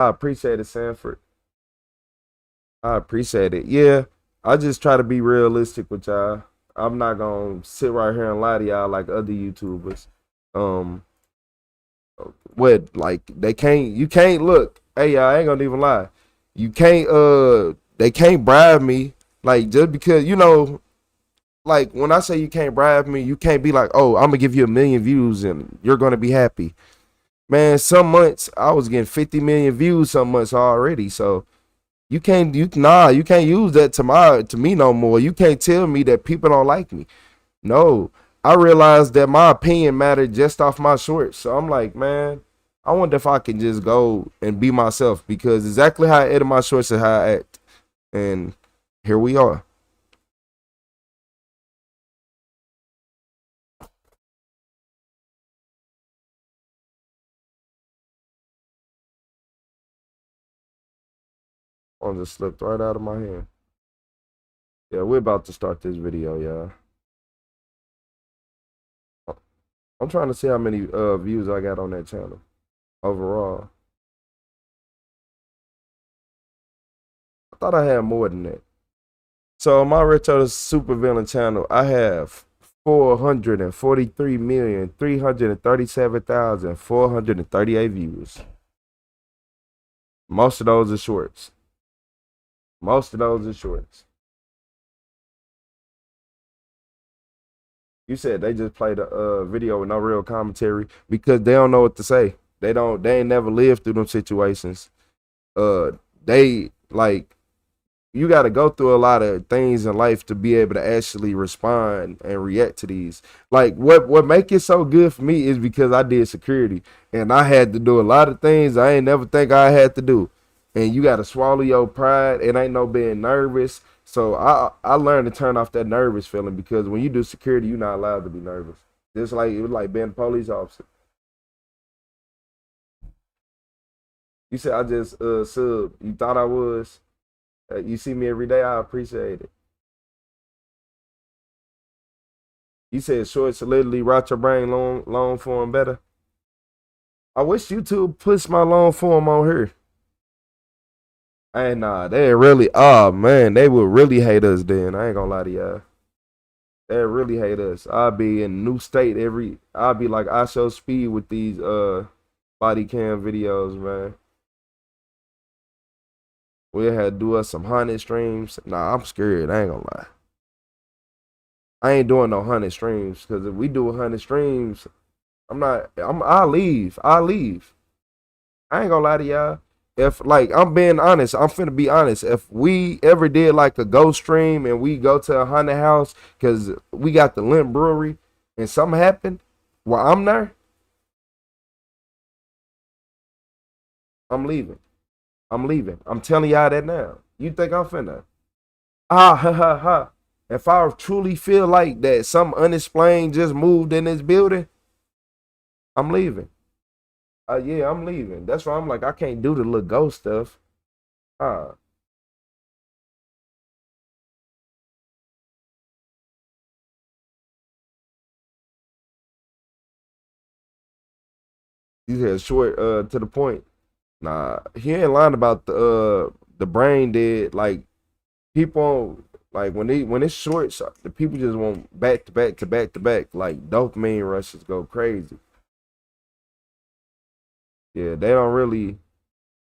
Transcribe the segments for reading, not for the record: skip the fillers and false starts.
I appreciate it, Sanford. I appreciate it. Yeah, I just try to be realistic with y'all. I'm not gonna sit right here and lie to y'all like other YouTubers. Um, what like they can't? You can't look. Hey, y'all, I ain't gonna even lie. You can't. They can't bribe me. Like just because like when I say you can't bribe me, you can't be like, oh, I'm gonna give you 1 million views and you're gonna be happy. Man, some months I was getting 50 million views some months already. So you can't use that to me no more. You can't tell me that people don't like me. No. I realized that my opinion mattered just off my shorts. So I'm like, man, I wonder if I can just go and be myself because exactly how I edit my shorts is how I act. And here we are. One just slipped right out of my hand. Yeah, we're about to start this video, y'all. I'm trying to see how many views I got on that channel overall. I thought I had more than that. So on my Retro Supervillain channel, I have 443,337,438 views. Most of those are shorts. Most of those are shorts. You said they just played a video with no real commentary because they don't know what to say. They ain't never lived through them situations. They like you got to go through a lot of things in life to be able to actually respond and react to these. Like what make it so good for me is because I did security and I had to do a lot of things I ain't never think I had to do. And you got to swallow your pride. It ain't no being nervous. So I learned to turn off that nervous feeling because when you do security, you're not allowed to be nervous. Just like it was like being a police officer. You said I just sub. You thought I was. You see me every day. I appreciate it. You said shorts literally rot your brain long form better. I wish YouTube puts my long form on here. And nah, they really, oh man, they would really hate us then. I ain't gonna lie to y'all. They really hate us. I'll be in new state I'll be like I show speed with these body cam videos, man. We had to do us some haunted streams. Nah, I'm scared. I ain't gonna lie. I ain't doing no haunted streams because if we do 100 streams, I'll leave. I'll leave. I ain't gonna lie to y'all. If like I'm being honest, I'm finna be honest. If we ever did like a ghost stream and we go to a haunted house because we got the Limp Brewery and something happened while I'm there, I'm leaving. I'm leaving. I'm telling y'all that now. You think I'm finna? Ah ha ha ha. If I truly feel like that some unexplained just moved in this building, I'm leaving. Yeah, I'm leaving. That's why I'm like I can't do the little ghost stuff. Ah, you said short to the point. Nah, he ain't lying about the brain dead. Like people like when it's short, the people just want back to back to back to back. Like dopamine rushes go crazy. Yeah, they don't really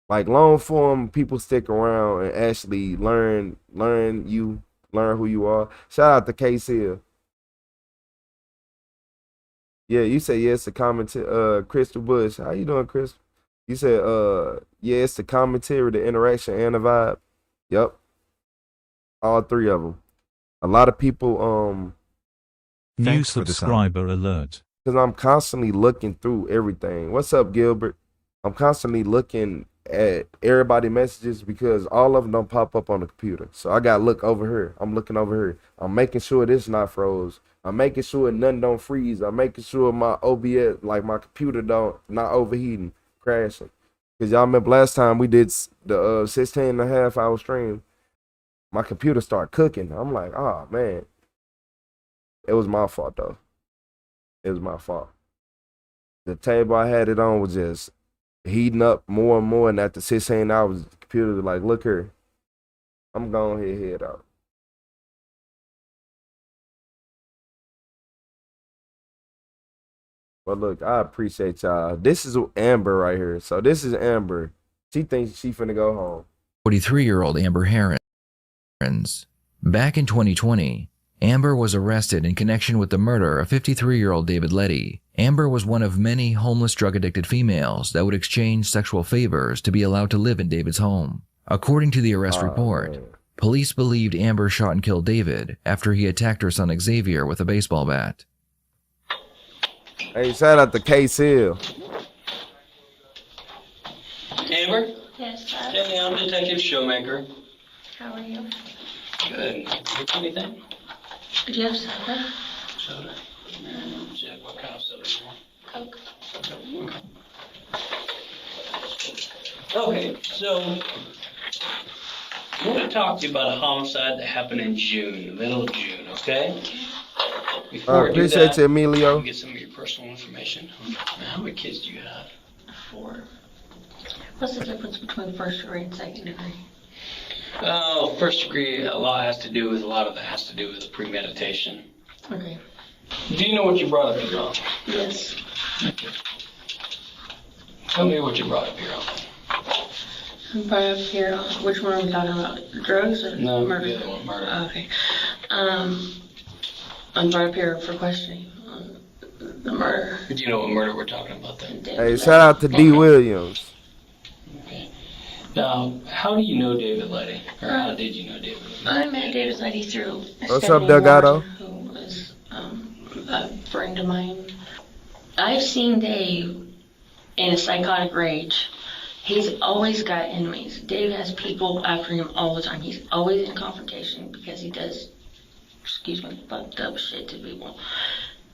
like long form. People stick around and actually learn who you are. Shout out to Casey. Yeah, you say yes to comment Crystal Bush. How you doing, Chris? You said yeah, it's the commentary, the interaction, and the vibe. Yep, all three of them. A lot of people New subscriber alert. because I'm constantly looking through everything. What's up, Gilbert? I'm constantly looking at everybody messages because all of them don't pop up on the computer. So I gotta look over here. I'm looking over here. I'm making sure this not froze. I'm making sure nothing don't freeze. I'm making sure my OBS, like my computer don't not overheating, crashing. Cause y'all remember last time we did the 16 and a half hour stream, my computer started cooking. I'm like, oh man, it was my fault though. It was my fault. The table I had it on was just heating up more and more. And after 16 hours, the computer was like, look here, I'm going to head out. But look, I appreciate y'all. This is Amber right here. So this is Amber. She thinks she finna go home. 43-year-old Amber Herons. Back in 2020, Amber was arrested in connection with the murder of 53-year-old David Letty. Amber was one of many homeless drug-addicted females that would exchange sexual favors to be allowed to live in David's home. According to the arrest report, Man. police believed Amber shot and killed David after he attacked her son Xavier with a baseball bat. Hey, shout out to K-Seal. Amber? Yes, sir. Hey, I'm Detective Showmaker. How are you? Good. Get anything? Do you have soda? Soda? Check what kind of soda you want. Coke. Okay, so I want to talk to you about a homicide that happened in June, the middle of June, okay? Before I do Appreciate that, you, Emilio. I'll get some of your personal information. How many kids do you have? 4. What's the difference between first degree and second degree? Oh, first degree, a lot has to do with the premeditation. Okay. Do you know what you brought up here on? Yes. Tell me what you brought up here on. I'm brought up here. Which one are we talking about? Drugs or No, murder? the other one, murder. Okay. I'm brought up here for questioning on the murder. Do you know what murder we're talking about then? Hey, shout out to D. Williams. Okay. Now, how do you know David Letty? Or how did you know David Letty? I met David Letty through What's up, Delgado? Who was a friend of mine. I've seen Dave in a psychotic rage. He's always got enemies. Dave has people after him all the time. He's always in confrontation because he does, excuse me, fucked up shit to people.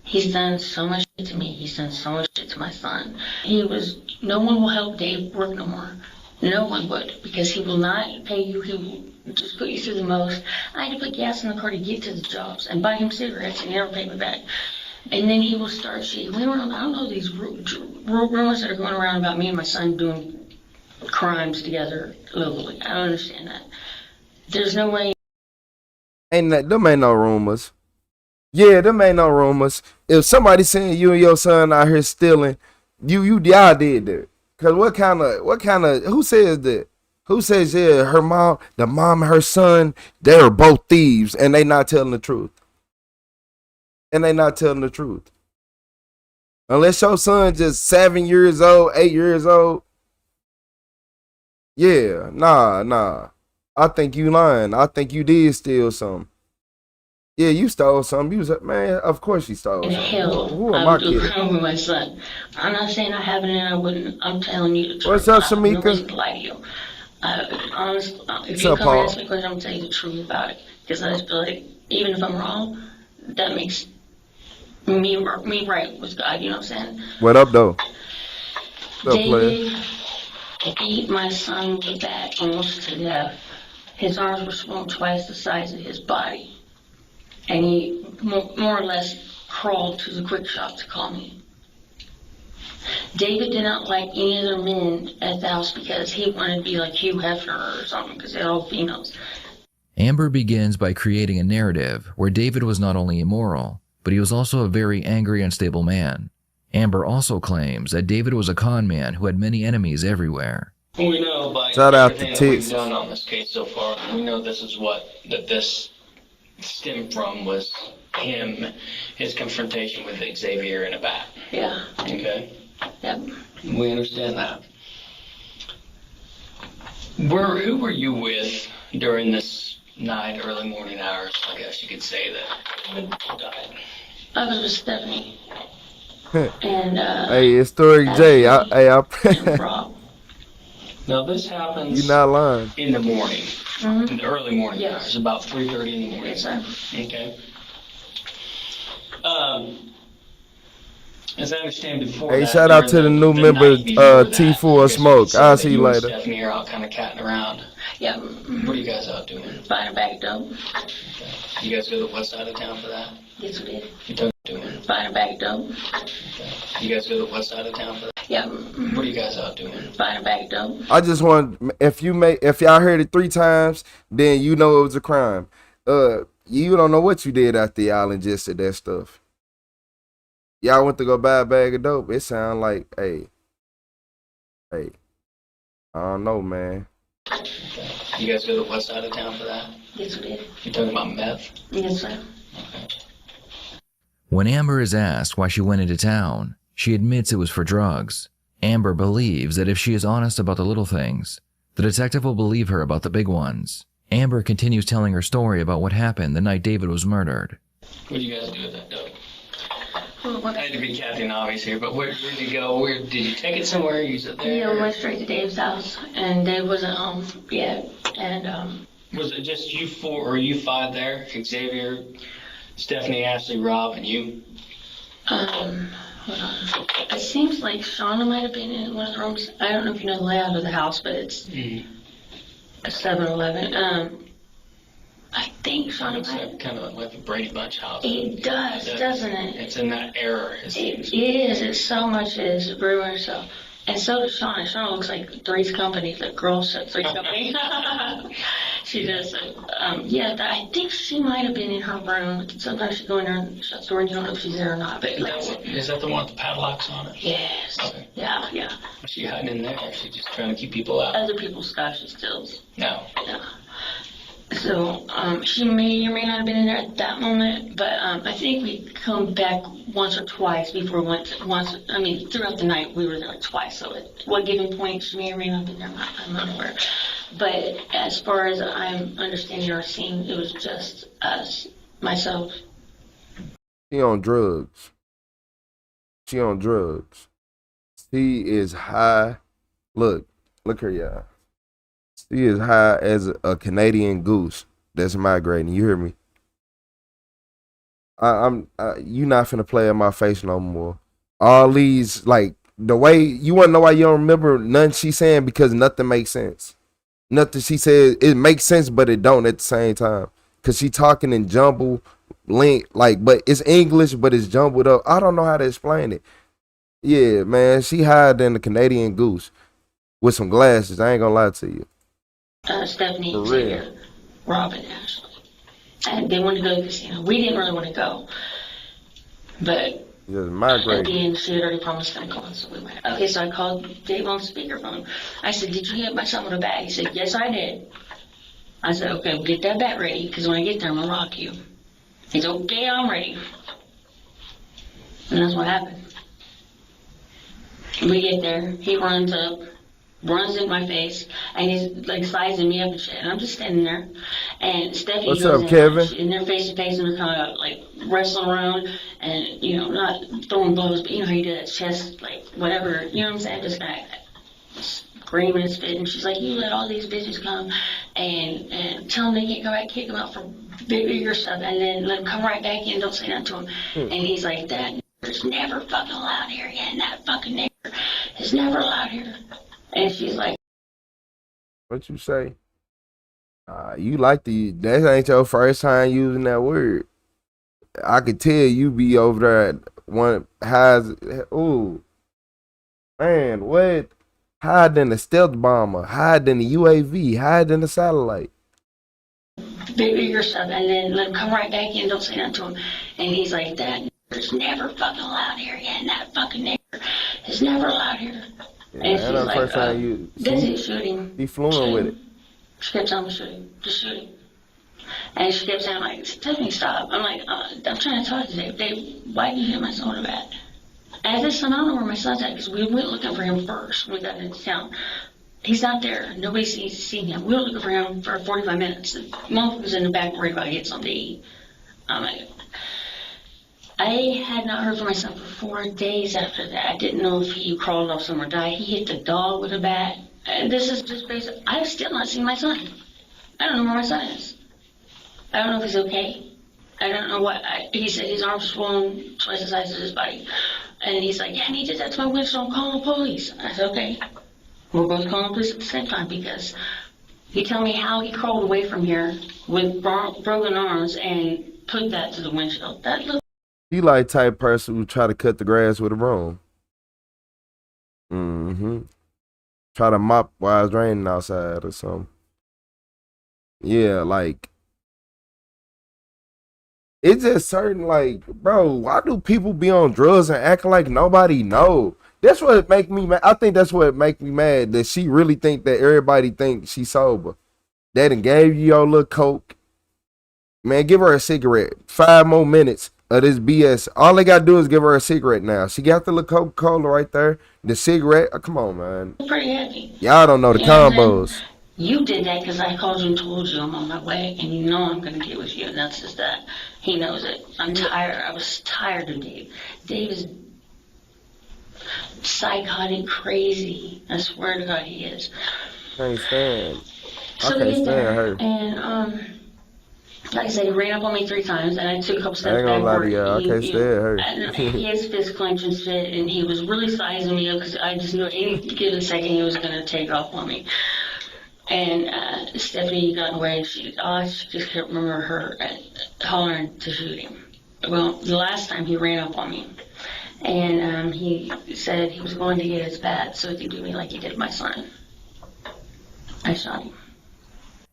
He's done so much shit to me. He's done so much shit to my son. No one will help Dave work no more. No one would, because he will not pay you. He will just put you through the most. I had to put gas in the car to get to the jobs and buy him cigarettes, and he never paid me back. And then he will start shit. I don't know these rumors that are going around about me and my son doing crimes together locally. I don't understand that. There's no way. Them ain't no rumors. Yeah, them ain't no rumors. If somebody saying you and your son out here stealing, y'all did that. Cause what kind of who says that? Who says yeah, the mom and her son, they're both thieves and they not telling the truth. Unless your son just 7 years old, 8 years old. Yeah, nah. I think you lying. I think you did steal something. Yeah, you stole something. You was like, man, of course you stole something. Hell, Who am I I would do a kidding? crime with my son. I'm not saying I haven't and I wouldn't. I'm telling you the truth. What's up, I have no Shamika? reason to lie to you. Honestly, if What's you up, come Paul? and ask me a question, I'm gonna tell you the truth about it. Because I just feel like, even if I'm wrong, that makes me right with God, you know what I'm saying? What up, though? What's up, player? David beat my son with a bat almost to death. His arms were swollen twice the size of his body. And he more or less crawled to the quick shop to call me. David did not like any other men at the house because he wanted to be like Hugh Hefner or something because they're all females. Amber begins by creating a narrative where David was not only immoral, but he was also a very angry, unstable man. Amber also claims that David was a con man who had many enemies everywhere. We know by Shout out to everything that we've Texas. done on this case so far, we know this stemmed from was his confrontation with Xavier in a bat. Yeah. Okay? Yep. We understand that. Who were you with during this night, early morning hours, I guess you could say, that David died? I was with Stephanie. And, Hey, it's Story J. and Rob. Now this happens You not lying. in the morning, in the early morning Yes. hours, about 3:30 in the morning. Yes, sir. Okay. As I understand before Hey, that, shout out to the during new the member, night before that, T4 I guess Smoke. we could say I'll that see you and later. Stephanie are out kind of catting around. Yeah. What are you guys out doing? Buying a bag of dope. Okay. You guys go to the west side of town for that? Yes, we did. You don't do it. Buying a bag of dope. Okay. You guys go to the west side of town for that? Yeah. What are you guys out doing? Buying a bag of dope. I just want, if y'all heard it 3 times, then you know it was a crime. You don't know what you did after y'all ingested that stuff. Y'all went to go buy a bag of dope. It sound like, hey, I don't know, man. Okay. You guys go to the west side of town for that? Yes, we did. You're talking about meth? Yes, sir. Okay. When Amber is asked why she went into town, she admits it was for drugs. Amber believes that if she is honest about the little things, the detective will believe her about the big ones. Amber continues telling her story about what happened the night David was murdered. What do you guys do with that dope? Well, I hate to be Kathy and obvious here, but where did you go? Where did you take it somewhere? Use it there? yeah, we went straight to Dave's house, and Dave wasn't home yet. And Was it just you 4 or you 5 there? Xavier, Stephanie, Ashley, Rob, and you? hold on. It seems like Shauna might have been in one of the rooms. I don't know if you know the layout of the house, but it's a 7-Eleven. I think Shauna Looks might like kind of like a Brady Bunch house. It does, doesn't it? It's in that era. It is. It so much is. Very much so. And so does Shauna. Shauna looks like Three's Company, the girl set Three's Company. She does. Yeah, I think she might have been in her room. Sometimes she go in there and shut the door, and you don't know if she's there or not. But Is that the one with the padlocks on it? yes. Okay. Yeah, yeah. Is she hiding in there? Or is she just trying to keep people out? Other people's stuff she steals. No. Yeah. So she may or may not have been in there at that moment, but I think we come back once or twice before we went. Throughout the night we were there like twice. So at what given point she may or may not have been there, I'm not aware. But as far as I'm understanding or seeing, it was just us, myself. She on drugs. She is high. Look her, y'all. She is high as a Canadian goose that's migrating. You hear me? You not finna play in my face no more. All these, like, the way, you wanna know why you don't remember nothing she's saying? Because nothing makes sense. Nothing she says, it makes sense, but it don't at the same time. Cause she talking in jumble link, like, but it's English, but it's jumbled up. I don't know how to explain it. Yeah, man, she higher than the Canadian goose with some glasses. I ain't gonna lie to you. Stephanie, For Xavier, real. Rob, and Ashley. And they wanted to go to the casino. We didn't really want to go. But Just at migrating. the end, she had already promised to come, so we went. Okay, so I called Dave on speakerphone. I said, did you hit my son with a bat? He said, yes, I did. I said, okay, well, get that bat ready, because when I get there, I'm going to rock you. He said, okay, I'm ready. And that's what happened. We get there, he runs up, runs in my face, and he's like sizing me up and shit. And I'm just standing there, and Stephanie What's goes up, Kevin? in there face to face, and we're kind of like wrestling around, and not throwing blows, but how you do that chest, like whatever, you know what I'm saying? Just kind of screaming and spitting. And she's like, you let all these bitches come and tell them they can't go back, kick them out for bigger stuff, and then let them come right back in, don't say nothing to them. And he's like, that nigger's never fucking allowed here again. That fucking nigger is never allowed here. And she's like, What you say? You like that ain't your first time using that word. I could tell you be over there at one highs. Ooh, man, what? Higher than the stealth bomber, higher than the UAV, higher than the satellite. bigger stuff, and then let him come right back in, don't say nothing to him. And he's like, that nigger's never fucking allowed here again. That fucking nigger is never allowed here. Yeah, and she's that's like, first time you that's it, shoot him. Be fluent with it. She kept telling me, shoot him, just shoot him. And she kept saying, like, Stephanie, stop. I'm like, I'm trying to talk to Dave. Dave, why did you hit my son with a bat? And I said, son, I don't know where my son's at, because we went looking for him first when we got into town. He's not there. Nobody's seen him. We were looking for him for 45 minutes. Mom was in the back worried about getting something to eat. I'm like, I had not heard from my son for 4 days after that. I didn't know if he crawled off somewhere, died. He hit the dog with a bat. And this is just basic. I've still not seen my son. I don't know where my son is. I don't know if he's okay. I don't know what. He said his arms swollen twice the size of his body. And he's like, yeah, and he did that to my windshield. I'm calling the police. I said, okay. We're both calling the police at the same time, because he told me how he crawled away from here with broken arms and put that to the windshield. That looked. He like type person who try to cut the grass with a broom. Mm-hmm. Try to mop while it's raining outside or something. Yeah, like it's just certain, like, bro, why do people be on drugs and acting like nobody know? That's what make me mad. I think that's what make me mad, that she really think that everybody think she's sober. They done gave you your little coke. Man, give her a cigarette. 5 more minutes of this BS. All they gotta do is give her a cigarette now. She got the little Coca-Cola right there. The cigarette. Oh, come on, man. Pretty heavy. Y'all don't know the combos. You did that because I called you and told you I'm on my way, and you know I'm going to get with you, and that's just that. He knows it. I'm tired. I was tired of Dave. Dave is psychotic crazy. I swear to God he is. Can't stand. I So can't stand her. And, like I said, he ran up on me 3 times, and I took a couple I steps ain't gonna lie to backward. y'all. I can't stand her. And he has fist clenched and shit, and he was really sizing me up because I just knew any given second he was going to take off on me. And Stephanie got away, and she just can't remember her hollering to shoot him. Well, the last time he ran up on me, and he said he was going to get his bat so he could do me like he did my son. I shot him.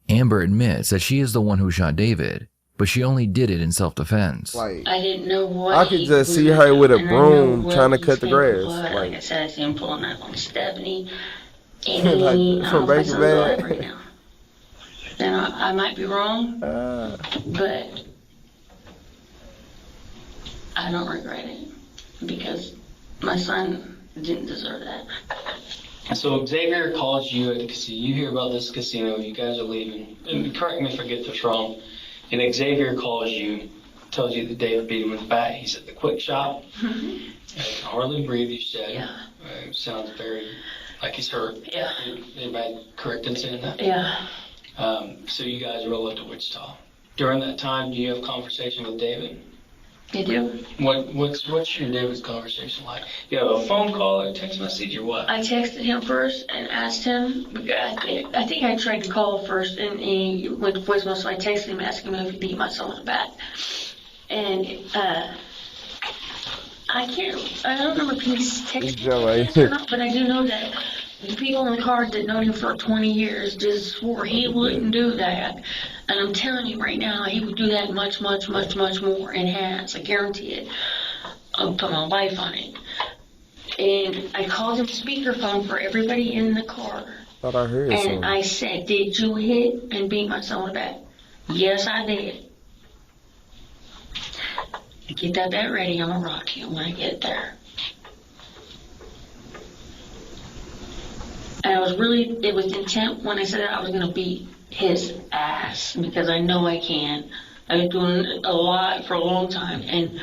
Amber admits that she is the one who shot David, but she only did it in self-defense. Like, I didn't know what I could just see her with a broom trying to cut the grass. Like I said, I see him pulling that on Stephanie. Like, from Breaking Bad. Right now. And I might be wrong, but I don't regret it because my son didn't deserve that. So Xavier calls you at the casino. You hear about this casino. You guys are leaving. And correct me if I get this wrong. And Xavier calls you, tells you that David beat him with a bat. He's at the quick shop. Mm-hmm. I can hardly breathe, you said. Yeah. Sounds very like he's hurt. Yeah. Anybody correct in saying that? Yeah. So you guys roll up to Wichita. During that time, do you have conversation with David? You do? What's your David's conversation like? You have a phone call or a text message or what? I texted him first and asked him. I think I tried to call first and he went to voicemail, so I texted him asking him if he beat my son with a bat. And I don't remember if he texted me or not, but I do know that the people in the car that know him for 20 years just swore he wouldn't do that. And I'm telling you right now, he would do that much, much, much, much more and has. I guarantee it. I'll put my life on it. And I called him speakerphone for everybody in the car. Thought I heard something. And I said, did you hit and beat my son with a bat? Yes, I did. Get that bat ready. I'm going to rock you when I get there. And it was intent when I said I was going to beat his ass because I know I can. I've been doing a lot for a long time, and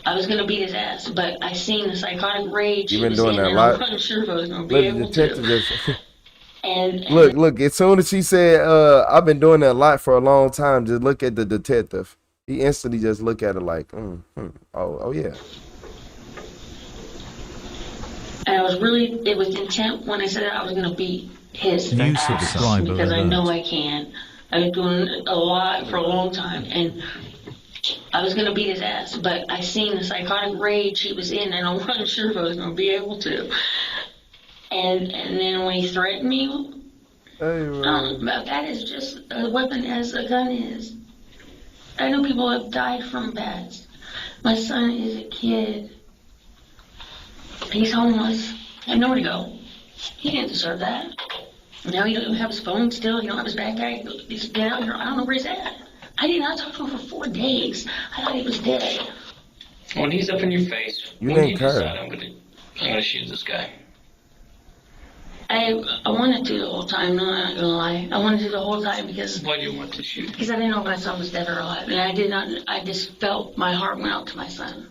I was going to beat his ass, but I seen the psychotic rage. You've been doing that a lot. I wasn't sure if I was going to be able to. And look, as soon as she said, I've been doing that a lot for a long time, just look at the detective. He instantly just look at it like, oh yeah. And it was intent when I said I was going to beat his New ass subscriber because I know alert. I can. I've been doing a lot for a long time, and I was going to beat his ass, but I seen the psychotic rage he was in, and I wasn't sure if I was going to be able to. And then when he threatened me, that is just a weapon as a gun is. I know people have died from bats. My son is a kid. He's homeless. I have nowhere to go. He didn't deserve that. Now he don't have his phone still. He don't have his backpack. He's been out here. I don't know where he's at. I did not talk to him for 4 days. I thought he was dead. When he's up in your face, You when do didn't you care. decide I'm gonna shoot this guy? I wanted to the whole time. No, I'm not gonna lie. I wanted to the whole time because Why do you want to shoot? I didn't know if my son was dead or alive, and I did not. I just felt my heart went out to my son.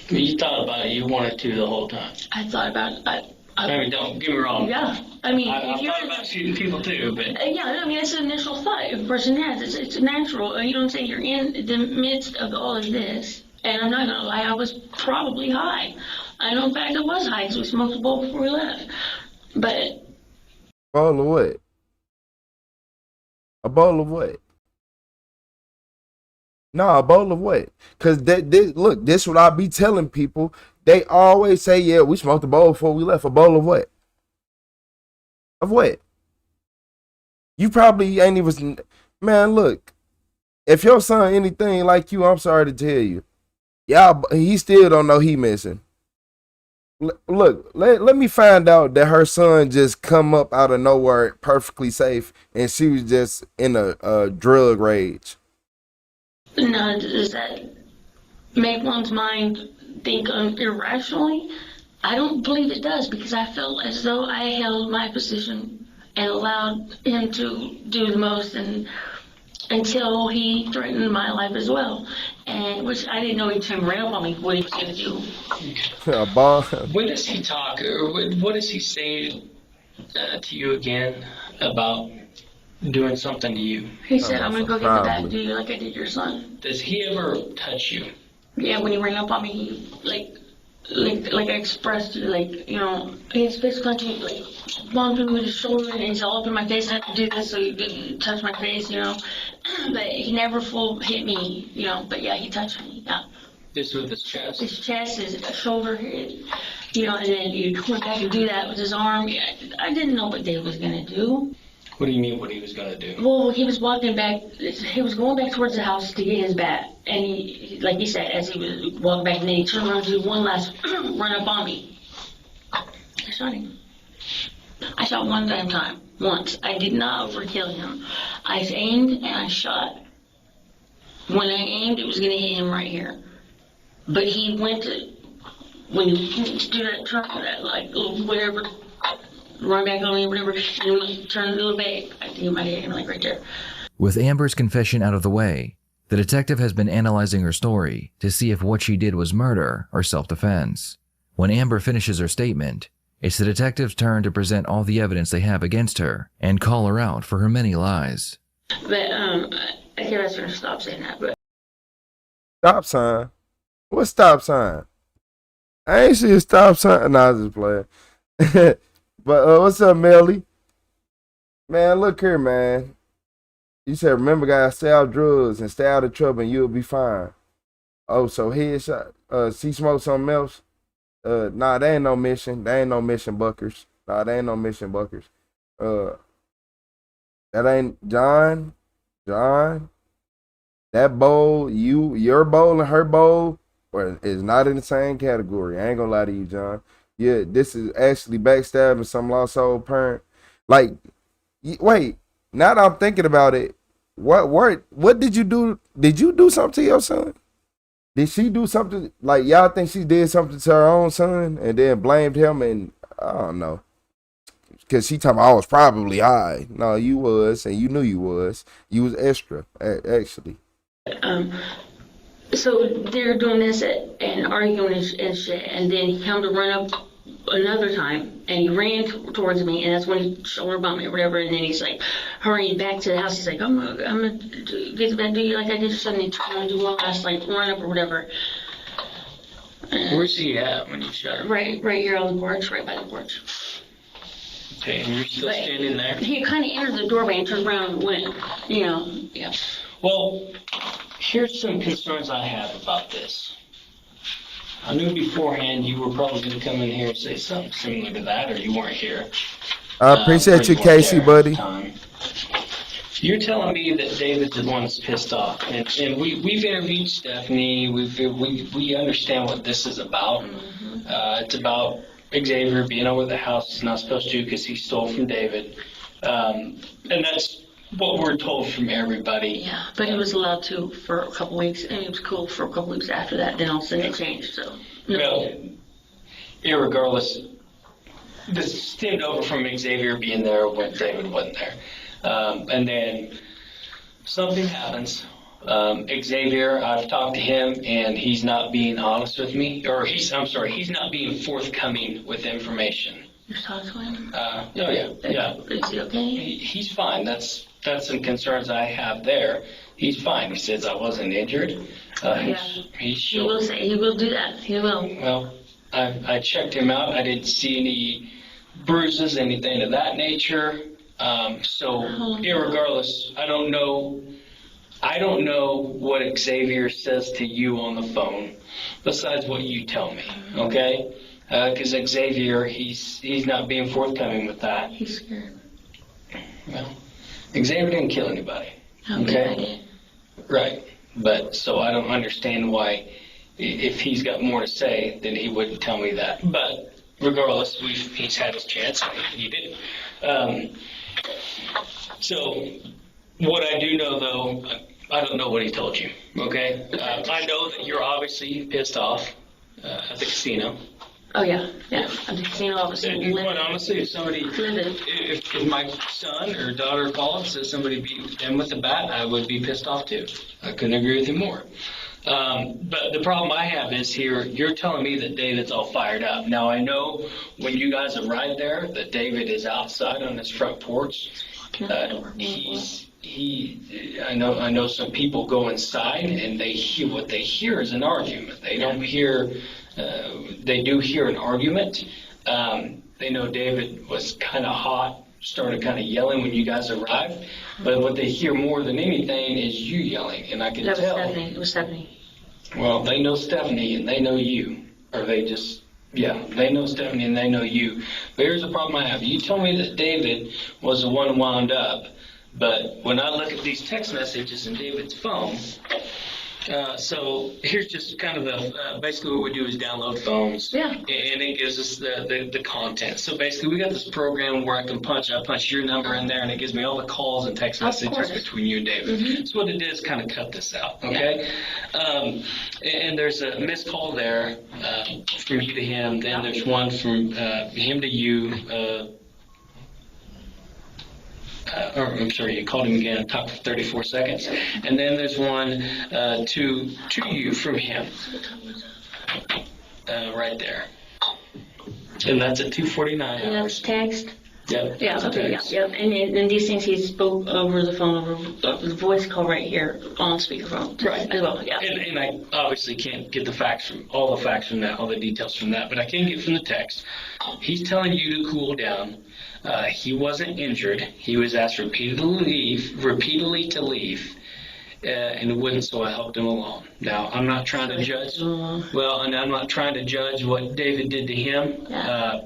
You thought about it. You wanted to the whole time. I thought about it. I mean, don't get me wrong. Yeah, I mean, I if you're thought about shooting people too, but yeah, I mean, it's an initial thought. If a person has, it's natural. You don't say you're in the midst of all of this, and I'm not gonna lie, I was probably high. I know, in fact, I was high because we smoked a bowl before we left. But Bowl of what? A bowl of what? No, a bowl of what? Because look, this what I be telling people. they always say, yeah, we smoked a bowl before we left. A bowl of what? Of what? You probably ain't even, man, look, if your son anything like you, I'm sorry to tell you, y'all, he still don't know he missing. Look, let me find out that her son just come up out of nowhere perfectly safe and she was just in a drug rage. Now, does that make one's mind think irrationally? I don't believe it does, because I felt as though I held my position and allowed him to do the most, and until he threatened my life as well, and which I didn't know he turned around on me what he was going to do. When does he talk, or what does he say to you again about doing something to you? He said, I'm going to go get the bat and do you like I did your son. Does he ever touch you? Yeah, when he ran up on me, he, like I expressed to you, like, you know, his fist clenching, like, bumped me with his shoulder, and he's all up in my face. I had to do this so he didn't touch my face, you know. But he never full hit me, you know. But yeah, he touched me, yeah. This with his chest? His chest, his shoulder, you know, and then he went back and do that with his arm. Yeah, I didn't know what Dave was going to do. What do you mean what he was going to do? Well, he was walking back, he was going back towards the house to get his bat. And he, like he said, as he was walking back, and then he turned around to do one last run up on me. I shot him. I shot one damn time, once. I did not overkill him. I aimed and I shot. When I aimed, it was going to hit him right here. But he went to, when you do that turn, that, like, whatever, run back on me, whatever, and turn a little bit, I think it might hit him, like, right there. With Amber's confession out of the way, the detective has been analyzing her story to see if what she did was murder or self-defense. When Amber finishes her statement, it's the detective's turn to present all the evidence they have against her and call her out for her many lies. But, I think I was going to stop saying that, but... Stop sign? What stop sign? I ain't see a stop sign. Nah, I was just playing. But what's up, Melly? Man, look here, man. You said, remember, guys, stay out of drugs and stay out of trouble and you'll be fine. Oh, so headshot. She smoked something else? Nah, they ain't no mission. They ain't no mission buckers. Nah, they ain't no mission buckers. That ain't John. That bowl, your bowl and her bowl is not in the same category. I ain't gonna lie to you, John. Yeah, this is actually backstabbing some lost soul parent. Like, wait, now that I'm thinking about it, what did you do? Did you do something to your son? Did she do something? Like, y'all think she did something to her own son and then blamed him? And I don't know. Because she told me I was probably high. No, you was, and you knew you was. You was extra, actually. So they're doing this and arguing and shit, and then he come to run up another time, and he ran towards me, and that's when he shoulder bumped me or whatever, and then he's like hurrying back to the house. He's like, I'm gonna get back to you like I did something. He's trying to do one last like run up or whatever. Where's he at when you shot him? Right here on the porch, right by the porch. Okay, and you're still standing there? He kind of entered the doorway and turned around and went, you know, yeah. Well, here's some concerns I have about this. I knew beforehand you were probably going to come in here and say something similar to that, or you weren't here. I appreciate you, Casey, buddy. You're telling me that David's the one that's pissed off, and we've interviewed Stephanie. We understand what this is about. Mm-hmm. It's about Xavier being over the house he's not supposed to because he stole from David, and that's what we're told from everybody. Yeah, but he was allowed to for a couple weeks, and it was cool for a couple weeks after that. Then all of a sudden it changed. So no. Well, irregardless, this stemmed over from Xavier being there when David wasn't there, and then something happens. Xavier, I've talked to him, and he's not being honest with me, or he's not being forthcoming with information. You're talking to him? Oh yeah. Is he okay? He's fine. That's some concerns I have there. He's fine. He says I wasn't injured. Yeah. He will say he will do that. He will. Well, I checked him out. I didn't see any bruises, anything of that nature. So, irregardless, I don't know I don't know what Xavier says to you on the phone, besides what you tell me, okay? Because Xavier, he's not being forthcoming with that. He's scared. Well, Xavier didn't kill anybody, Okay. I did. Right. But so I don't understand why, if he's got more to say, then he wouldn't tell me that. But regardless, he's had his chance. He didn't. So what I do know, though, I don't know what he told you. Okay. I know that you're obviously pissed off at the casino. Oh yeah. At the casino, obviously. Quite honestly, if my son or daughter called and says somebody beat them with a bat, I would be pissed off too. I couldn't agree with you more. But the problem I have is here, you're telling me that David's all fired up. Now I know when you guys arrived there that David is outside on his front porch. I know some people go inside and what they hear is an argument. They don't hear. They do hear an argument. They know David was kind of hot, started kind of yelling when you guys arrived. But what they hear more than anything is you yelling, and I can tell. It was Stephanie. Well, they know Stephanie and they know you, or they know Stephanie and they know you. But here's the problem I have. You told me that David was the one wound up, but when I look at these text messages in David's phone. So here's just kind of basically what we do is download phones. Yeah. And it gives us the content. So basically we got this program where I punch your number in there and it gives me all the calls and text messages between you and David. Mm-hmm. So what it did is kind of cut this out, okay? Yeah. And there's a missed call there from you to him. Then there's one from him to you. Or I'm sorry, you called him again and talked for 34 seconds. And then there's one to you from him, right there. And that's at 2:49. And that's text? Yep. Yeah, okay, yeah. And these things he spoke over the phone, over the voice call right here on speakerphone. Right. As well, yeah. And I obviously can't get all the facts from that, all the details from that, but I can get from the text. He's telling you to cool down. He wasn't injured. He was asked repeatedly to leave, and wouldn't, so I helped him along. Now, I'm not trying to judge. And I'm not trying to judge what David did to him. Yeah.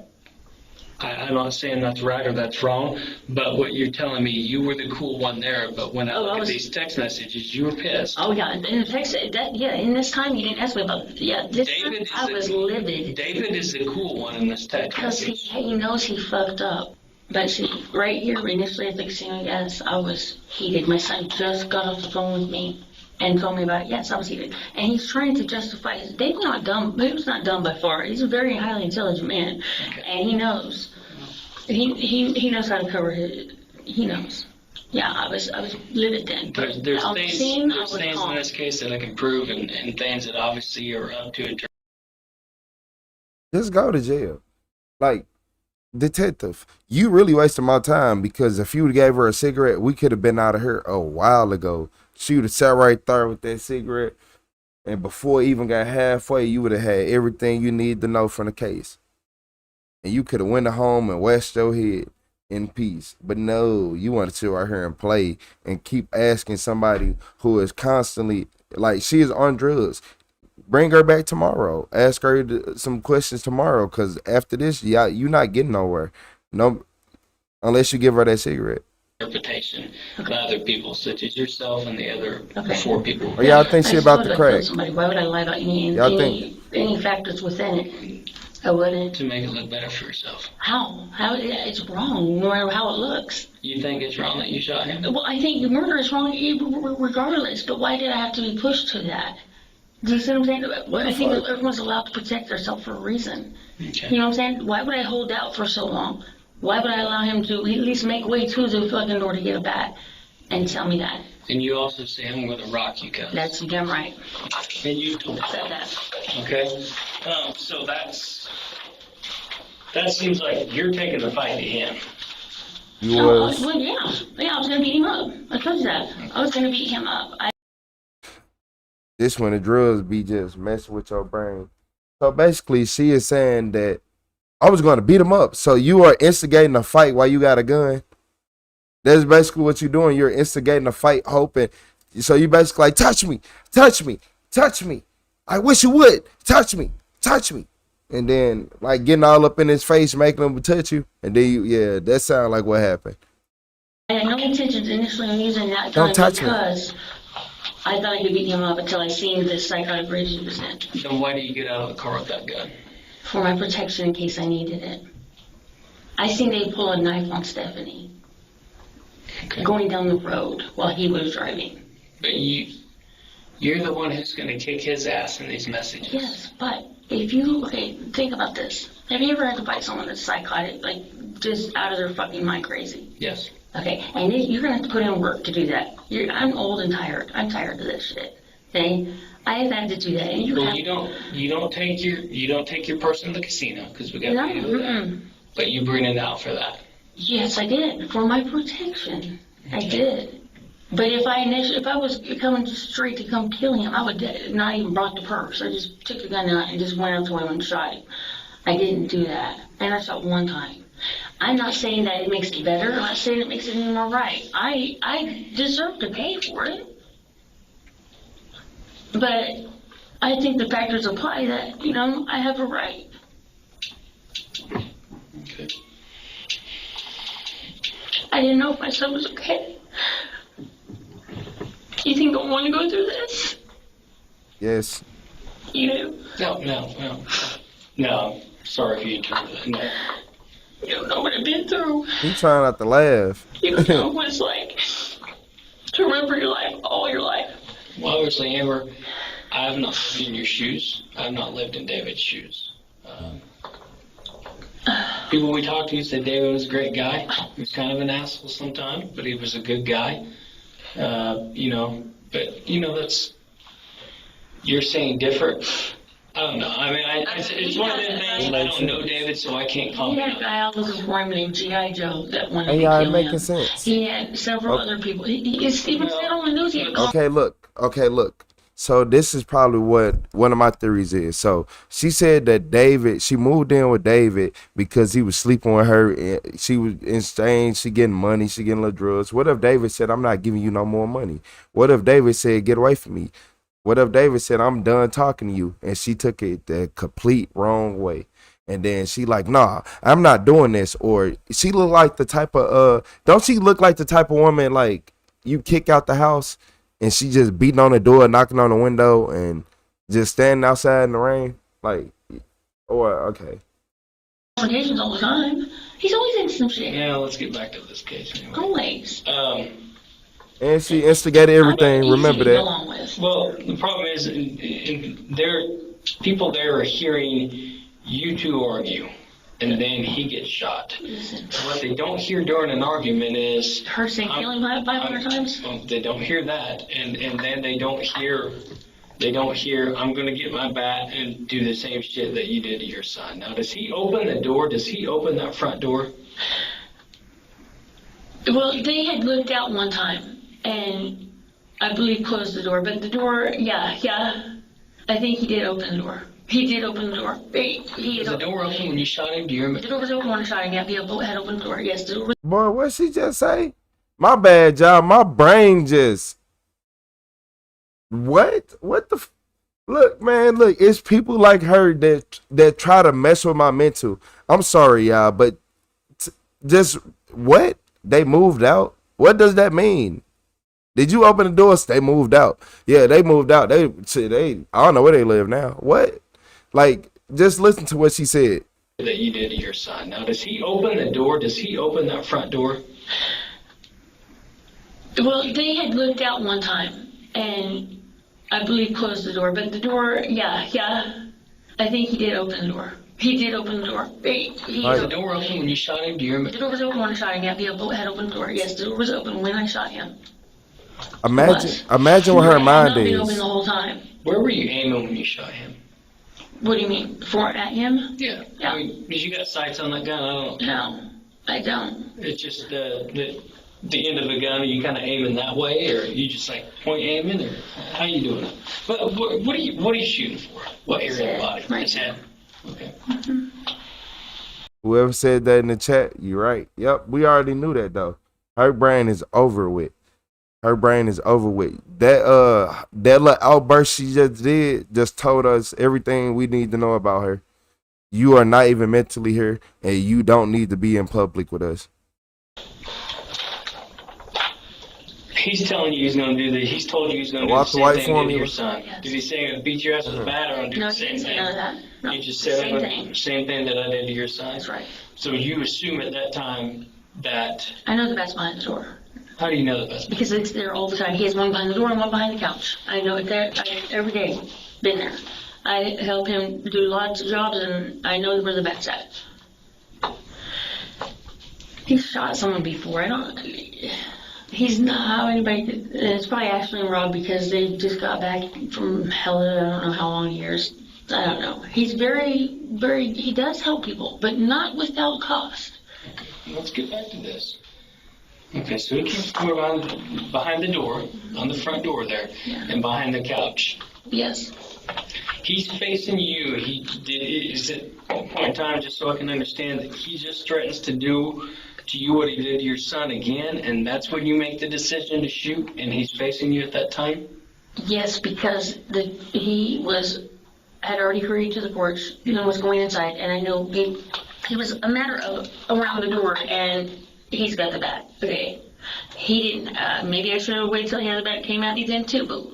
I'm not saying that's right or that's wrong, but what you're telling me, you were the cool one there, but when I look at these text messages, you were pissed. Oh, yeah, in the text, in this time, you didn't ask me about, this David time I was livid. David is the cool one in this text because message. He knows he fucked up. But see, right here, initially at the casino, yes, I was heated. My son just got off the phone with me and told me about it. Yes, I was heated. And he's trying to justify his, David's not dumb. David's not dumb by far. He's a very highly intelligent man. Okay. And he knows. He knows how to cover his, he knows. Yeah, I was livid then. There's things in this case that I can prove and things that obviously are up to it. Just go to jail. Like, detective, you really wasted my time, because if you would have gave her a cigarette, we could have been out of here a while ago. She would have sat right there with that cigarette, and before it even got halfway, you would have had everything you need to know from the case. And you could have went home and washed your head in peace. But no, you want to sit right here and play and keep asking somebody who is constantly, like, she is on drugs. Bring her back tomorrow. Ask her some questions tomorrow, because after this, you're not getting nowhere. No, unless you give her that cigarette. Interpretation by other people, such as yourself and the other 4 people. Or y'all think she about the crack? Why would I lie about any factors within it? I wouldn't. To make it look better for yourself. How? It's wrong, no matter how it looks. You think it's wrong that you shot him? Well, I think murder is wrong regardless, but why did I have to be pushed to that? Do you see what I'm saying? I think everyone's allowed to protect themselves for a reason. Okay. You know what I'm saying? Why would I hold out for so long? Why would I allow him to at least make way to the fucking door to get a bat and tell me that? And you also say him with a rock, you cuss. That's damn right. And you said that. Okay. So that seems like you're taking the fight to him. You was. Well, yeah, I was gonna beat him up. I told you that. I was gonna beat him up. This when the drugs be just messing with your brain. So basically, she is saying that I was going to beat him up. So you are instigating a fight while you got a gun. That's basically what you're doing. You're instigating a fight, hoping So you basically like, touch me, touch me, touch me. I wish you would touch me, touch me. And then like getting all up in his face, making him touch you. And then yeah, that sounds like what happened. I had no intentions initially on using that gun Don't touch because I thought I could beat him up until I seen the psychotic rage he was in. Then why do you get out of the car with that gun? For my protection in case I needed it. I seen they pull a knife on Stephanie going down the road while he was driving. But you're the one who's going to kick his ass in these messages. Yes, but if you, okay, think about this. Have you ever had to fight someone that's psychotic, like just out of their fucking mind crazy? Yes. Okay, and you're going to have to put in work to do that. I'm old and tired. I'm tired of this shit. Okay? I have had to do that. And you don't take your person to the casino because we got No, paid for that. But you bring it out for that. Yes, I did. For my protection. I did. But if I was coming straight to come kill him, I would not even brought the purse. I just took the gun out and just went up to him and shot him. I didn't do that. And I shot one time. I'm not saying that it makes it better. I'm not saying it makes it any more right. I deserve to pay for it. But I think the factors apply that, I have a right. Okay. I didn't know if my son was okay. You think I want to go through this? Yes. You do? No. Sorry for you to do that. No. You don't know what I've been through. You trying not to laugh. You don't know what it's like to remember your life, all your life. Well, obviously, Amber, I have not lived in your shoes. I have not lived in David's shoes. People we talked to said David was a great guy. He was kind of an asshole sometimes, but he was a good guy. That's, you're saying different. I don't know. I mean, it's one of them things. I don't know David, so I can't He comment had a on it. guy out looking for him named G.I. Joe that wanted to Yeah, kill making him. sense. He had several other people. He even said on the news he had Okay, look. So this is probably what one of my theories is. So she said that she moved in with David because he was sleeping with her. And she was insane. She getting money. She getting little drugs. What if David said, I'm not giving you no more money? What if David said, get away from me? What if David said, I'm done talking to you? And she took it the complete wrong way. And then she like, nah, I'm not doing this. Or she look like the type of, don't she look like the type of woman like you kick out the house and she just beating on the door, knocking on the window and just standing outside in the rain? Like, or, okay. allegations all the time. He's always in some shit. Yeah, let's get back to this case anyway. Always. And she instigated everything. Remember that. Well, the problem is, people there are hearing you two argue, and then he gets shot. Listen. What they don't hear during an argument is Her saying kill him 500 times? They don't hear that, and then they don't hear. I'm going to get my bat and do the same shit that you did to your son. Now, does he open the door? Does he open that front door? Well, they had looked out one time, and I believe closed the door. But the door, yeah. I think he did open the door. He did open the door. Was the door open when you shot him? Do you remember? The door was open when I shot him. Yeah, he had opened the door. Yes, the door was. Boy, what she just say? My bad, y'all. My brain just. What? What the? Look, man. Look, it's people like her that try to mess with my mental. I'm sorry, y'all, but just what? They moved out. What does that mean? Did you open the doors? They moved out. Yeah, they moved out. They I don't know where they live now. What? Like, just listen to what she said. That you did to your son. Now, does he open the door? Does he open that front door? Well, they had looked out one time, and I believe closed the door. But the door, yeah. I think he did open the door. He did open the door. Was the door open when you shot him? Do you remember? The door was open when I shot him. Yeah, he had opened the door. Yes, the door was open when I shot him. Imagine what her mind been is. open the whole time. Where were you aiming when you shot him? What do you mean? At him? Yeah. Yeah. I mean, did you got sights on that gun? I don't know. No, I don't. It's just the end of the gun. Are you kind of aiming that way, or you just like point aiming, or how you doing it? But what are you shooting for? What area of the body? Right. His head. Okay. Mm-hmm. Whoever said that in the chat, you're right. Yep, we already knew that though. Her brain is over with. Her brain is over with. That little outburst she just did just told us everything we need to know about her. You are not even mentally here, and you don't need to be in public with us. He's telling you he's going to do the. He's told you he's going to do Walk the the same white thing to formula. your son. Yes. Did he say he's going to beat your ass with a bat or do No, the he same didn't say thing? none of that. No, He just said same thing. Same thing that I did to your son. That's right. So you assume at that time that. I know the bat's behind the door. How do you know that that's? Because it's there all the time. He has one behind the door and one behind the couch. I know it there every day. Been there. I help him do lots of jobs, and I know where the bat's at. He shot someone before. He's not how anybody could. It's probably Ashley and Rob because they just got back from hell. I don't know how long years. I don't know. He's very, very. He does help people, but not without cost. Let's get back to this. Okay, so he keeps coming around behind the door, on the front door there, Yeah. and behind the couch. Yes. He's facing you. Is it at a point in time, just so I can understand, that he just threatens to do to you what he did to your son again, and that's when you make the decision to shoot, and he's facing you at that time? Yes, because he had already hurried to the porch and was going inside, and I know he was a matter of around the door, and he's got the bat. Okay, he didn't. Maybe I should have waited till he had the bat came at me then too. But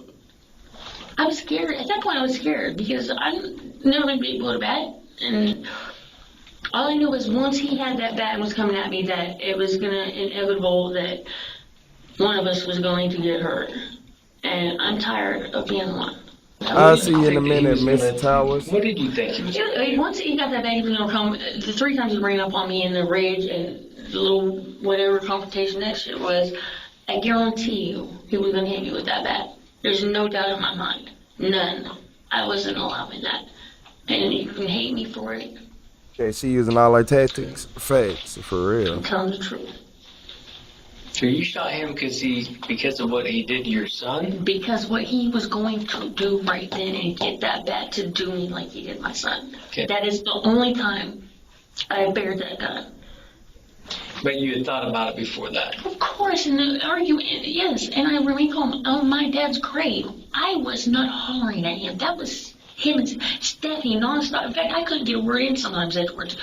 I was scared at that point. I was scared because I've never been able to bat, and all I knew was once he had that bat and was coming at me, that it was inevitable that one of us was going to get hurt, and I'm tired of being the one. I'll see you in a minute, Miss Towers. What did you think? Once he got that bat, he was going to come. The 3 times he ran up on me in the rage and the little whatever confrontation that shit was, I guarantee you he was going to hit me with that bat. There's no doubt in my mind. None. I wasn't allowing that. And you can hate me for it. Okay, she using all her tactics. Facts, for real. I'm telling the truth. So you shot him because of what he did to your son? Because what he was going to do right then and get that bat to do me like he did my son. Okay. That is the only time I bared that gun. But you had thought about it before that. Of course, and the argument, yes, and I remain calm on my dad's grave. I was not hollering at him. That was him and Stephanie nonstop. In fact, I couldn't get a word in sometimes afterwards.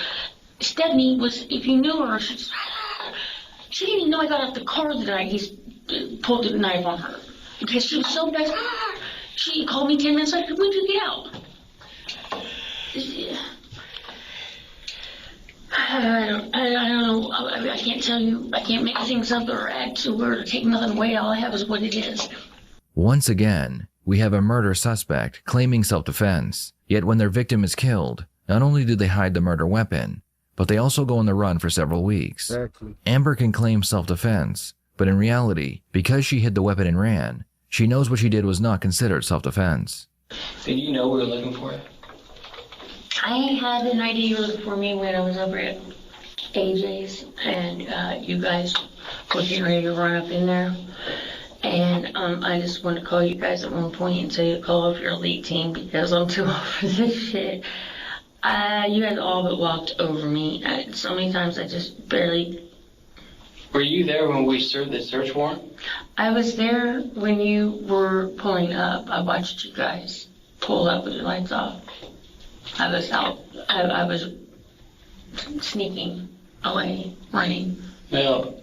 Stephanie was, if you knew her, she didn't even know I got out the car the night he pulled the knife on her. Because she was so bad. She called me 10 minutes later, when did you get out? I don't know. I can't tell you. I can't make things up or add to or take nothing away. All I have is what it is. Once again, we have a murder suspect claiming self-defense, yet when their victim is killed, not only do they hide the murder weapon, but they also go on the run for several weeks. Exactly. Amber can claim self-defense, but in reality, because she hid the weapon and ran, she knows what she did was not considered self-defense. Did you know we were looking for it? I had an idea you were looking for me when I was over at AJ's, and you guys were getting ready to run up in there. And I just want to call you guys at one point and say to call up your elite team because I'm too old for this shit. You guys all but walked over me. So many times I just barely... Were you there when we served the search warrant? I was there when you were pulling up. I watched you guys pull up with your lights off. I was out. I was sneaking away, running. Well,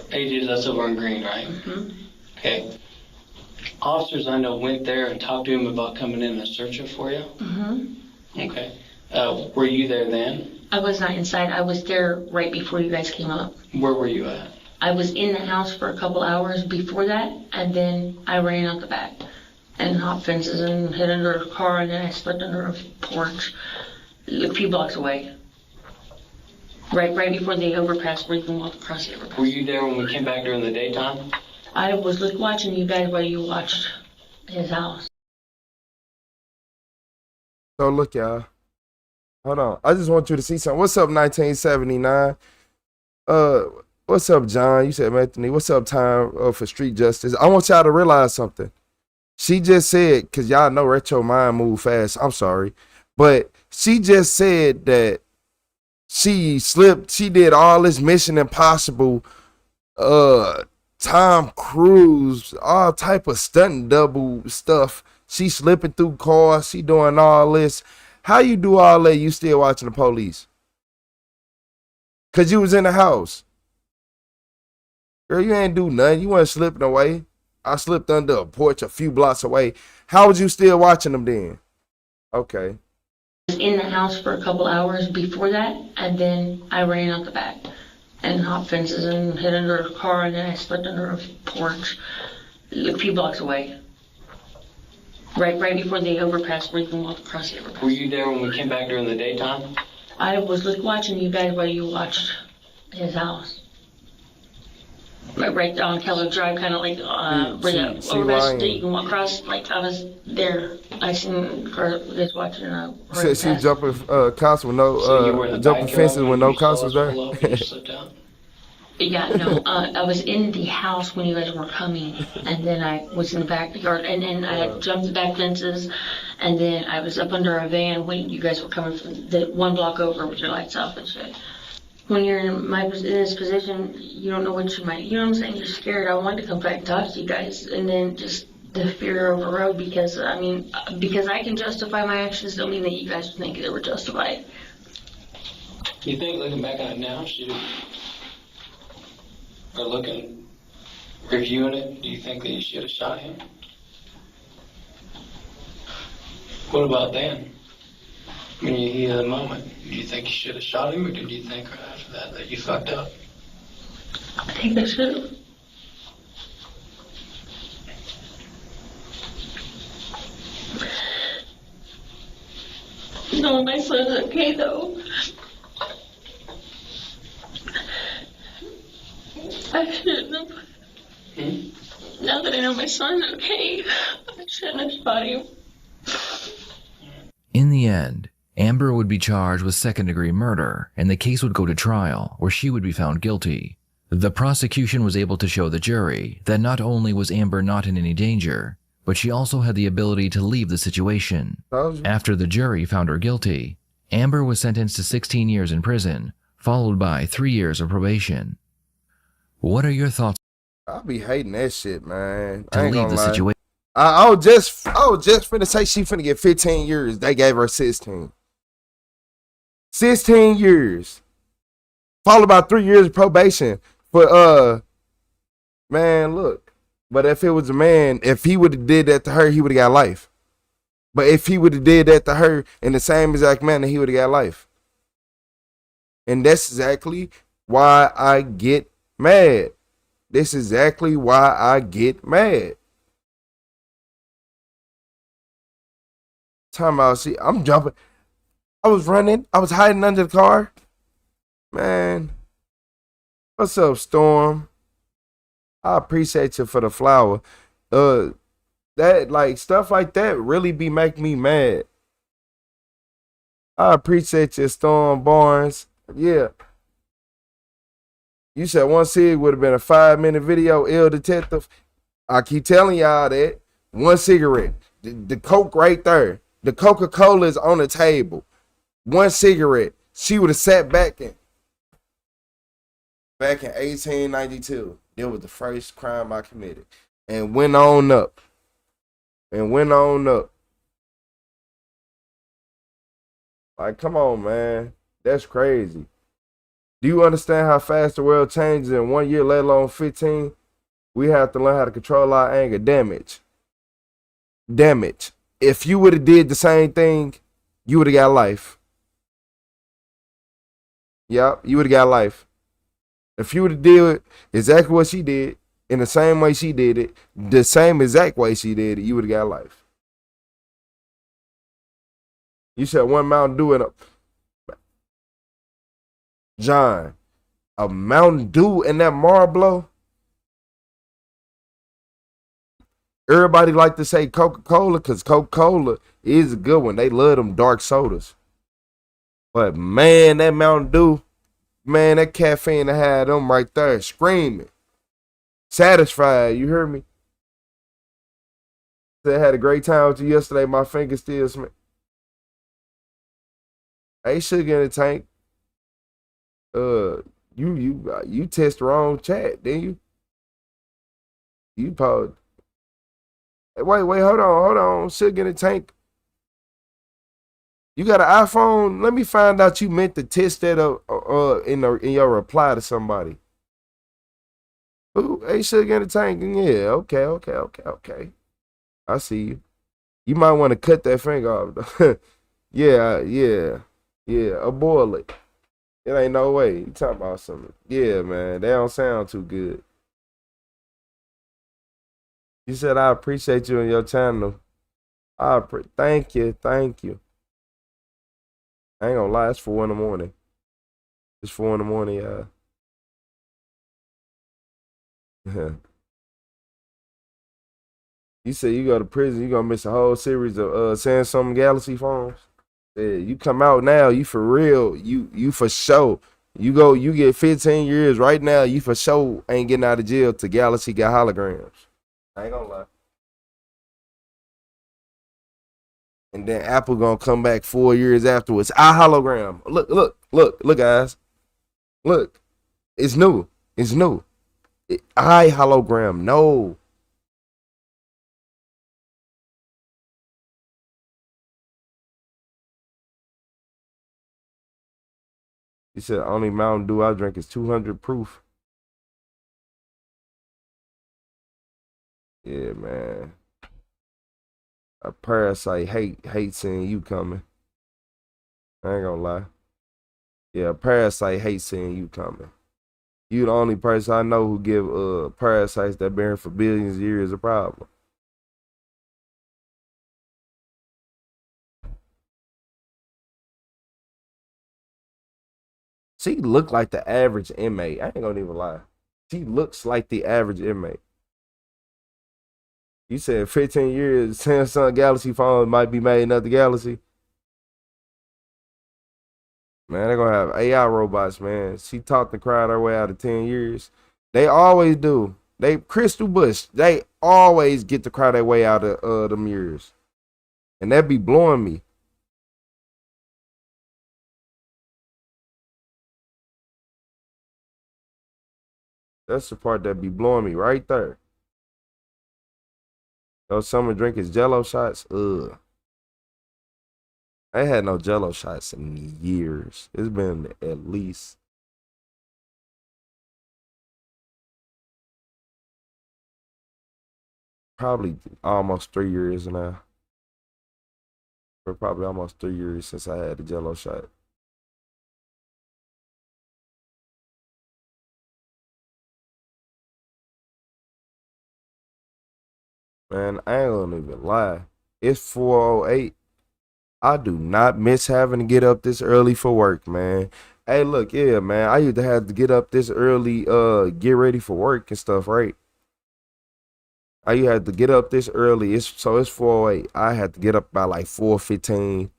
AJ, that's over on Green, right? Mm-hmm. Okay. Officers I know went there and talked to him about coming in and searching for you. Mm-hmm. Okay. Were you there then? I was not inside. I was there right before you guys came up. Where were you at? I was in the house for a couple hours before that, and then I ran out the back and hopped fences and hid under a car, and then I slept under a porch a few blocks away. Right before the overpass where you can walk across the overpass. Were you there when we came back during the daytime? I was watching you guys while you watched his house. So look, y'all. Hold on. I just want you to see something. What's up, 1979? What's up, John? You said Anthony. What's up, Time for Street Justice? I want y'all to realize something. She just said, because y'all know Retro Mind move fast. I'm sorry. But she just said that she slipped. She did all this Mission Impossible Tom Cruise, all type of stunt double stuff. She slipping through cars. She doing all this. How you do all that? You still watching the police? Cause you was in the house. Girl, you ain't do nothing. You weren't slipping away. I slipped under a porch a few blocks away. How was you still watching them then? Okay. In the house for a couple hours before that, and then I ran out the back and hopped fences and hid under a car, and then I slipped under a porch a few blocks away. Right before the overpass where you can walk across the overpass. Were you there when we came back during the daytime? I was watching you guys while you watched his house. Right on Keller Drive, kind of like where the overpass that you can walk across. Like I was there. I seen her just watching a. Said she jumping cops with no jumping fences with no cops was there. Yeah, no, I was in the house when you guys were coming, and then I was in the backyard, and then I had jumped the back fences, and then I was up under a van when you guys were coming from the one block over with your lights off and shit. When you're in this position, you don't know what you might, you know what I'm saying? You're scared. I wanted to come back and talk to you guys, and then just the fear overrode because I can justify my actions don't mean that you guys think they were justified. You think looking back on it now, reviewing it, do you think that you should have shot him? What about then? When you hear the moment, do you think you should have shot him, or did you think after that you fucked up? I think I should have. No, my son's okay though. I shouldn't have. Now that I know my son's okay, I shouldn't have shot him. In the end, Amber would be charged with second-degree murder, and the case would go to trial, where she would be found guilty. The prosecution was able to show the jury that not only was Amber not in any danger, but she also had the ability to leave the situation. After the jury found her guilty, Amber was sentenced to 16 years in prison, followed by 3 years of probation. What are your thoughts? I'll be hating that shit, man. To leave the situation. I was just finna say she finna get 15 years. They gave her 16. 16 years. Followed by 3 years of probation. For man, look. But if it was a man, if he would have did that to her, he would have got life. But if he would have did that to her in the same exact manner, he would have got life. And that's exactly why I get mad. This is exactly why I get mad. Time out, see, I'm jumping. I was running. I was hiding under the car. Man. What's up, Storm? I appreciate you for the flower. That like stuff like that really be making me mad. I appreciate you, Storm Barnes. Yeah. You said one cig would have been a 5-minute video, ill detective. I keep telling y'all that. One cigarette. The Coke right there. The Coca-Cola is on the table. One cigarette. She would have sat back in 1892. It was the first crime I committed. And went on up. Like, come on, man. That's crazy. Do you understand how fast the world changes in 1 year, let alone 15? We have to learn how to control our anger. Damage. If you would have did the same thing, you would have got life. Yep, you would have got life. If you would have did exactly what she did, in the same way she did it, the same exact way she did it, you would have got life. You said one Mountain Dew and a... John, a Mountain Dew and that Marlboro? Everybody like to say Coca-Cola because Coca-Cola is a good one. They love them dark sodas. But man, that Mountain Dew, man, that caffeine that had them right there screaming. Satisfied, you hear me? I had a great time with you yesterday. My fingers still smell. Hey, sugar in the tank. You test the wrong chat, didn't you? You probably wait, hold on. Sugar in the tank. You got an iPhone? Let me find out you meant to test that in your reply to somebody. Ooh, hey, Sugar in the tank. Yeah, okay. I see you. You might want to cut that finger off. yeah. Boil it. It ain't no way. You talking about something? Yeah, man. They don't sound too good. You said I appreciate you and your channel. Thank you. I ain't gonna lie, it's 4 in the morning. It's 4 in the morning, y'all. You said you go to prison, you gonna miss a whole series of Samsung Galaxy phones. Yeah, you come out now, you for real, you for sure. You get 15 years right now, you for sure ain't getting out of jail till Galaxy got holograms. I ain't gonna lie. And then Apple gonna come back 4 years afterwards. Hologram. Look, guys. Look, it's new. Hologram. No. He said only Mountain Dew I drink is 200 proof. Yeah, man. A parasite hate seeing you coming. I ain't gonna lie. Yeah, a parasite hate seeing you coming. You the only person I know who give parasites that been here for billions of years a problem. She look like the average inmate. I ain't gonna even lie. She looks like the average inmate. You said 15 years, Samsung Galaxy phone might be made in another galaxy. Man, they're gonna have AI robots, man. She taught the crowd her way out of 10 years. They always do. They Crystal Bush, they always get the crowd their way out of them years. And that be blowing me. That's the part that be blowing me right there. Those summer drink is Jello shots. Ugh. I ain't had no Jello shots in years. It's been at least probably almost 3 years now. For probably almost 3 years since I had the Jello shot. Man, I ain't gonna even lie. It's 4:08. I do not miss having to get up this early for work, man. Hey, look, yeah, man. I used to have to get up this early, get ready for work and stuff, right? I used to have to get up this early. It's 4:08. I had to get up by like 4:15.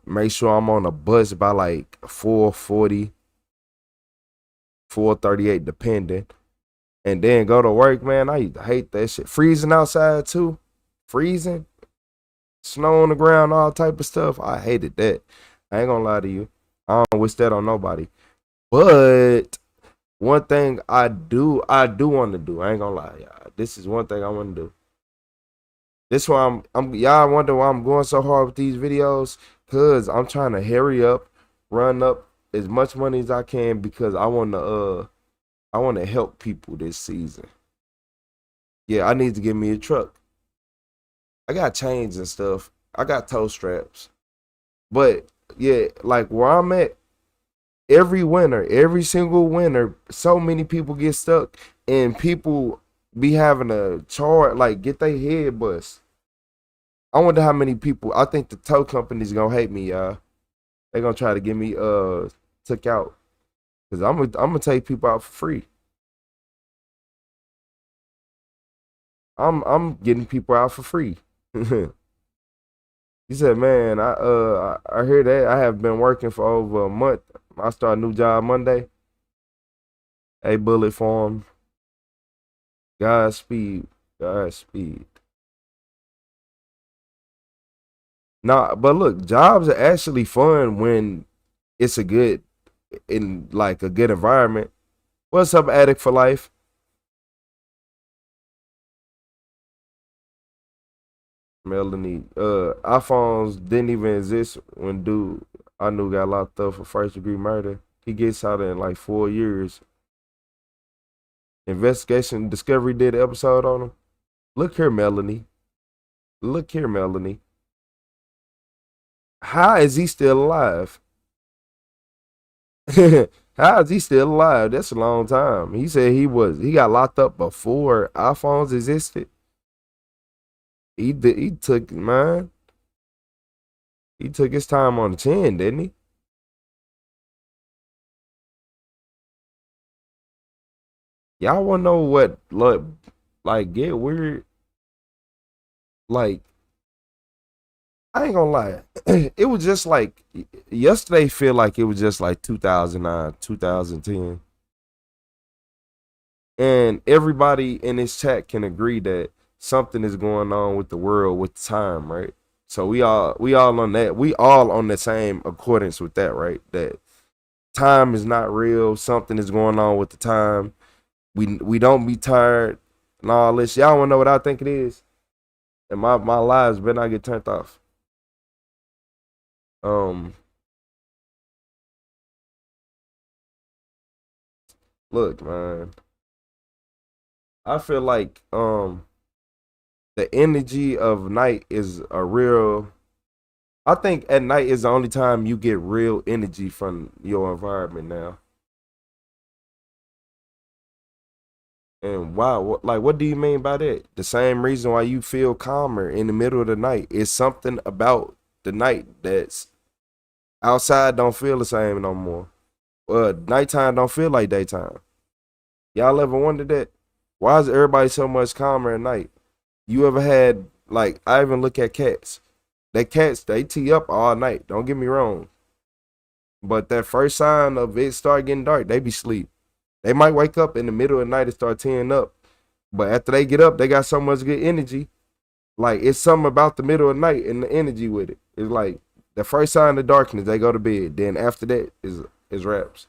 Make sure I'm on a bus by like 4:40, 4:38, depending. And then go to work, man. I used to hate that shit. Freezing outside too. Freezing. Snow on the ground, all type of stuff. I hated that. I ain't gonna lie to you. I don't wish that on nobody. But one thing I do want to do. I ain't gonna lie, y'all. This is one thing I want to do. This why I'm y'all wonder why I'm going so hard with these videos. Cause I'm trying to hurry up, run up as much money as I can because I wanna help people this season. Yeah, I need to get me a truck. I got chains and stuff. I got toe straps. But yeah, like where I'm at, every single winter, so many people get stuck and people be having a charge, like get their head bust. I wonder how many people, I think the tow company's gonna hate me, y'all. They gonna try to get me took out. Cause I'm gonna take people out for free. I'm getting people out for free. He said, man, I hear that. I have been working for over a month. I start a new job Monday. Hey, Bullet Farm. Godspeed. Nah, but look, jobs are actually fun when it's a good environment. What's up, Addict for Life? Melanie. iPhones didn't even exist when dude I knew got locked up for first degree murder. He gets out in like 4 years. Investigation Discovery did an episode on him. Look here, Melanie. Look here, Melanie. How is he still alive? How is he still alive? That's a long time. He said he got locked up before iPhones existed. He took man. He took his time on the chin, didn't he? Y'all wanna know what like get weird? Like, I ain't gonna lie. It was just like yesterday feel like it was just like 2009, 2010. And everybody in this chat can agree that something is going on with the world with time, right? So we all on that. We all on the same accordance with that, right? That time is not real. Something is going on with the time. We don't be tired and all this. Y'all wanna know what I think it is? And my lives better not get turned off. Look, man. I feel like the energy of night is a real. I think at night is the only time you get real energy from your environment now. And wow, what do you mean by that? The same reason why you feel calmer in the middle of the night is something about the night that's outside don't feel the same no more. Nighttime don't feel like daytime. Y'all ever wondered that? Why is everybody so much calmer at night? You ever had like I even look at cats. That cats they tee up all night. Don't get me wrong. But that first sign of it start getting dark, they be asleep. They might wake up in the middle of the night and start teeing up. But after they get up, they got so much good energy. Like it's something about the middle of the night and the energy with it. It's like the first sign of darkness, they go to bed. Then after that is wraps.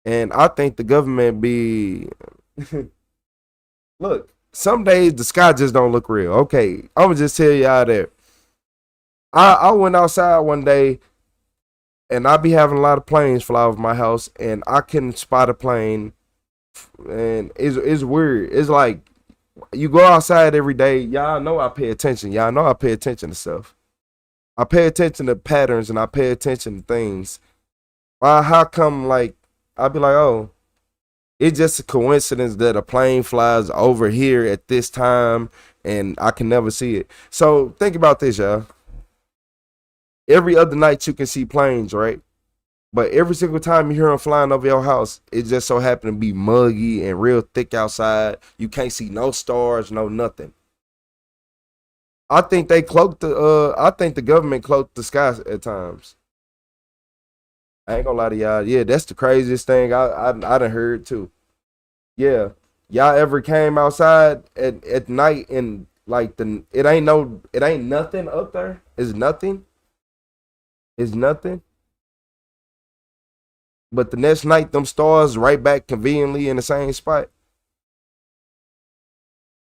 And I think the government be look, some days the sky just don't look real. Okay, I'm gonna just tell y'all that. I went outside one day and I be having a lot of planes fly over my house and I couldn't spot a plane. And it's weird. It's like you go outside every day. Y'all know I pay attention. Y'all know I pay attention to stuff. I pay attention to patterns and I pay attention to things. How come like I'd be like, oh, it's just a coincidence that a plane flies over here at this time and I can never see it. So think about this, y'all. Every other night you can see planes, right? But every single time you hear them flying over your house, it just so happen to be muggy and real thick outside. You can't see no stars, no nothing. I think they cloaked I think the government cloaked the skies at times. I ain't gonna lie to y'all. Yeah, that's the craziest thing I done heard too. Yeah. Y'all ever came outside at night and like it ain't nothing up there? It's nothing. It's nothing. But the next night them stars right back conveniently in the same spot.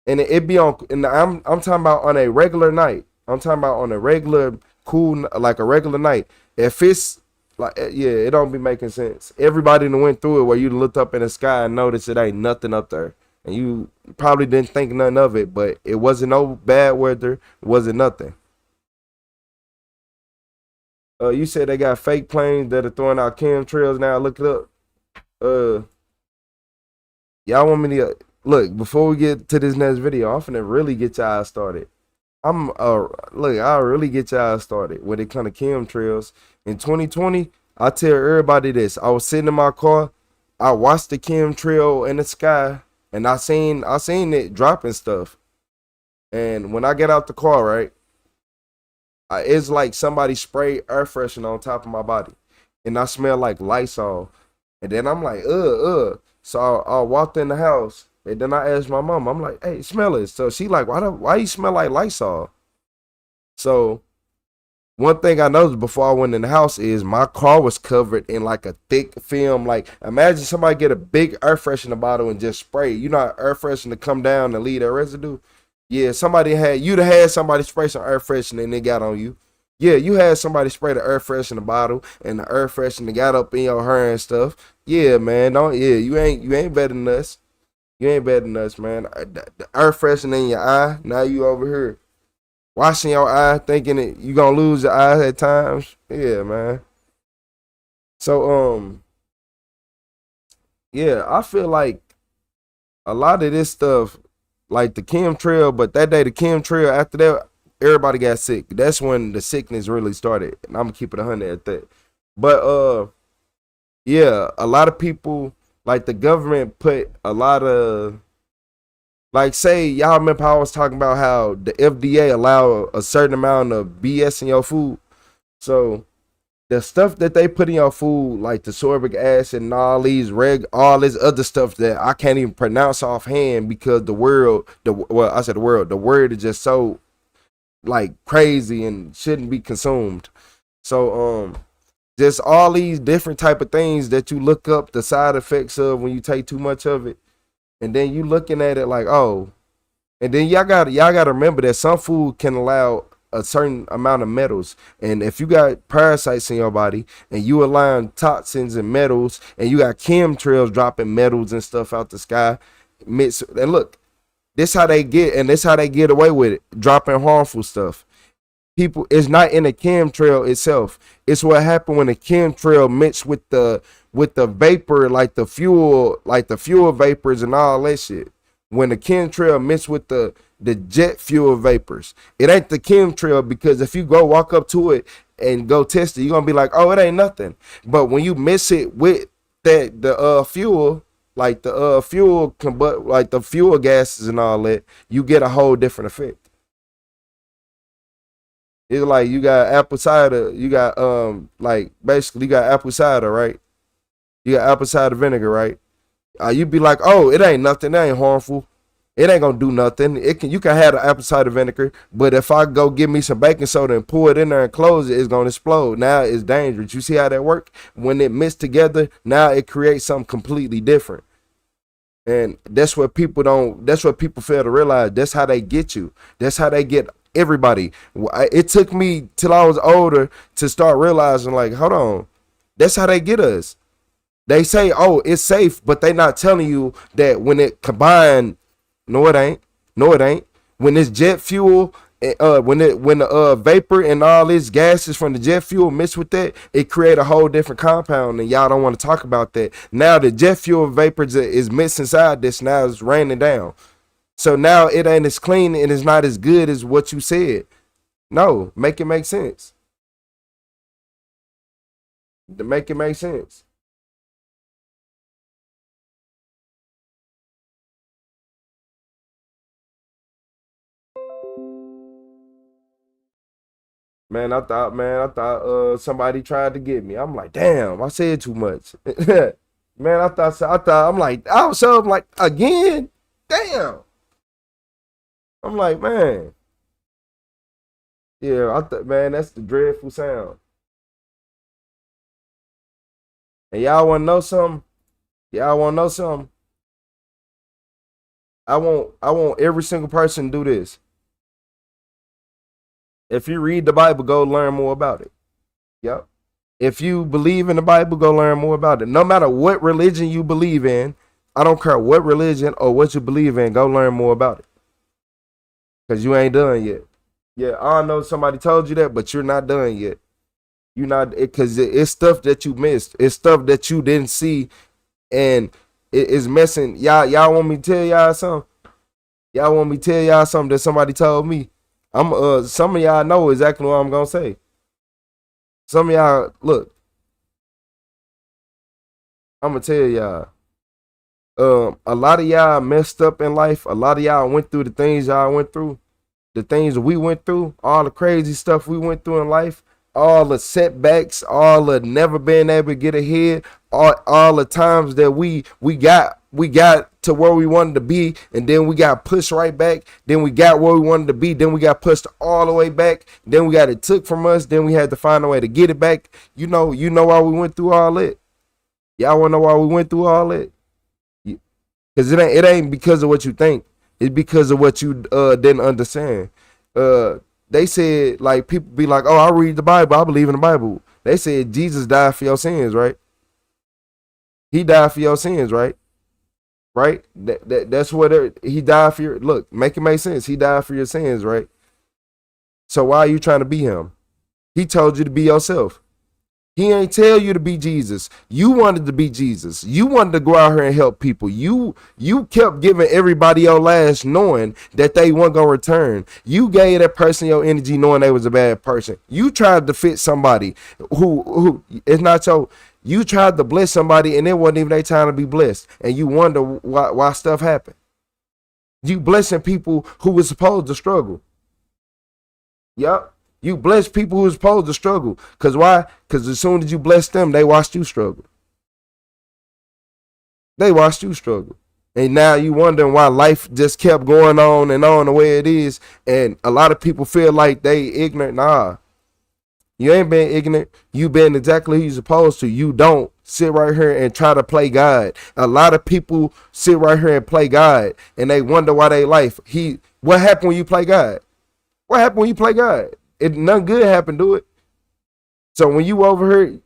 And it be on and I'm talking about on a regular night. I'm talking about on a regular cool like a regular night. If it's like yeah, it don't be making sense. Everybody that went through it where you looked up in the sky and noticed it ain't nothing up there. And you probably didn't think nothing of it, but it wasn't no bad weather, it wasn't nothing. You said they got fake planes that are throwing out chemtrails now. Look it up. Y'all want me to look before we get to this next video? I'm finna really get y'all started. Look, I'll really get y'all started when it comes to chemtrails. In 2020, I tell everybody this. I was sitting in my car, I watched the chemtrail in the sky, and I seen it dropping stuff. And when I get out the car, right, it's like somebody sprayed air freshener on top of my body, and I smell like Lysol. And then I'm like, So I walked in the house, and then I asked my mom, I'm like, hey, smell it. So she like, why you smell like Lysol? So one thing I noticed before I went in the house is my car was covered in like a thick film. Like imagine somebody get a big air freshener bottle and just spray. You know how air freshener come down and leave that residue? Yeah, you'd have had somebody spray some air freshener and it got on you. Yeah, you had somebody spray the air freshener bottle and the air freshener got up in your hair and stuff. Yeah, man, you ain't better than us. You ain't better than us, man. The air freshener in your eye. Now you over here washing your eye, thinking that you gonna lose your eye at times. Yeah, man. So yeah, I feel like a lot of this stuff, like the chemtrail, but that day the chemtrail, after that, everybody got sick. That's when the sickness really started. And I'm gonna keep it 100 at that. But yeah, a lot of people, like the government put a lot of, like, say y'all remember how I was talking about how the FDA allow a certain amount of BS in your food. So the stuff that they put in your food, like the sorbic acid and all this other stuff that I can't even pronounce offhand because the word is just so like crazy and shouldn't be consumed. So just all these different type of things that you look up the side effects of when you take too much of it, and then you looking at it like, oh, and then y'all gotta remember that some food can allow a certain amount of metals, and if you got parasites in your body and you allowing toxins and metals, and you got chemtrails dropping metals and stuff out the sky, and look, this how they get away with it, dropping harmful stuff. People, it's not in the chemtrail itself. It's what happened when the chemtrail mixed with the vapor, like the fuel vapors and all that shit. When the chemtrail mixed with the jet fuel vapors, it ain't the chemtrail, because if you go walk up to it and go test it, you're gonna be like, oh, it ain't nothing. But when you mix it with the fuel, like the the fuel gases and all that, you get a whole different effect. It's like you got apple cider, you got like basically you got apple cider, right? You got apple cider vinegar, right? You be like, oh, it ain't nothing, it ain't harmful. It ain't gonna do nothing. You can have the apple cider vinegar, but if I go get me some baking soda and pour it in there and close it, it's gonna explode. Now it's dangerous. You see how that work? When it mixed together, now it creates something completely different. And that's what people fail to realize. That's how they get you. That's how they get everybody. It took me till I was older to start realizing, like, hold on, that's how they get us. They say, oh, it's safe, but they not telling you that when it combined, no, it ain't. No, it ain't. When it's jet fuel, when the vapor and all these gases from the jet fuel mix with that, it create a whole different compound, and y'all don't want to talk about that. Now the jet fuel vapors is mixed inside this. Now it's raining down. So now it ain't as clean and it's not as good as what you said. No, make it make sense. To make it make sense. Man, I thought somebody tried to get me. I'm like, damn, I said too much. Man, I was so like, again, damn. I'm like, man, yeah, man, that's the dreadful sound. And y'all want to know something? Y'all want to know something? I want every single person to do this. If you read the Bible, go learn more about it. Yep. If you believe in the Bible, go learn more about it. No matter what religion you believe in, I don't care what religion or what you believe in, go learn more about it. Because you ain't done yet. Yeah, I know somebody told you that, but you're not done yet. You're not, because it's stuff that you missed. It's stuff that you didn't see, and it's messing. Y'all want me to tell y'all something? Y'all want me to tell y'all something that somebody told me? Some of y'all know exactly what I'm gonna say. Some of y'all, look, I'm gonna tell y'all. A lot of y'all messed up in life. A lot of y'all went through the things y'all went through, the things we went through, all the crazy stuff we went through in life, all the setbacks, all the never being able to get ahead, all the times that we got to where we wanted to be, and then we got pushed right back. Then we got where we wanted to be. Then we got pushed all the way back. Then we got it took from us. Then we had to find a way to get it back. You know why we went through all that. Y'all wanna know why we went through all that? Because it ain't because of what you think. It's because of what you didn't understand. They said, like, people be like, oh, I read the Bible, I believe in the Bible. They said Jesus died for your sins, right? He died for your sins, right? Right? That's what he died for your, look, make it make sense. He died for your sins, right? So why are you trying to be him? He told you to be yourself. He ain't tell you to be Jesus. You wanted to be Jesus. You wanted to go out here and help people. You kept giving everybody your last knowing that they weren't going to return. You gave that person your energy knowing they was a bad person. You tried to fit somebody who it's not your, you tried to bless somebody and it wasn't even their time to be blessed. And you wonder why stuff happened. You blessing people who was supposed to struggle. Yup. You bless people who are supposed to struggle. Because why? Because as soon as you bless them, they watched you struggle. They watched you struggle. And now you wondering why life just kept going on and on the way it is. And a lot of people feel like they ignorant. Nah. You ain't been ignorant. You been exactly who you supposed to. You don't sit right here and try to play God. A lot of people sit right here and play God. And they wonder why they life. What happened when you play God? What happened when you play God? Nothing good happened to it. So when you over here,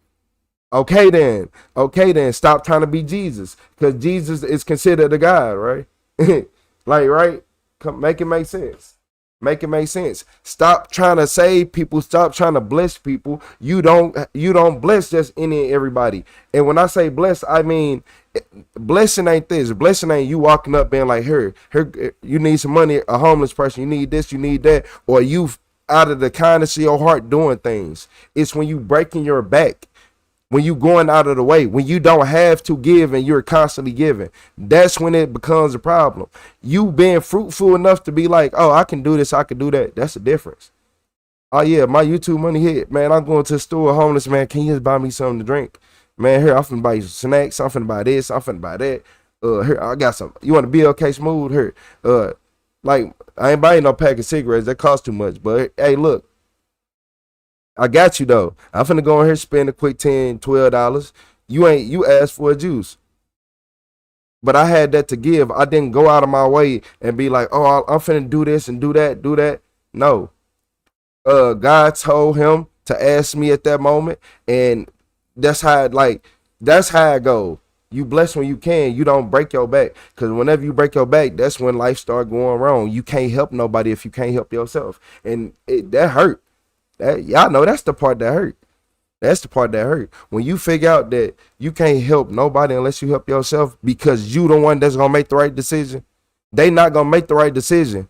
okay then, stop trying to be Jesus, because Jesus is considered a God, right? Like, right? Make it make sense. Make it make sense. Stop trying to save people. Stop trying to bless people. You don't bless just any and everybody. And when I say bless, I mean blessing ain't this. Blessing ain't you walking up being like, here, you need some money, a homeless person, you need this, you need that, or you out of the kindness of your heart doing things. It's when you breaking your back, when you going out of the way, when you don't have to give and you're constantly giving. That's when it becomes a problem. You being fruitful enough to be like, oh, I can do this, I can do that. That's the difference. Oh yeah, my YouTube money hit, man. I'm going to the store, homeless man. Can you just buy me something to drink? Man, here, I'm finna buy you some snacks. I'm finna buy this. I'm finna buy that. Here, I got some. You want to be okay smooth? Here, like, I ain't buying no pack of cigarettes. That cost too much. But hey, look, I got you though. I'm finna go in here, spend a quick $10, $12. You asked for a juice. But I had that to give. I didn't go out of my way and be like, oh, I'm finna do this and do that. No. God told him to ask me at that moment. And that's how it goes. You bless when you can. You don't break your back. Because whenever you break your back, that's when life start going wrong. You can't help nobody if you can't help yourself. And that hurt. Y'all know that's the part that hurt. That's the part that hurt. When you figure out that you can't help nobody unless you help yourself, because you the one that's going to make the right decision. They not going to make the right decision.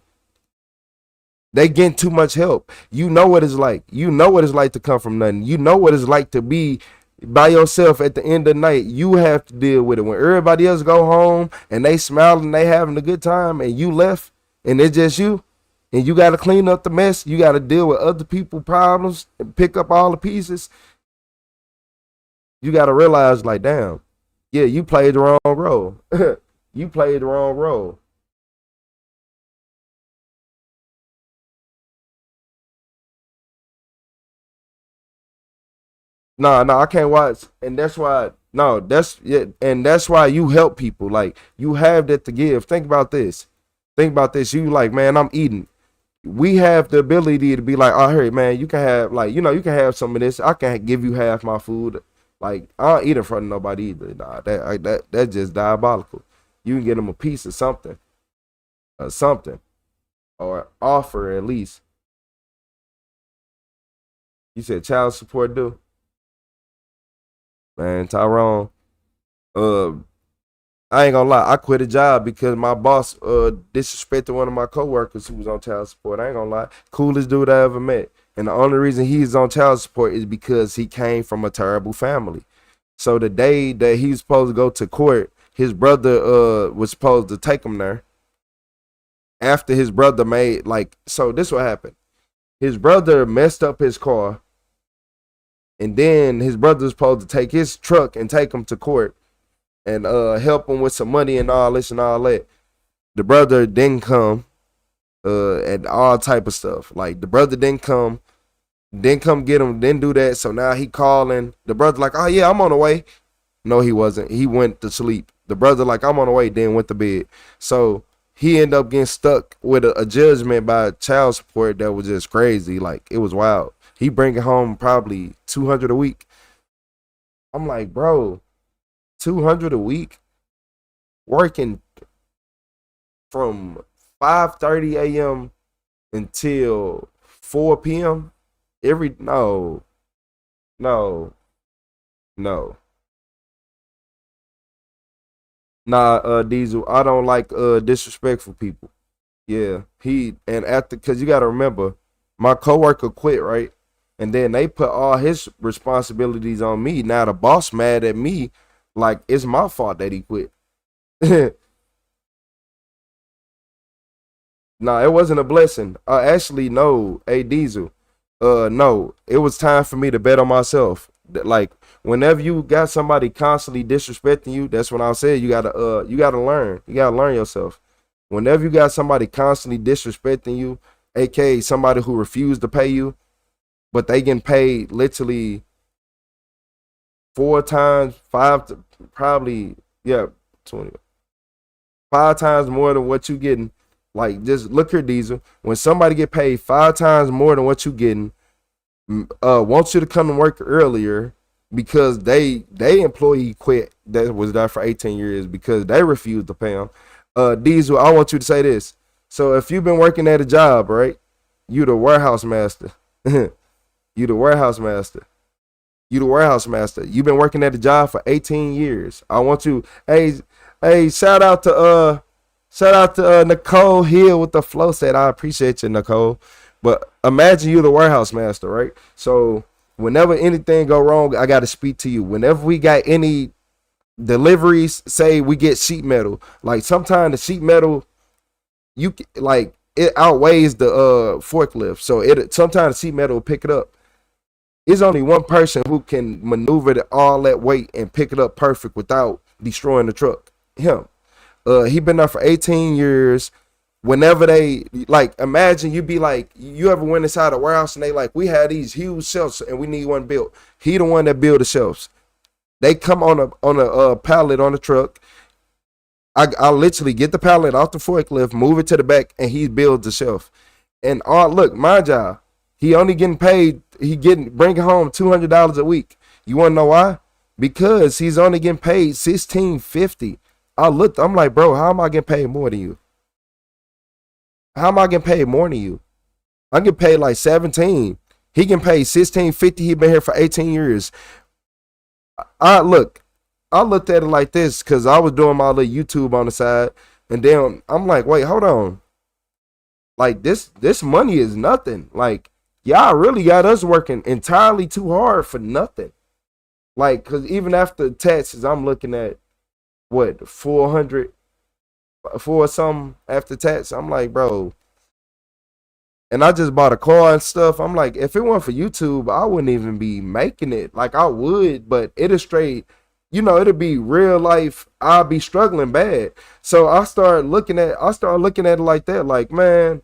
They getting too much help. You know what it's like. You know what it's like to come from nothing. You know what it's like to be by yourself at the end of the night. You have to deal with it. When everybody else go home and they smiling and they having a good time and you left and it's just you, and you got to clean up the mess. You got to deal with other people's problems and pick up all the pieces. You got to realize, like, damn, yeah, you played the wrong role. You played the wrong role. No, I can't watch. And that's why, no, that's it. And that's why you help people. Like, you have that to give. Think about this. You like, man, I'm eating. We have the ability to be like, oh, hey, man, you can have, like, you can have some of this. I can give you half my food. Like, I don't eat in front of nobody either. Nah, that's just diabolical. You can get them a piece of something. Or offer at least. You said child support due? Man, Tyrone, I ain't gonna lie, I quit a job because my boss disrespected one of my coworkers who was on child support. I ain't gonna lie, coolest dude I ever met. And the only reason he's on child support is because he came from a terrible family. So the day that he's supposed to go to court, his brother was supposed to take him there. After his brother made, like, so this what happened. His brother messed up his car. And then his brother's supposed to take his truck and take him to court and help him with some money and all this and all that. The brother didn't come and all type of stuff. Like, the brother didn't come get him, didn't do that. So now he calling. The brother like, oh yeah, I'm on the way. No, he wasn't. He went to sleep. The brother like, I'm on the way, then went to bed. So he ended up getting stuck with a judgment by child support that was just crazy. Like, it was wild. He bringing home probably 200 a week. I'm like, bro, 200 a week, working from 5:30 a.m. until 4 p.m. No. Nah, Diesel, I don't like disrespectful people. Yeah, cause you gotta remember, my coworker quit, right? And then they put all his responsibilities on me. Now the boss mad at me, like it's my fault that he quit. Nah, it wasn't a blessing. Actually, no, hey Diesel. No, it was time for me to bet on myself. Like, whenever you got somebody constantly disrespecting you, that's when I said you gotta learn. You gotta learn yourself. Whenever you got somebody constantly disrespecting you, aka somebody who refused to pay you, but they getting paid literally 4 times, probably, yeah, 20, 5 times more than what you getting. Like, just look here, Diesel. When somebody get paid 5 times more than what you getting, wants you to come to work earlier because they employee quit that was there for 18 years because they refused to pay them. Diesel, I want you to say this. So if you've been working at a job, right? You the warehouse master. You the warehouse master. You the warehouse master. You've been working at a job for 18 years. I want you, hey, shout out to Nicole Hill with the flow set. I appreciate you, Nicole. But imagine you the warehouse master, right? So whenever anything go wrong, I got to speak to you. Whenever we got any deliveries, say we get sheet metal, like sometimes the sheet metal, like it outweighs the forklift. So sometimes the sheet metal will pick it up. There's only one person who can maneuver all that weight and pick it up perfect without destroying the truck. Him. He been there for 18 years. Whenever they, like, imagine you be like, you ever went inside a warehouse and they like, we had these huge shelves and we need one built. He the one that build the shelves. They come on a pallet on the truck. I literally get the pallet off the forklift, move it to the back, and he builds the shelf. And look, my job, he only getting paid, bringing home $200 a week. You want to know why? Because he's only getting paid $16.50. I'm like, bro, how am I getting paid more than you? How am I getting paid more than you? I get paid like 17. He getting paid $16.50. He been here for 18 years. I looked at it like this because I was doing my little YouTube on the side, and then I'm like, wait, hold on. Like this money is nothing. Like, y'all really got us working entirely too hard for nothing. Like, cause even after taxes, I'm looking at what, 400 for something after tax. I'm like, bro. And I just bought a car and stuff. I'm like, if it weren't for YouTube, I wouldn't even be making it. Like, I would, but it'll straight, it'll be real life. I'll be struggling bad. So I started looking at it like that. Like, man,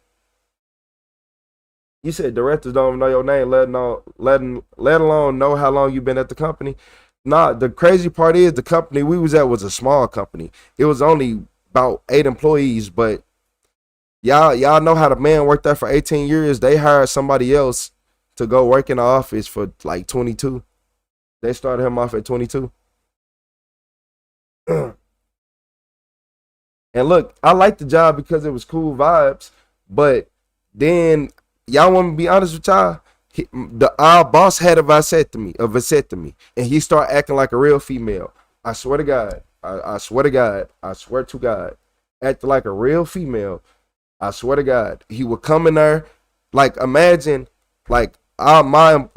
you said directors don't even know your name, let alone know how long you've been at the company. Nah, the crazy part is the company we was at was a small company. It was only about 8 employees, but y'all know how the man worked there for 18 years. They hired somebody else to go work in the office for like 22. They started him off at 22. And look, I liked the job because it was cool vibes, but then y'all want me to be honest with y'all? Our boss had a vasectomy, and he started acting like a real female. I swear to God, I swear to God, I swear to God, acting like a real female. I swear to God, he would come in there, like, imagine, like, my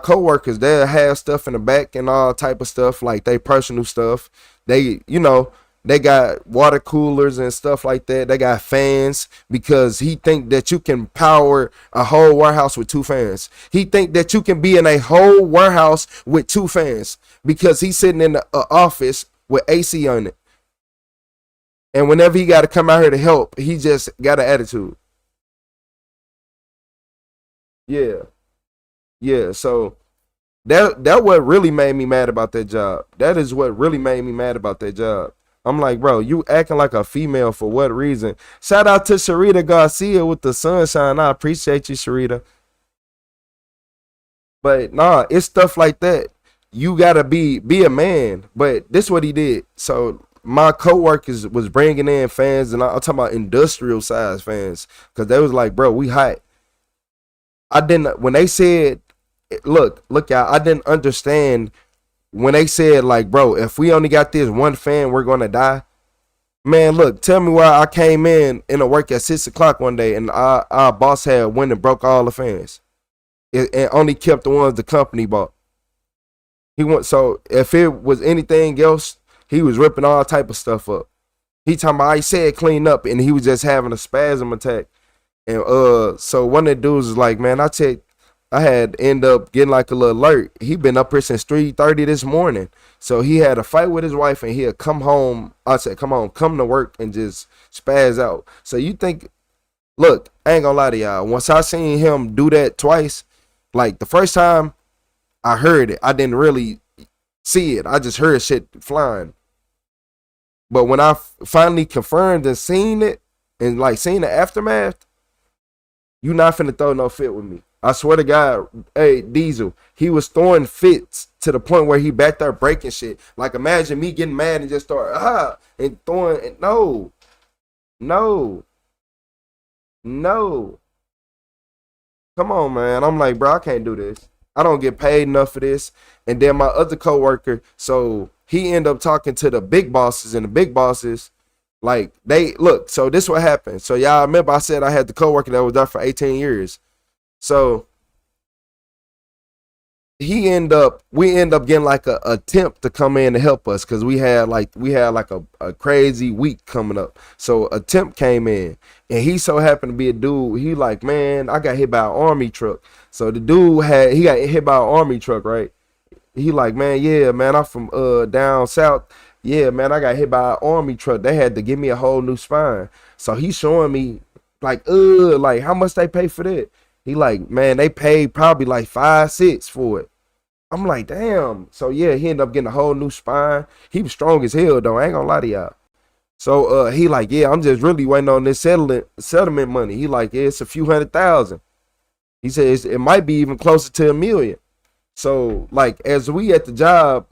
coworkers, they'll have stuff in the back and all type of stuff, like they personal stuff. They, they got water coolers and stuff like that. They got fans because he think that you can power a whole warehouse with 2 fans. He think that you can be in a whole warehouse with 2 fans because he's sitting in the office with AC on it. And whenever he got to come out here to help, he just got an attitude. Yeah. Yeah. So that what really made me mad about that job. That is what really made me mad about that job. I'm like, bro, you acting like a female for what reason? Shout out to Sharita Garcia with the sunshine. I appreciate you, Sharita. But nah, it's stuff like that. You gotta be a man. But this what he did. So my coworkers was bringing in fans, and I'm talking about industrial size fans, because they was like, bro, we hot. I didn't, when they said, look, y'all, I didn't understand when they said, like, bro, if we only got this one fan, we're gonna die. Man, look, tell me why I came in to work at 6 o'clock one day, and our boss had went and broke all the fans. It only kept the ones the company bought. So if it was anything else, he was ripping all type of stuff up. He talking about, I said clean up, and he was just having a spasm attack. And so one of the dudes was like, man, I had end up getting like a little alert. He been up here since 3:30 this morning. So he had a fight with his wife, and he'll come home. I said, come to work and just spaz out. So you think, look, I ain't gonna lie to y'all. Once I seen him do that twice, like the first time I heard it, I didn't really see it. I just heard shit flying. But when I finally confirmed and seen it, and like seen the aftermath, you not finna throw no fit with me. I swear to God, hey, Diesel, he was throwing fits to the point where he back there breaking shit. Like, imagine me getting mad and just start, and throwing, and no. Come on, man. I'm like, bro, I can't do this. I don't get paid enough for this. And then my other coworker, so he ended up talking to the big bosses, and the big bosses, like, they, look, so this what happened. So y'all remember I said I had the coworker that was there for 18 years. So we end up getting like a attempt to come in to help us, because we had like a crazy week coming up. So a temp came in, and he so happened to be a dude. He like, man, I got hit by an army truck. So the dude he got hit by an army truck, right? He like, man, yeah, man, I'm from down south. Yeah, man, I got hit by an army truck. They had to give me a whole new spine. So he's showing me like how much they pay for that. He like, man, they paid probably like 5-6 for it. I'm like, damn. So yeah, he ended up getting a whole new spine. He was strong as hell though. I ain't gonna lie to y'all. So he like, yeah, I'm just really waiting on this settlement money. He like, yeah, it's a few $100,000. He says it might be even closer to $1 million. So like as we at the job,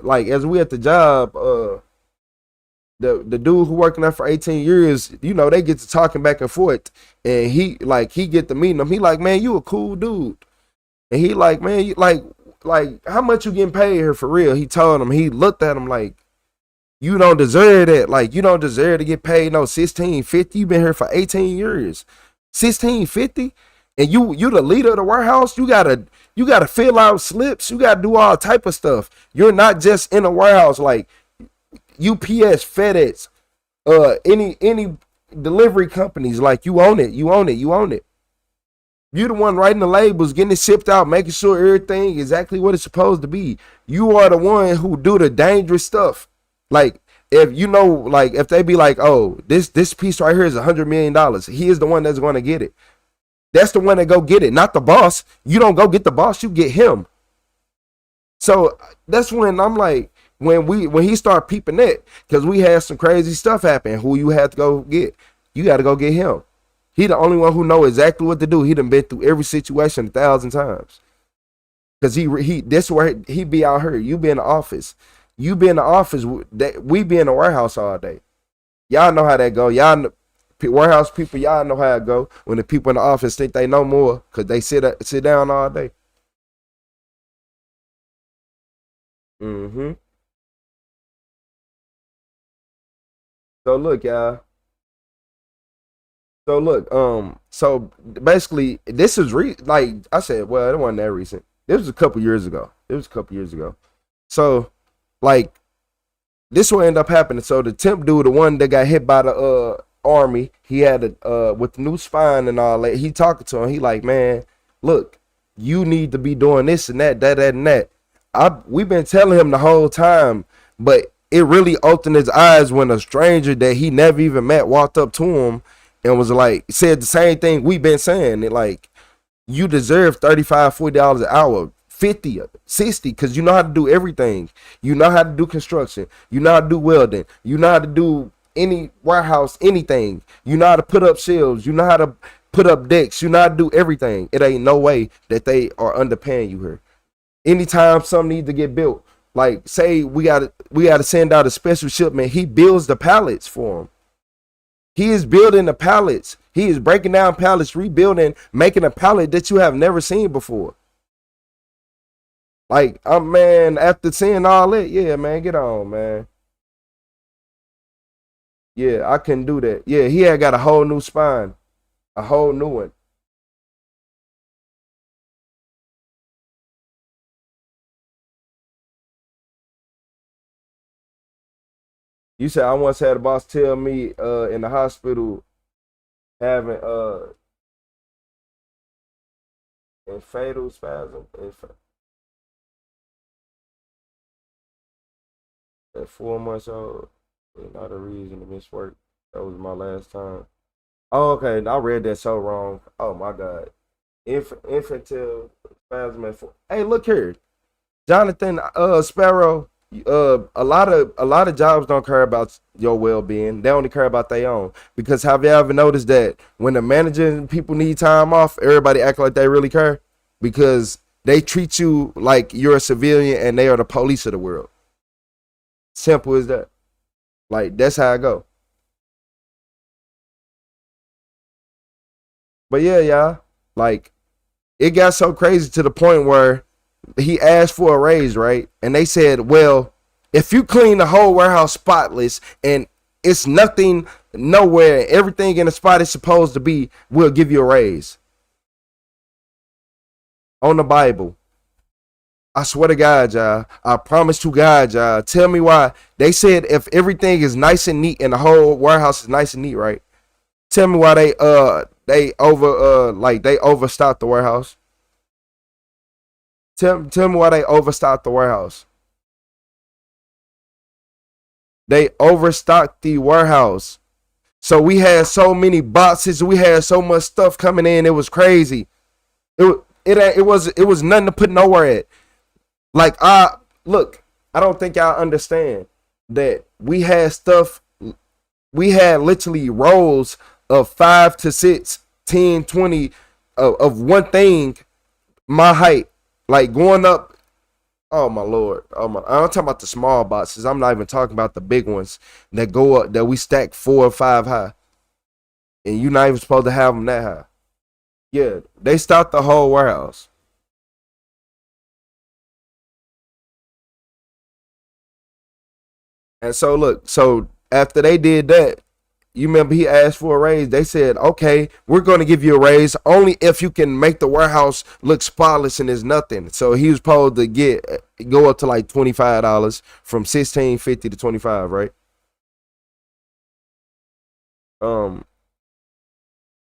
the dude who working there for 18 years, you know, they get to talking back and forth, and he get to meeting him. He like, man, you a cool dude. And he like, man, you like how much you getting paid here for real? He told him, he looked at him like, you don't deserve that. Like, you don't deserve to get paid no $16.50. You been here for 18 years. $16.50? And you the leader of the warehouse. You gotta fill out slips. You gotta do all type of stuff. You're not just in a warehouse like UPS, FedEx, any delivery companies. Like, you own it. You're the one writing the labels, getting it shipped out, making sure everything exactly what it's supposed to be. You are the one who do the dangerous stuff. Like, if you know, like if they be like, oh, this piece right here is $100 million, he is the one that's going to get it. That's the one that go get it, not the boss. You don't go get the boss, you get him. So that's when I'm like, when he started peeping that, because we had some crazy stuff happen. Who you had to go get? You got to go get him. He the only one who know exactly what to do. He done been through every situation 1,000 times. Cause this where he be out here. You be in the office. You be in the office. We be in the warehouse all day. Y'all know how that go. Y'all warehouse people. Y'all know how it go when the people in the office think they know more, cause they sit down all day. So look, y'all. So look, so basically, this is like I said. Well, it wasn't that recent. This was a couple years ago. So, like, this will end up happening. So the temp dude, the one that got hit by the army, he had with the new spine and all that. He talking to him. He like, man, look, you need to be doing this and that, and that. We've been telling him the whole time, but it really opened his eyes when a stranger that he never even met walked up to him and was like, said the same thing we've been saying. It like, you deserve $35-$40 an hour. 50, 60, because you know how to do everything. You know how to do construction. You know how to do welding. You know how to do any warehouse, anything. You know how to put up shelves. You know how to put up decks. You know how to do everything. It ain't no way that they are underpaying you here. Anytime something needs to get built, like say we gotta send out a special shipment, he builds the pallets for them. He is building the pallets. He is breaking down pallets, rebuilding, making a pallet that you have never seen before. Like, man, after seeing all that, yeah, man, get on, man. Yeah, I couldn't do that. Yeah, he had got a whole new spine, a whole new one. You said I once had a boss tell me in the hospital having a fatal spasm at 4 months old. Not a reason to miss work. That was my last time. Oh, okay. I read that so wrong. Oh my God. Infantile spasm at 4. Hey, look here, Jonathan Sparrow. A lot of jobs don't care about your well-being. They only care about their own. Because have you ever noticed that when the manager and people need time off, everybody act like they really care? Because they treat you like you're a civilian and they are the police of the world. Simple as that. Like, that's how I go. But yeah, y'all, like, it got so crazy to the point where he asked for a raise, right? And they said, well, if you clean the whole warehouse spotless and it's nothing nowhere, everything in the spot is supposed to be, we'll give you a raise. On the Bible. I swear to God, y'all. I promise to God, y'all. Tell me why. They said if everything is nice and neat and the whole warehouse is nice and neat, right? Tell me why they overstocked the warehouse. Tell me why they overstocked the warehouse. They overstocked the warehouse. So we had so many boxes. We had so much stuff coming in. It was crazy. It was nothing to put nowhere at. Like, I don't think y'all understand that we had stuff. We had literally rolls of 5 to 6, 10, 20 of one thing, my height. Like going up, oh my Lord, I'm talking about the small boxes. I'm not even talking about the big ones that go up, that we stack 4 or 5 high, and you're not even supposed to have them that high. Yeah, they stocked the whole warehouse. And so look, so after they did that, you remember he asked for a raise. They said, okay, we're going to give you a raise only if you can make the warehouse look spotless and there's nothing. So he was supposed to go up to like $25 from $16.50 to $25, right?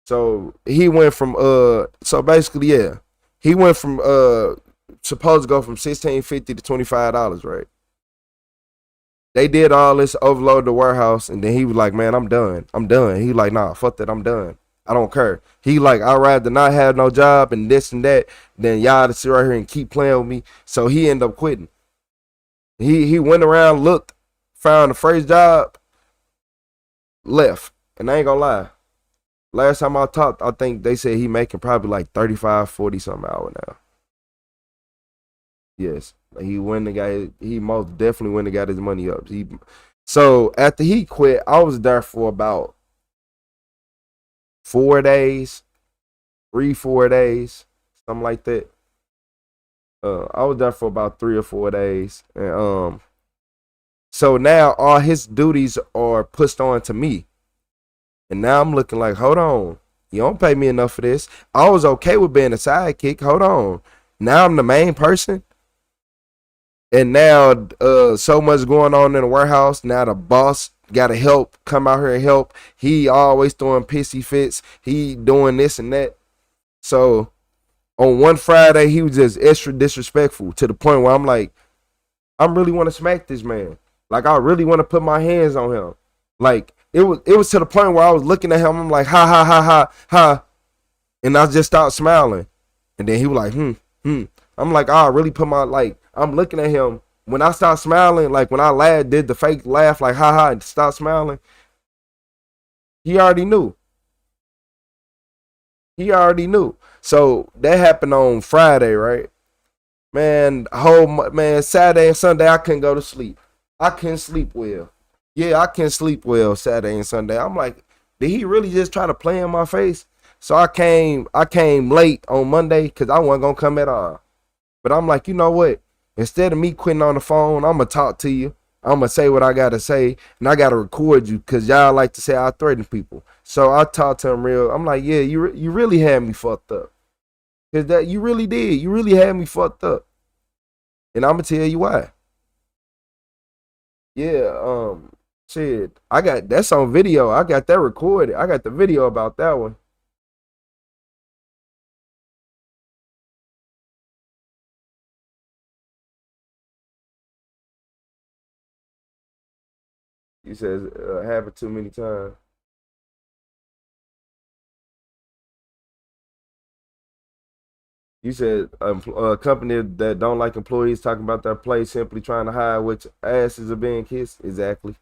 So he went from so basically, yeah, he went from supposed to go from $16.50 to $25, right? They did all this, overload the warehouse, and then he was like, man, I'm done. He like, nah, fuck that, I'm done. I don't care. He like, I'd rather not have no job and this and that than y'all to sit right here and keep playing with me. So he ended up quitting. He went around, looked, found the first job, left. And I ain't gonna lie. Last time I talked, I think they said he making probably like 35, 40 something hour now. Yes. He most definitely went and got his money up. So after he quit, I was there for about 4 days, 4 days, something like that. I was there for about 3 or 4 days. And so now all his duties are pushed on to me. And now I'm looking like, hold on, you don't pay me enough for this. I was okay with being a sidekick. Hold on. Now I'm the main person. And now so much going on in the warehouse. Now the boss got to help, come out here and help. He always throwing pissy fits. He doing this and that. So on one Friday, he was just extra disrespectful to the point where I'm like, I really want to smack this man. Like, I really want to put my hands on him. Like, it was to the point where I was looking at him. I'm like, ha, ha, ha, ha, ha. And I just started smiling. And then he was like, I'm like, I really put my, like, I'm looking at him. When I start smiling, like when I laughed, did the fake laugh, like, ha ha, and stop smiling, he already knew. He already knew. So that happened on Friday, right? Man, man, Saturday and Sunday, I couldn't go to sleep. I couldn't sleep well. Yeah, I couldn't sleep well Saturday and Sunday. I'm like, did he really just try to play in my face? So I came late on Monday because I wasn't gonna come at all. But I'm like, you know what? Instead of me quitting on the phone, I'm gonna talk to you. I'm gonna say what I gotta say, and I gotta record you because y'all like to say I threaten people. So I talked to him real. I'm like, yeah, you really had me fucked up. Cause that you really did. You really had me fucked up. And I'm gonna tell you why. Yeah, shit. I got that's on video. I got that recorded. I got the video about that one. He says happened too many times. You said a company that don't like employees talking about their place simply trying to hide which asses are being kissed. Exactly.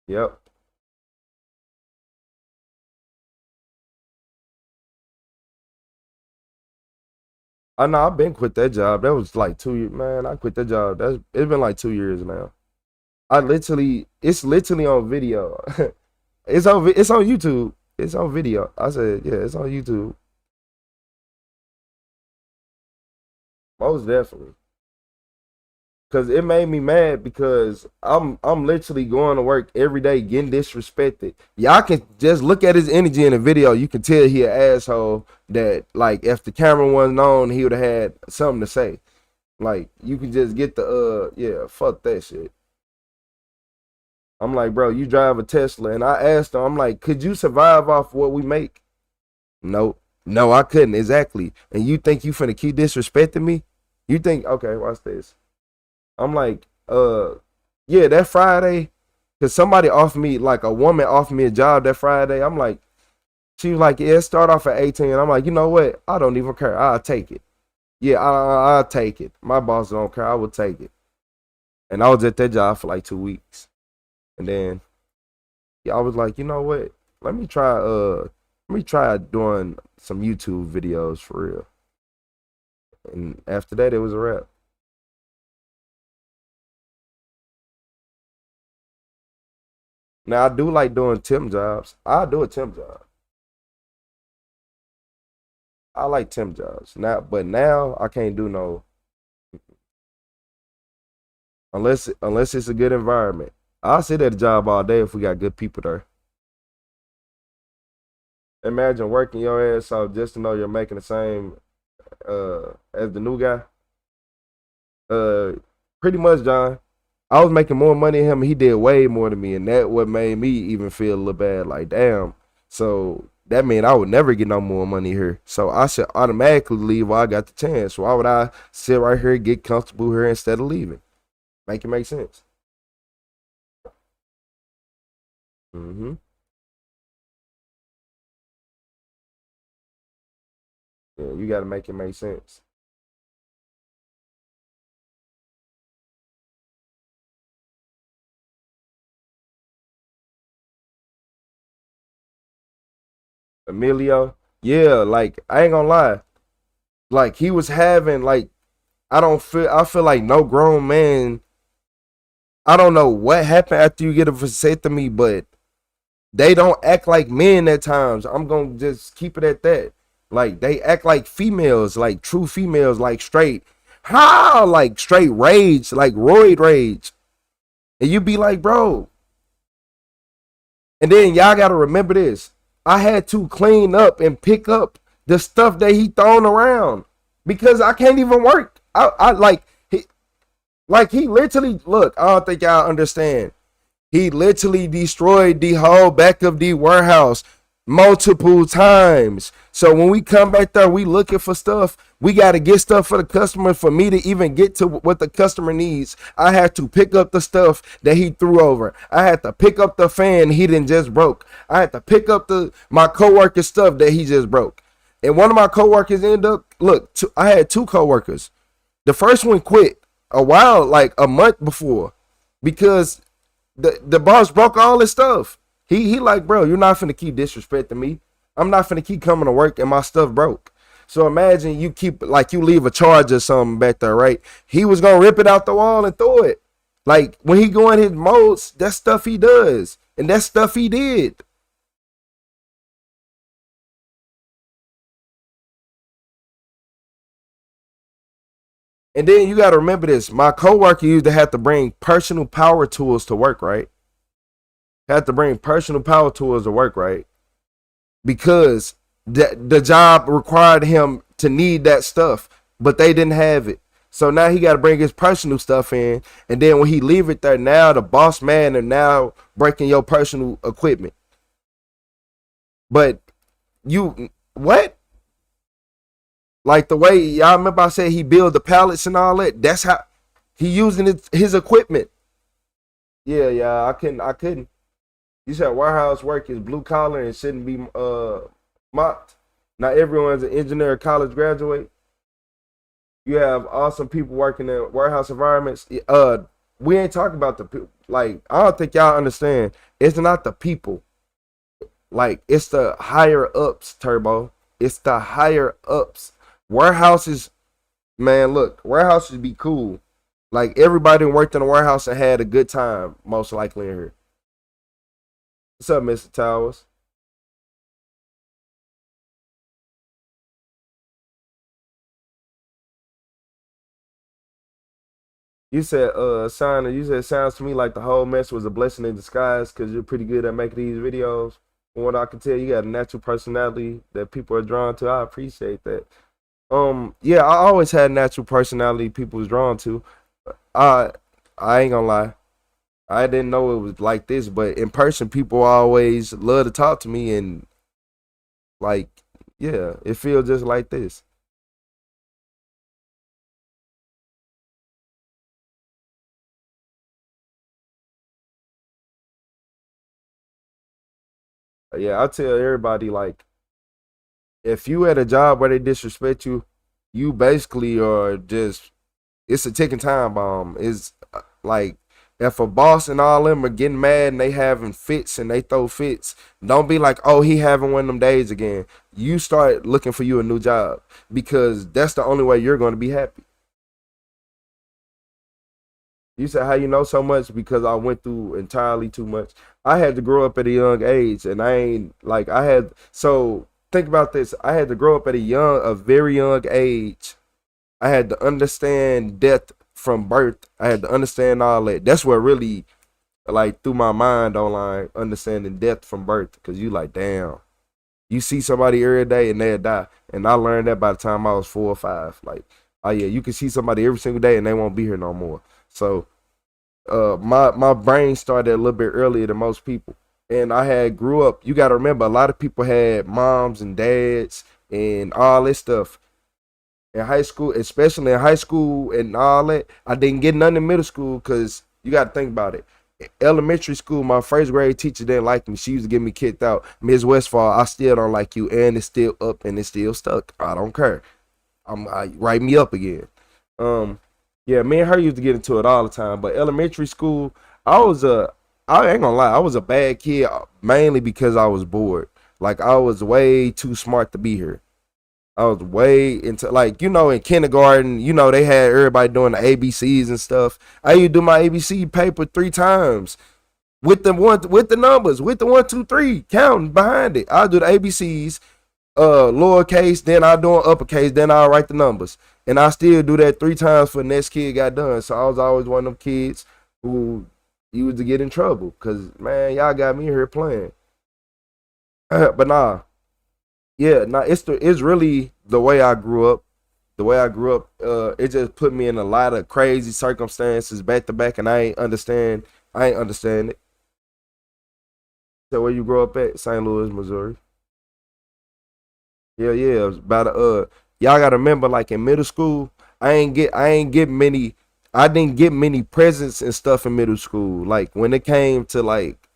Yep. I know I've been quit that job. That was like 2 years. Man, I quit that job. It's been like 2 years now. It's literally on video. It's on YouTube. It's on video. I said, yeah, it's on YouTube. Most definitely. Cause it made me mad because I'm literally going to work every day getting disrespected. Y'all can just look at his energy in the video. You can tell he an asshole that like if the camera wasn't on, he would have had something to say. Like you can just get the yeah, fuck that shit. I'm like, bro, you drive a Tesla, and I asked him, I'm like, could you survive off what we make? No, no, I couldn't exactly. And you think you finna keep disrespecting me? You think okay? Watch this. I'm like, yeah, that Friday, cause somebody offered me, like a woman offered me a job that Friday. I'm like, she was like, yeah, start off at 18. I'm like, you know what? I don't even care. I'll take it. Yeah, I'll take it. My boss don't care. I will take it. And I was at that job for like 2 weeks. And then yeah, I was like, you know what? Let me try doing some YouTube videos for real. And after that, it was a wrap. Now I do like doing temp jobs. I do a temp job. I like temp jobs. Now I can't do no unless it's a good environment. I'll sit at a job all day if we got good people there. Imagine working your ass off just to know you're making the same as the new guy. Uh Pretty much, John. I was making more money than him, and he did way more than me, and that what made me even feel a little bad. Like, damn. So that mean I would never get no more money here. So I should automatically leave while I got the chance. Why would I sit right here, get comfortable here instead of leaving? Make it make sense. Mm-hmm. Yeah, you got to make it make sense. Emilio, yeah, like I ain't gonna lie, like he was having like I feel like no grown man. I don't know what happened after you get a vasectomy, but they don't act like men at times. I'm gonna just keep it at that. Like they act like females, like true females, like straight, how like straight rage, like roid rage, and you be like, bro. And then y'all gotta remember this. I had to clean up and pick up the stuff that he thrown around because I can't even work. I like he literally look. I don't think y'all understand. He literally destroyed the whole back of the warehouse. multiple times. So when we come back there, we looking for stuff. We got to get stuff for the customer. For me to even get to what the customer needs, I had to pick up the stuff that he threw over. I had to pick up the fan he didn't just broke. I had to pick up my coworker stuff that he just broke. And one of my coworkers ended up, I had 2 coworkers. The first one quit a while, like a month before, because the boss broke all his stuff. He like, bro, you're not finna keep disrespecting me. I'm not finna keep coming to work and my stuff broke. So imagine you leave a charge or something back there, right? He was gonna rip it out the wall and throw it. Like when he go in his modes, that's stuff he does. And that's stuff he did. And then you gotta remember this. My coworker used to have to bring personal power tools to work, right? Had to bring personal power tools to work, right? Because the job required him to need that stuff, but they didn't have it. So now he got to bring his personal stuff in, and then when he leave it there, now the boss man are now breaking your personal equipment. But what? Like the way y'all remember I said he built the pallets and all that. That's how he using his equipment. Yeah, I couldn't. You said warehouse work is blue collar and shouldn't be mocked. Not everyone's an engineer or college graduate. You have awesome people working in warehouse environments. We ain't talking about the people. Like, I don't think y'all understand. It's not the people. Like, it's the higher ups, Turbo. It's the higher ups. Warehouses, man, look, warehouses be cool. Like, everybody worked in a warehouse and had a good time, most likely in here. What's up, Mr. Towers? You said, sounds to me like the whole mess was a blessing in disguise because you're pretty good at making these videos. From what I can tell, you got a natural personality that people are drawn to. I appreciate that. Yeah, I always had a natural personality people was drawn to. I ain't gonna lie. I didn't know it was like this, but in person, people always love to talk to me, and like, yeah, it feels just like this. Yeah, I tell everybody, like, if you at a job where they disrespect you, you basically are just, it's a ticking time bomb. It's like, if a boss and all them are getting mad and they having fits and they throw fits, don't be like, oh, he having one of them days again. You start looking for you a new job, because that's the only way you're going to be happy. You said how you know so much? Because I went through entirely too much. I had to grow up at a young age, and I ain't like I had. So think about this. I had to grow up at a very young age. I had to understand death from birth. I had to understand all that. That's what really like threw my mind on like understanding death from birth. Cause you like, damn, you see somebody every day and they'll die. And I learned that by the time I was 4 or 5. Like, oh yeah, you can see somebody every single day and they won't be here no more. So my brain started a little bit earlier than most people. And I had grew up, you gotta remember, a lot of people had moms and dads and all this stuff in high school, especially in high school and all that. I didn't get none in middle school because you got to think about it. Elementary school, my first grade teacher didn't like me. She used to get me kicked out. Ms. Westfall, I still don't like you, and it's still up and it's still stuck. I don't care. Write me up again. Yeah, me and her used to get into it all the time. But elementary school, I ain't gonna lie, I was a bad kid mainly because I was bored. Like, I was way too smart to be here. I was way into, like, in kindergarten, they had everybody doing the ABCs and stuff. I used to do my ABC paper 3 times with the numbers, with the 1, 2, 3 counting behind it. I'll do the ABCs, lowercase, then I'll do uppercase, then I'll write the numbers. And I still do that 3 times for the next kid got done. So I was always one of them kids who used to get in trouble because, man, y'all got me here playing. But nah. Yeah, it's really the way I grew up. The way I grew up, it just put me in a lot of crazy circumstances back to back, and I ain't understand it. So where you grew up at? St. Louis, Missouri. Yeah, yeah. It was about y'all gotta remember, like in middle school, I didn't get many presents and stuff in middle school. Like when it came to like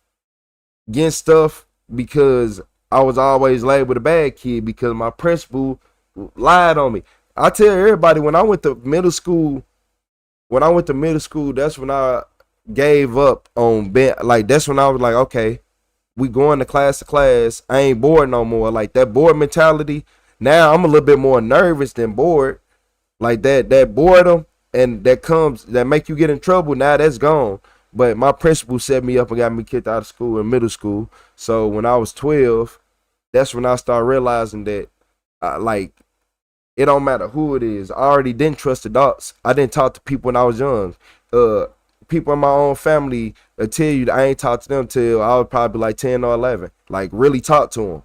getting stuff, because I was always labeled a bad kid because my principal lied on me. I tell everybody when I went to middle school, that's when I gave up on like that's when I was like, okay, we going to class. I ain't bored no more. Like that bored mentality. Now I'm a little bit more nervous than bored. Like that boredom and that make you get in trouble. Now that's gone. But my principal set me up and got me kicked out of school in middle school. So when I was 12, that's when I started realizing that like it don't matter who it is. I already didn't trust adults. I didn't talk to people when I was young. People in my own family will tell you that I ain't talked to them till I was probably like 10 or 11. Like really talk to them.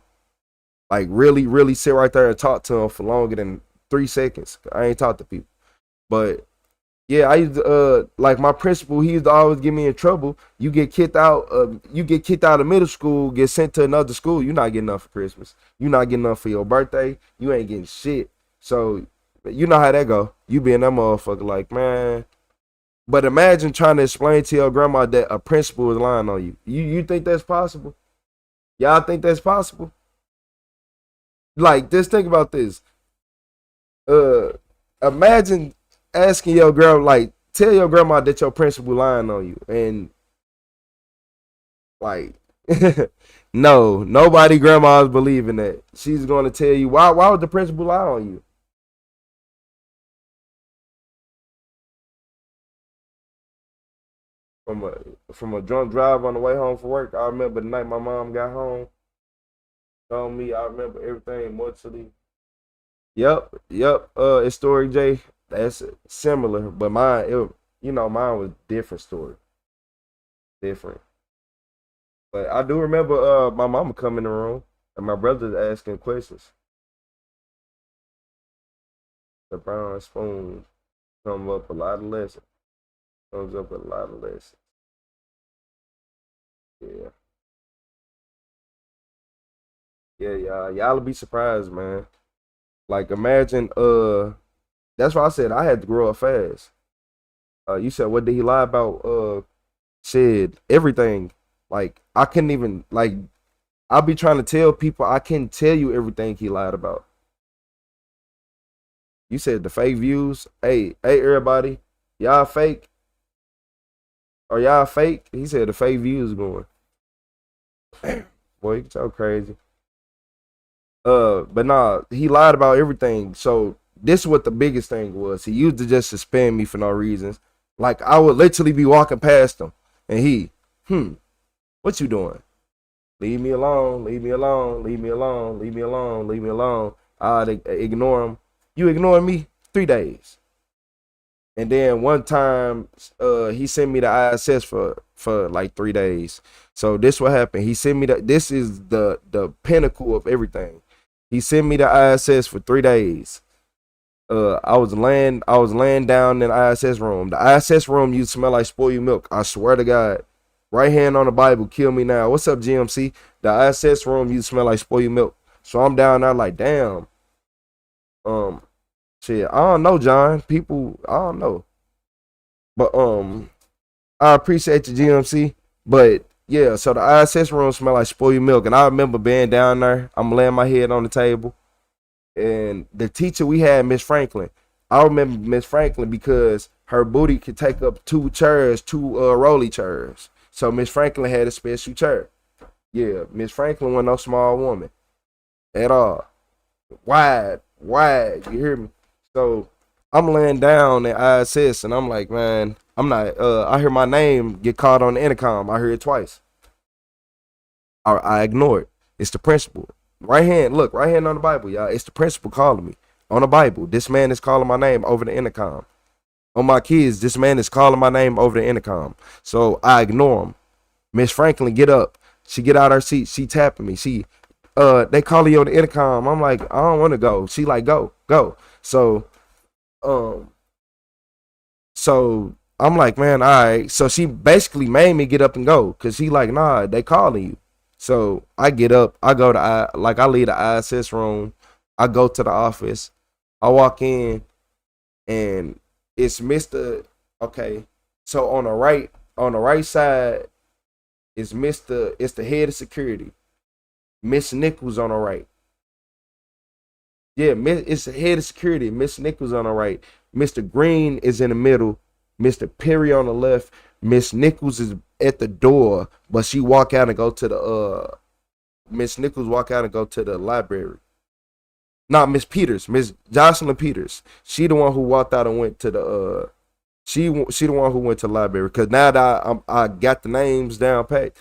Like really, really sit right there and talk to them for longer than 3 seconds. I ain't talked to people. But yeah, I used to, like my principal, he used to always get me in trouble. You get kicked out of middle school, get sent to another school, you're not getting nothing for Christmas. You're not getting nothing for your birthday. You ain't getting shit. So you know how that go. You being that motherfucker like, man. But imagine trying to explain to your grandma that a principal is lying on you. You think that's possible? Y'all think that's possible? Like, just think about this. Imagine asking your girl, like, tell your grandma that your principal lying on you, and like, no, nobody grandma's believing that. She's going to tell you why would the principal lie on you? From a drunk drive on the way home from work, I remember the night my mom got home. Told me, I remember everything muchly. Yep. It's Story J. That's similar, but mine was different story, different. But I do remember my mama come in the room and my brother's asking questions. The brown spoon comes up a lot of lessons. Comes up a lot of lessons. Yeah. Yeah, y'all be surprised, man. Like imagine that's why I said I had to grow up fast. You said what did he lie about? Said everything. Like I couldn't even like I'll be trying to tell people I can't tell you everything he lied about. You said the fake views. Hey everybody, y'all fake. Are y'all fake? He said the fake views going. Boy, you so crazy. But nah, he lied about everything. So this is what the biggest thing was. He used to just suspend me for no reasons. Like I would literally be walking past him, and what you doing? Leave me alone. Leave me alone. Leave me alone. Leave me alone. Leave me alone. I'd ignore him. You ignore me 3 days. And then one time, he sent me the ISS for like 3 days. So this what happened. He sent me this is the pinnacle of everything. He sent me the ISS for 3 days. I was laying down in the ISS room. The ISS room used to smell like spoiled milk. I swear to God. Right hand on the Bible, kill me now. What's up, GMC? The ISS room used to smell like spoiled milk. So I'm down there like, damn. Shit, I don't know, John. People, I don't know. But I appreciate the GMC. But yeah, so the ISS room smell like spoiled milk. And I remember being down there. I'm laying my head on the table. And the teacher we had, Miss Franklin. I remember Miss Franklin because her booty could take up 2 chairs, 2 rolly chairs. So Miss Franklin had a special chair. Yeah, Miss Franklin wasn't no small woman at all. Wide, you hear me? So I'm laying down in ISS and I'm like, man, I'm not, I hear my name get called on the intercom. I heard it twice. I ignore it. It's the principal. Right hand on the Bible, y'all. It's the principal calling me on the Bible. This man is calling my name over the intercom. On my kids, this man is calling my name over the intercom. So I ignore him. Miss Franklin get up. She get out her seat. She tapping me. They calling you on the intercom. I'm like, I don't want to go. She like, go. So I'm like, man, all right. So she basically made me get up and go. Cause she like, nah, they calling you. So I get up. I go to I leave the ISS room. I go to the office. I walk in, and it's Mr. Okay, so on the right side is it's the head of security. Miss Nichols on the right. Yeah, it's the head of security. Miss Nichols on the right. Mr. Green is in the middle. Mr. Perry on the left. Miss Nichols is at the door, but she walk out and go to the Miss Nichols walk out and go to the library. Not Miss Peters, Miss Jocelyn Peters. She the one who walked out and went to the she the one who went to the library. Cause now that I got the names down pat,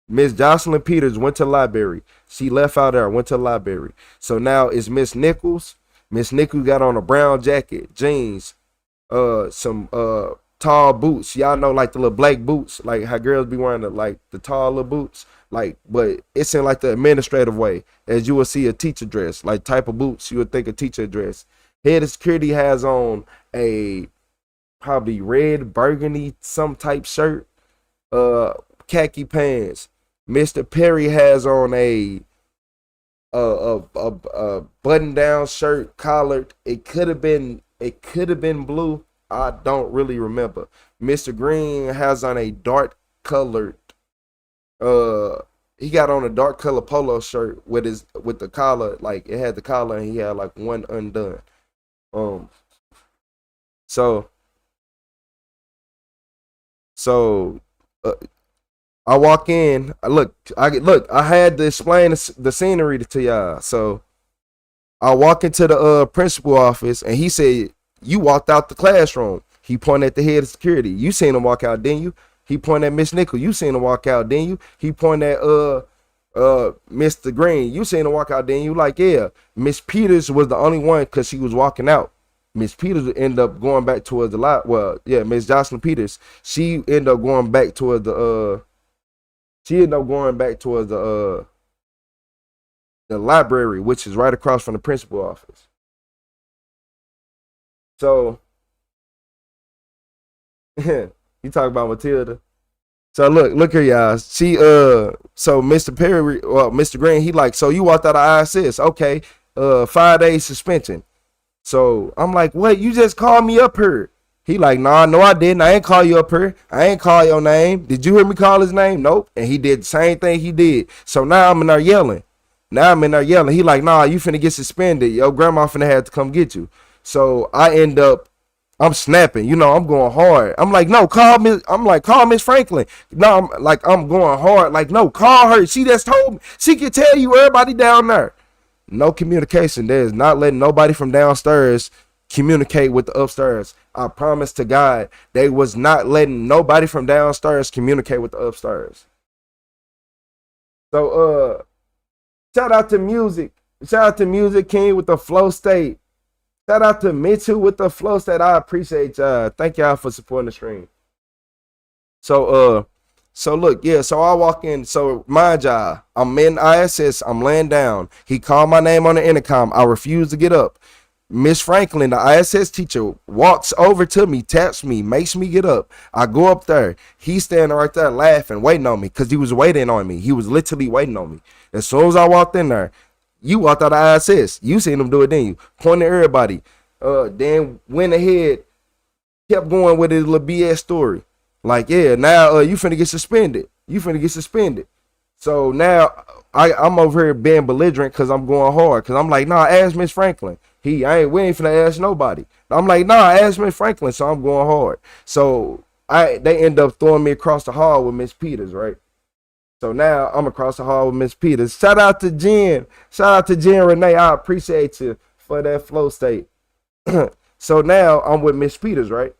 Miss Jocelyn Peters went to the library. She left out there, went to the library. So now it's Miss Nichols. Miss Nichols got on a brown jacket, jeans, some tall boots. Y'all know like the little black boots, like how girls be wearing the tall little boots. Like, but it's in like the administrative way, as you will see a teacher dress, like type of boots you would think a teacher dress. Head of security has on a probably red burgundy some type shirt, khaki pants. Mr. Perry has on a button down shirt, collared. It could have been blue. I don't really remember. Mr. Green has on a dark colored. He got on a dark color polo shirt with the collar, like it had the collar and he had like one undone. So I walk in. I had to explain the scenery to y'all. So I walk into the principal office and he said, "You walked out the classroom." He pointed at the head of security. You seen him walk out, didn't you? He pointed at Miss Nichols. You seen him walk out, didn't you? He pointed at Mr. Green. You seen him walk out, didn't you? Like, yeah. Miss Peters was the only one because she was walking out. Miss Peters ended up going back towards the lot. Well, yeah, Miss Jocelyn Peters. She ended up going back towards the library, which is right across from the principal office. So you talk about Matilda. So look here, y'all. She so Mr. Perry, well, Mr. Green, he like, so you walked out of ISS, okay? 5 days suspension. So I'm like, what? You just called me up here. He like, nah, no, I didn't. I ain't call you up here. I ain't call your name. Did you hear me call his name? Nope. And he did the same thing he did. So now I'm in there yelling. He like, nah, you finna get suspended. Your grandma finna have to come get you. So I'm snapping, I'm going hard. I'm like, no, call Miss Franklin. No, I'm going hard. Like, no, call her. She just told me. She can tell you everybody down there. No communication. There's not letting nobody from downstairs communicate with the upstairs. I promise to God, they was not letting nobody from downstairs communicate with the upstairs. So, shout out to Music. Shout out to Music King with the flow state. Shout out to Mitchell with the flow state. I appreciate y'all. Thank y'all for supporting the stream. So look, yeah, so I walk in. So mind y'all, I'm in ISS. I'm laying down. He called my name on the intercom. I refuse to get up. Miss Franklin, the ISS teacher, walks over to me, taps me, makes me get up. I go up there. He's standing right there laughing, waiting on me, because he was waiting on me. He was literally waiting on me. As soon as I walked in there, you walked out of ISS. You seen him do it, didn't you? Pointing at everybody. Then went ahead, kept going with his little BS story. Like, yeah, now you finna get suspended. So now I'm over here being belligerent because I'm going hard. Because I'm like, nah, ask Miss Franklin. We ain't finna ask nobody. I'm like, nah, ask Miss Franklin. So I'm going hard. So they end up throwing me across the hall with Miss Peters, right? So now I'm across the hall with Miss Peters. Shout out to Jen. Renee. I appreciate you for that flow state. So now I'm with Miss Peters, right?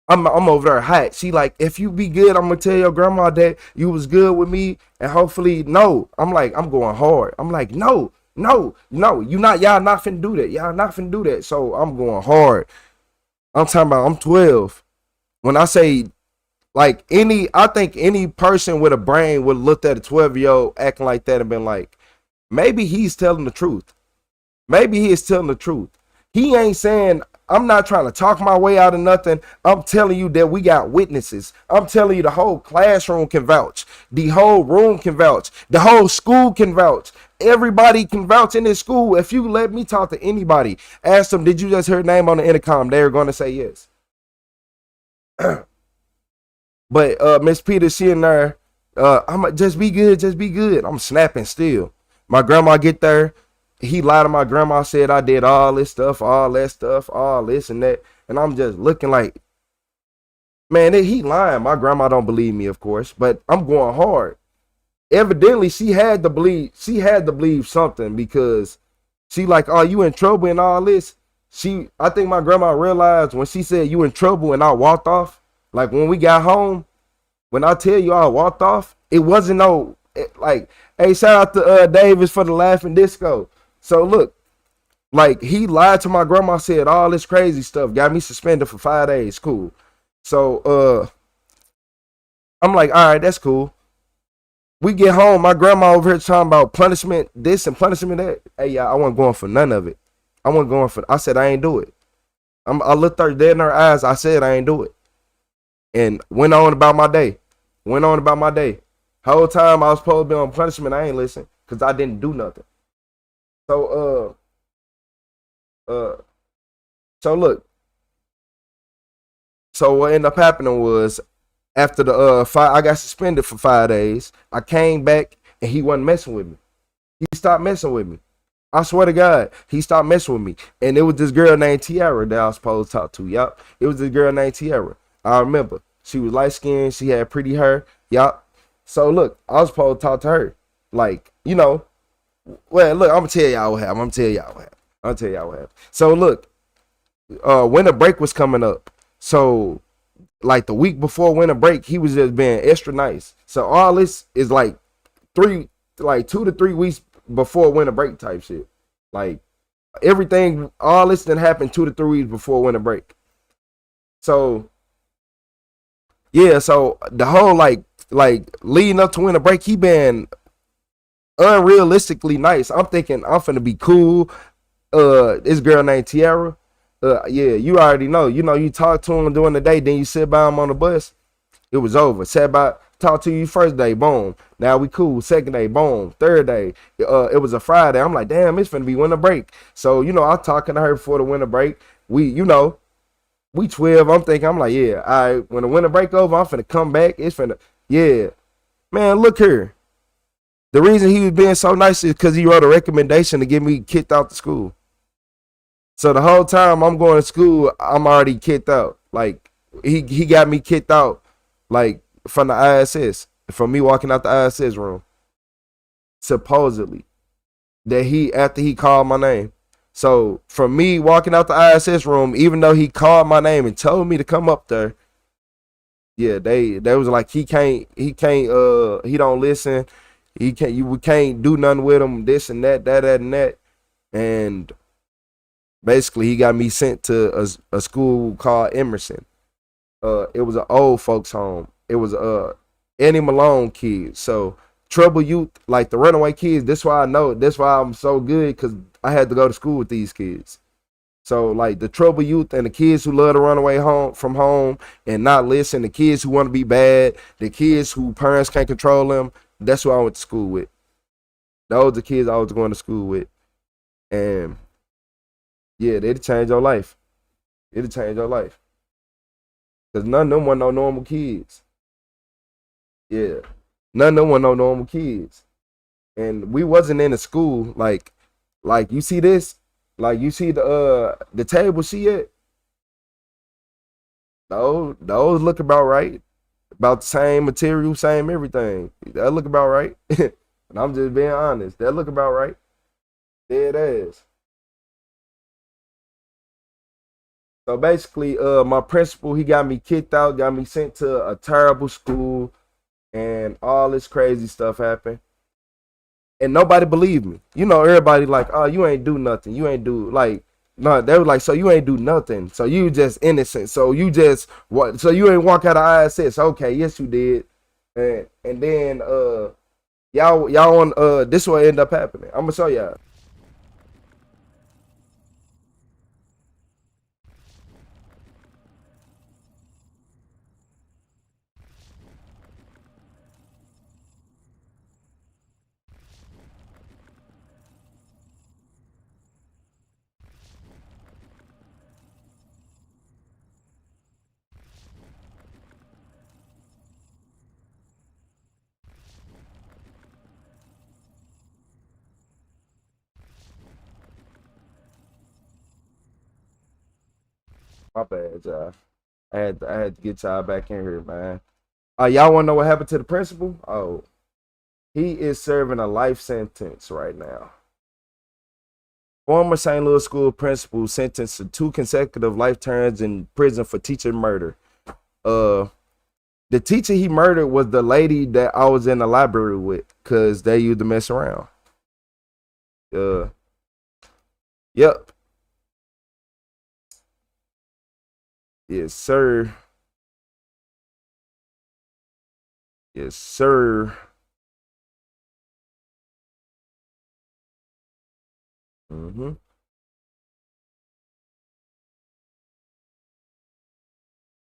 I'm over there hot. She like, if you be good, I'm gonna tell your grandma that you was good with me, and hopefully, no. I'm like, I'm going hard. I'm like, no, y'all not finna do that. Y'all not finna do that. So I'm going hard. I'm talking about I'm 12. When I say like I think any person with a brain would looked at a 12-year-old acting like that and been like, maybe he's telling the truth. Maybe he is telling the truth. He ain't saying I'm not trying to talk my way out of nothing. I'm telling you that we got witnesses. I'm telling you the whole classroom can vouch. The whole room can vouch. The whole school can vouch. Everybody can vouch in this school. If you let me talk to anybody, ask them, did you just hear name on the intercom? They're going to say yes. But Miss Peters, she in there, I'm just be good, just be good. I'm snapping still. My grandma get there. He lied to my grandma, said I did all this stuff, all that stuff, all this and that. And I'm just looking like, man, he lying. My grandma don't believe me, of course, but I'm going hard. Evidently, she had to believe something, because she like, oh, you in trouble and all this. I think my grandma realized when she said you in trouble and I walked off, like when we got home, when I tell you I walked off, it wasn't like, hey, shout out to Davis for the laughing disco. So look, like he lied to my grandma, said all this crazy stuff, got me suspended for 5 days. Cool. So I'm like, all right, that's cool. We get home, my grandma over here talking about punishment this and punishment that. Hey, y'all, I wasn't going for none of it. I said I ain't do it. I looked her dead in her eyes. I said I ain't do it. And went on about my day. Whole time I was supposed to be on punishment, I ain't listen, because I didn't do nothing. So look. So what ended up happening was, after the I got suspended for 5 days. I came back and he wasn't messing with me. He stopped messing with me. I swear to God, he stopped messing with me. And it was this girl named Tiara that I was supposed to talk to. Yup. It was this girl named Tiara. I remember. She was light skinned. She had pretty hair. Yup. So look, I was supposed to talk to her. Like, you know. Well, look, I'm gonna tell y'all what happened. So look, winter break was coming up. So like the week before winter break, he was just being extra nice. So all this is like 2 to 3 weeks before winter break type shit. Like everything, all this didn't happen 2 to 3 weeks before winter break. So yeah, so the whole like leading up to winter break, he been unrealistically nice. I'm thinking I'm finna be cool. This girl named Tiara. Yeah, you already know. You know, you talk to him during the day, then you sit by him on the bus. It was over. Talk to you first day, boom. Now we cool. Second day, boom. Third day, it was a Friday. I'm like, damn, it's finna be winter break. So, you know, I'm talking to her before the winter break. We 12. I'm like, yeah, all right, when the winter break over, I'm finna come back. Yeah. Man, look here. The reason he was being so nice is because he wrote a recommendation to get me kicked out the school. So the whole time I'm going to school, I'm already kicked out. Like he got me kicked out, like from the ISS, from me walking out the ISS room. Supposedly, after he called my name. So from me walking out the ISS room, even though he called my name and told me to come up there, yeah, they was like he don't listen. We can't do nothing with him. This and that, and that, and basically he got me sent to a school called Emerson. It was an old folks home. It was Annie Malone kids. So trouble youth, like the runaway kids. That's why I know. That's why I'm so good, because I had to go to school with these kids. So like the trouble youth and the kids who love to run away from home and not listen, the kids who want to be bad, the kids who parents can't control them. That's who I went to school with. Those are the kids I was going to school with. And yeah, it'll change your life. It'll change your life. Because none of them want no normal kids. Yeah. None of them want no normal kids. And we wasn't in a school like you see this? Like you see the table she at? Those look about right. About the same material, same everything. That look about right. And I'm just being honest. That look about right. There it is. So basically, my principal, he got me kicked out, got me sent to a terrible school, and all this crazy stuff happened. And nobody believed me. You know, everybody like, oh, you ain't do nothing. You ain't do, like, no, they were like, so you ain't do nothing. So you just innocent. So you just, what? So you ain't walk out of ISS. Okay, yes, you did. And then, y'all on, this will end up happening. I'm going to show y'all. My bad, y'all. I had to get y'all back in here, man. Y'all want to know what happened to the principal? Oh, he is serving a life sentence right now. Former St. Louis school principal sentenced to 2 consecutive life terms in prison for teacher murder. The teacher he murdered was the lady that I was in the library with, cause they used to mess around. Yep. Yes, sir. Yes, sir. Mm-hmm.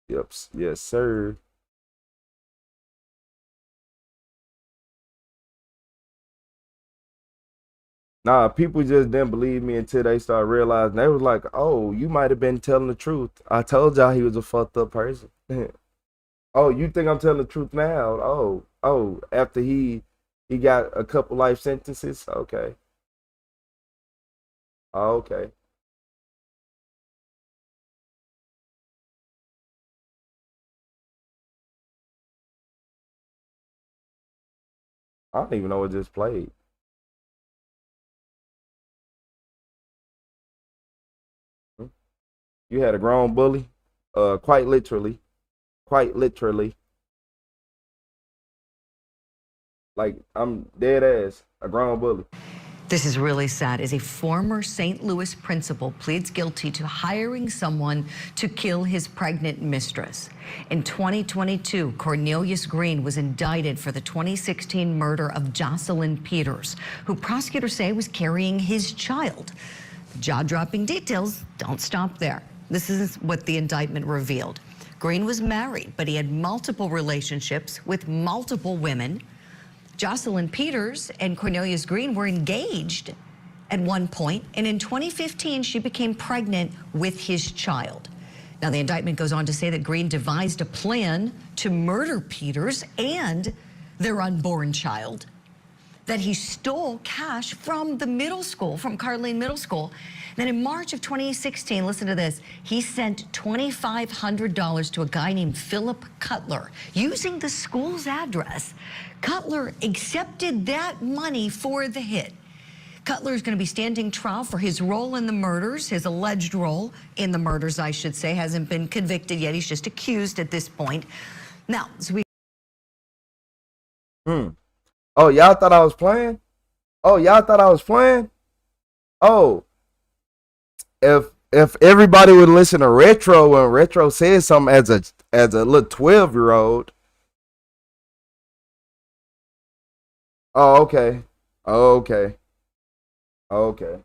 Yep. Yes, sir. Nah, people just didn't believe me until they started realizing. They was like, "Oh, you might have been telling the truth. I told y'all he was a fucked up person." Oh, you think I'm telling the truth now? Oh, after he got a couple life sentences. Okay. Oh, okay. I don't even know what just played. Hmm? You had a grown bully, quite literally, like I'm dead ass, a grown bully. This is really sad. As a former St. Louis principal pleads guilty to hiring someone to kill his pregnant mistress. In 2022, Cornelius Green was indicted for the 2016 murder of Jocelyn Peters, who prosecutors say was carrying his child. The jaw-dropping details don't stop there. This is what the indictment revealed. Green was married, but he had multiple relationships with multiple women. Jocelyn Peters and Cornelius Green were engaged at one point, and in 2015, she became pregnant with his child. Now, the indictment goes on to say that Green devised a plan to murder Peters and their unborn child, that he stole cash from the middle school, from Carlene Middle School. Then in March of 2016, listen to this, he sent $2,500 to a guy named Philip Cutler using the school's address. Cutler accepted that money for the hit. Cutler is going to be standing trial for his role in the murders, his alleged role in the murders, I should say, hasn't been convicted yet. He's just accused at this point. Now, so we. Oh, y'all thought I was playing? Oh, y'all thought I was playing? Oh, if everybody would listen to Retro when Retro says something as a little 12-year-old. Oh, okay. Oh, okay. Okay.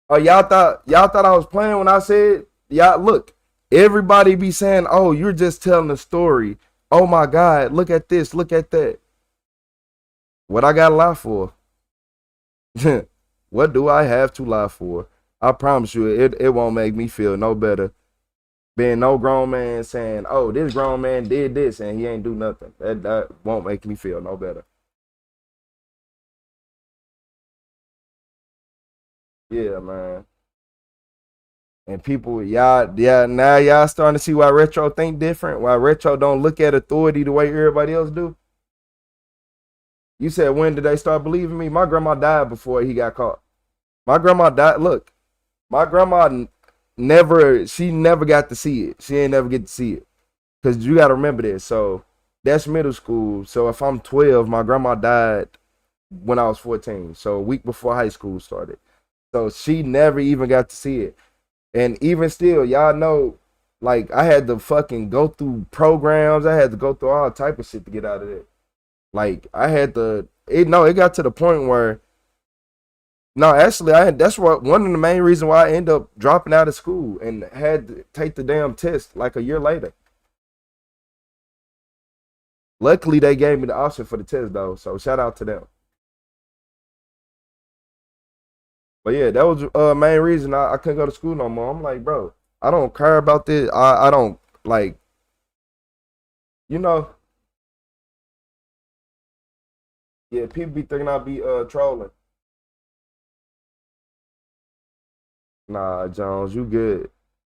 Oh, y'all thought I was playing when I said, y'all look, everybody be saying, "Oh, you're just telling a story. Oh my God, look at this, look at that." What I got to lie for? What do I have to lie for? I promise you, it won't make me feel no better. Being no grown man saying, "Oh, this grown man did this and he ain't do nothing." That won't make me feel no better. Yeah, man. And people, yeah, now y'all starting to see why Retro think different. Why Retro don't look at authority the way everybody else do. You said, when did they start believing me? My grandma died before he got caught. My grandma died. Look, my grandma she never got to see it. She ain't never get to see it. Because you got to remember this. So that's middle school. So if I'm 12, my grandma died when I was 14. So a week before high school started. So she never even got to see it. And even still, y'all know, like, I had to fucking go through programs. I had to go through all type of shit to get out of it. Like, I had to, it got to the point where, no, actually, that's what one of the main reasons why I ended up dropping out of school and had to take the damn test like a year later. Luckily, they gave me the option for the test, though. So shout out to them. But yeah, that was main reason I couldn't go to school no more. I'm like, bro, I don't care about this. I don't like, you know, yeah, people be thinking I be trolling. Nah, Jones, you good.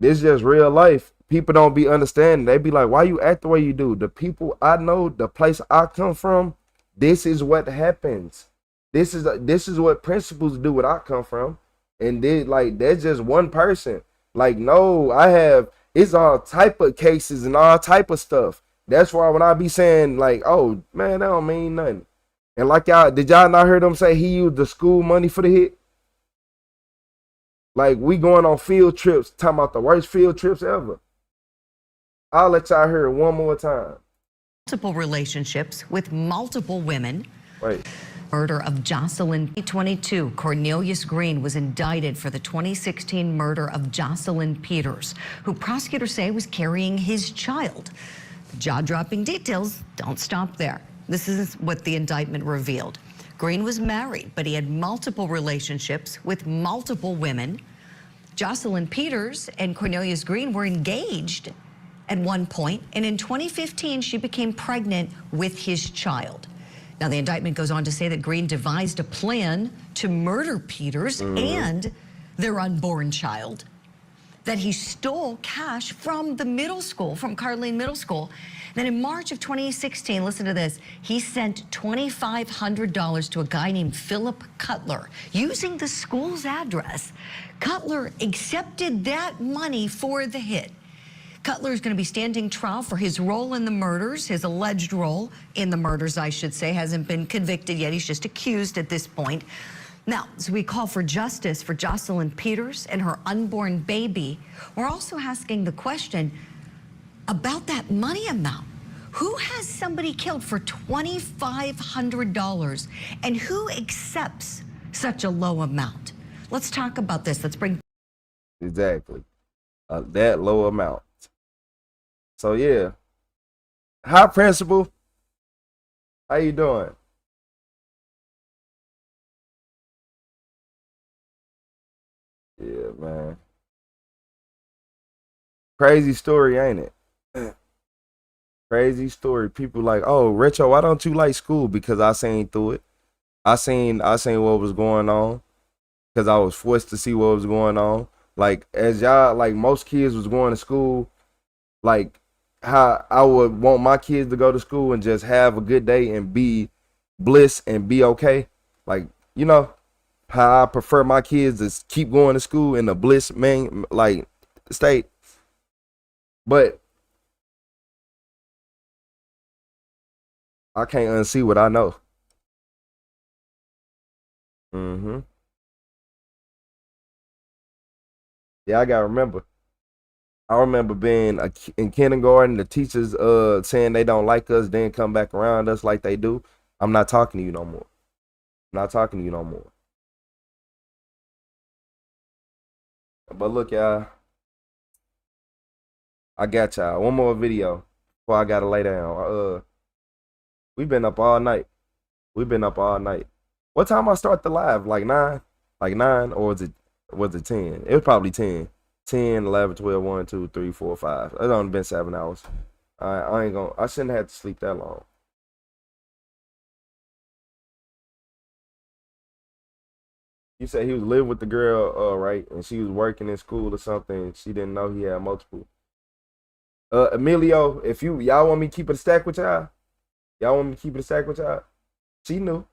This is just real life. People don't be understanding. They be like, why you act the way you do? The people I know, the place I come from, this is what happens. This is what principals do where I come from. And then like that's just one person. Like, no, it's all type of cases and all type of stuff. That's why when I be saying like, oh man, that don't mean nothing. And like did y'all not hear them say he used the school money for the hit? Like we going on field trips, talking about the worst field trips ever. I'll let y'all hear it one more time. Multiple relationships with multiple women. Right. Murder of Jocelyn. 2022, Cornelius Green was indicted for the 2016 murder of Jocelyn Peters, who prosecutors say was carrying his child. The jaw-dropping details don't stop there. This is what the indictment revealed. Green was married, but he had multiple relationships with multiple women. Jocelyn Peters and Cornelius Green were engaged at one point, and in 2015, she became pregnant with his child. Now, the indictment goes on to say that Green devised a plan to murder Peters and their unborn child, that he stole cash from the middle school, from Carlene Middle School. Then in March of 2016, listen to this, he sent $2,500 to a guy named Philip Cutler using the school's address. Cutler accepted that money for the hit. Cutler is going to be standing trial for his role in the murders, his alleged role in the murders, I should say, hasn't been convicted yet. He's just accused at this point. Now, as we call for justice for Jocelyn Peters and her unborn baby, we're also asking the question about that money amount. Who has somebody killed for $2,500 and who accepts such a low amount? Let's talk about this. Let's bring Exactly. That low amount. So yeah. Hi, Principal. How you doing? Yeah, man. Crazy story, ain't it? Crazy story. People like, oh, Retro, why don't you like school? Because I seen through it. I seen what was going on. Because I was forced to see what was going on. Like, as y'all, like most kids was going to school, like how I would want my kids to go to school and just have a good day and be bliss and be okay. Like, you know, how I prefer my kids to keep going to school in the bliss, man, like, state. But I can't unsee what I know. Yeah, I gotta remember. I remember being in kindergarten, the teachers saying they don't like us, then come back around us like they do. I'm not talking to you no more. I'm not talking to you no more. But look, y'all. I got y'all. One more video before I gotta lay down. We've been up all night. We've been up all night. What time I start the live? Like 9? Like 9? Or was it 10? It was probably 10. 10, 11, 12, 1, 2, 3, 4, 5. It's only been 7 hours. I shouldn't have to sleep that long. You said he was living with the girl, right? And she was working in school or something. She didn't know he had multiple. Emilio, if y'all want me to keep it a stack with y'all? Y'all want me to keep it a stack with y'all? She knew.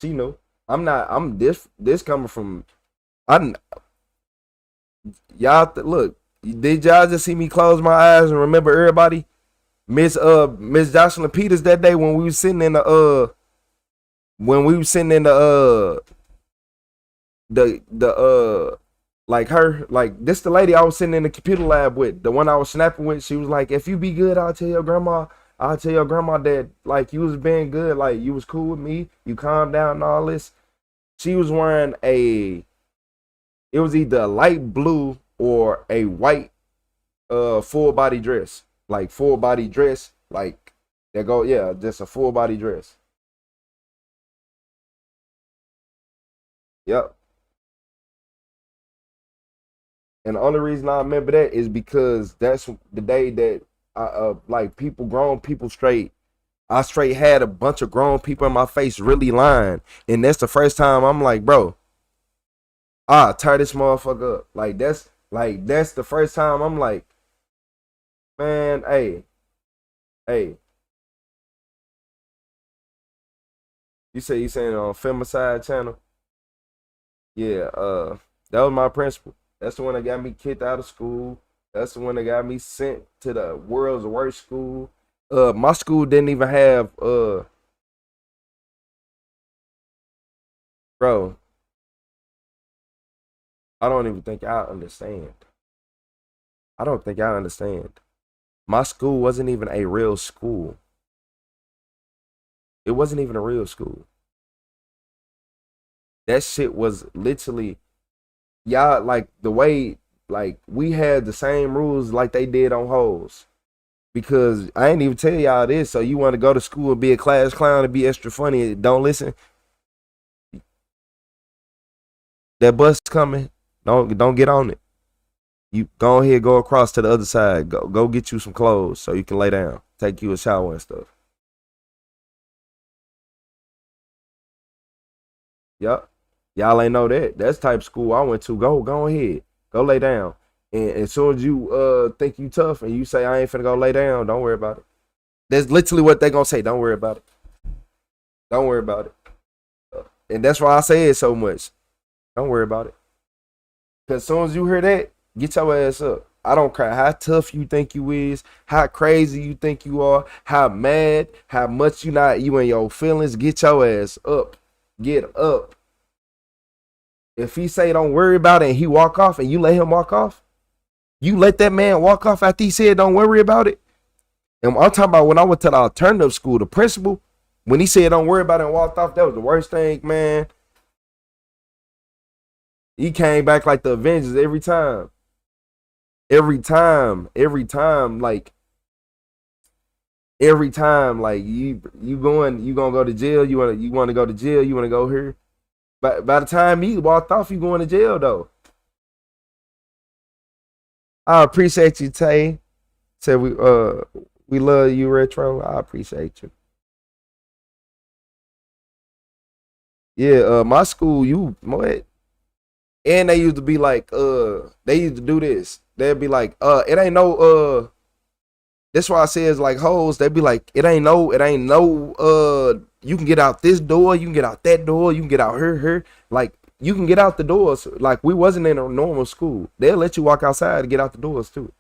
She knew. I'm this coming from y'all look, did y'all just see me close my eyes and remember everybody? Miss Jocelyn Peters that day when we was sitting in the like her, like this the lady I was sitting in the computer lab with, the one I was snapping with. She was like, if you be good, I'll tell your grandma that like you was being good, like you was cool with me, you calmed down and all this. She was wearing it was either a light blue or a white full body dress. Like full body dress, like just a full body dress. Yep. And the only reason I remember that is because that's the day that like grown people I straight had a bunch of grown people in my face really lying. And that's the first time I'm like, bro, tear this motherfucker up. Like Like, that's the first time I'm like, man, hey. You saying on Femicide channel? Yeah, that was my principal. That's the one that got me kicked out of school. That's the one that got me sent to the world's worst school. My school didn't even have bro, I don't even think I understand. I don't think I understand. My school wasn't even a real school. It wasn't even a real school. That shit was literally, y'all, like, the way, like, we had the same rules like they did on hoes. Because I ain't even tell y'all this, so you want to go to school and be a class clown and be extra funny and don't listen. That bus coming, don't get on it. You go ahead, go across to the other side. Go get you some clothes so you can lay down. Take you a shower and stuff. Yup. Y'all ain't know that. That's the type of school I went to. Go ahead. Go lay down. And as soon as you think you tough and you say I ain't finna go lay down, don't worry about it. That's literally what they gonna say. Don't worry about it. Don't worry about it. And that's why I say it so much. Don't worry about it. Cause as soon as you hear that, get your ass up. I don't care how tough you think you is, how crazy you think you are, how mad, how much you in your feelings. Get your ass up. Get up. If he say don't worry about it and he walk off and you let him walk off, you let that man walk off after he said don't worry about it. And I'm talking about when I went to the alternative school, the principal, when he said don't worry about it and walked off, that was the worst thing, man. He came back like the Avengers every time. Every time, like you gonna go to jail, you wanna go to jail, you wanna go here. But by the time he walked off, you going to jail though. I appreciate you, Tay. Said we love you, Retro. I appreciate you. Yeah, my school, you what? And they used to be like, they used to do this. They'd be like, it ain't no that's why I say it's like hoes. They'd be like, it ain't no, you can get out this door, you can get out that door, you can get out here. Like, you can get out the doors. Like, we wasn't in a normal school. They'll let you walk outside to get out the doors too.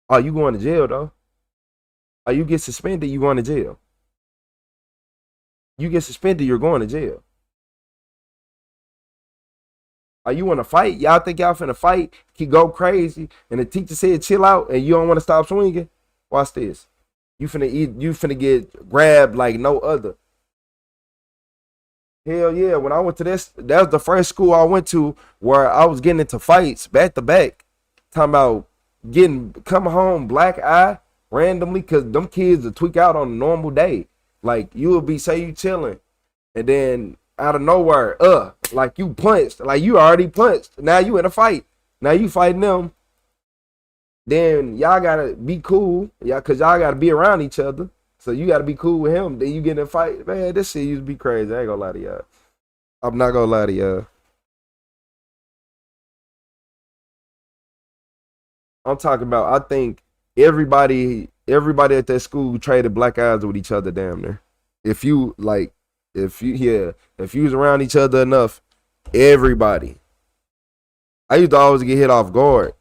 Oh, you going to jail though? Oh, you get suspended, you going to jail. You get suspended, you're going to jail. Are you want to fight? Y'all think y'all finna fight? Keep go crazy, and the teacher said chill out, and you don't want to stop swinging? Watch this. You finna get grabbed like no other. Hell yeah! When I went to this, that was the first school I went to where I was getting into fights back to back. Talking about coming home black eye randomly, cause them kids will tweak out on a normal day. Like, you will be say you chilling, and then out of nowhere, like you punched, like you already punched. Now you in a fight. Now you fighting them. Then y'all gotta be cool, cause y'all gotta be around each other. So you gotta be cool with him. Then you get in a fight. Man, this shit used to be crazy. I ain't gonna lie to y'all. I'm not gonna lie to y'all. I'm talking about, I think everybody at that school traded black eyes with each other damn near. If you was around each other enough, everybody. I used to always get hit off guard.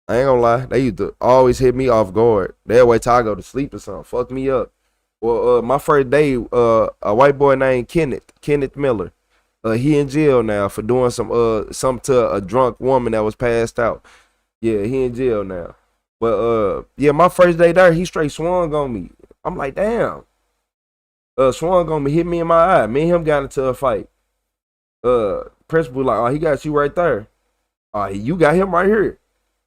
I ain't gonna lie. They used to always hit me off guard. They'll wait till I go to sleep or something. Fuck me up. Well, my first day, a white boy named Kenneth Miller. He in jail now for doing something to a drunk woman that was passed out. Yeah, he in jail now. But yeah, my first day there, he straight swung on me. I'm like, damn. Swung on me, hit me in my eye. Me and him got into a fight. Principal like, oh, he got you right there. You got him right here.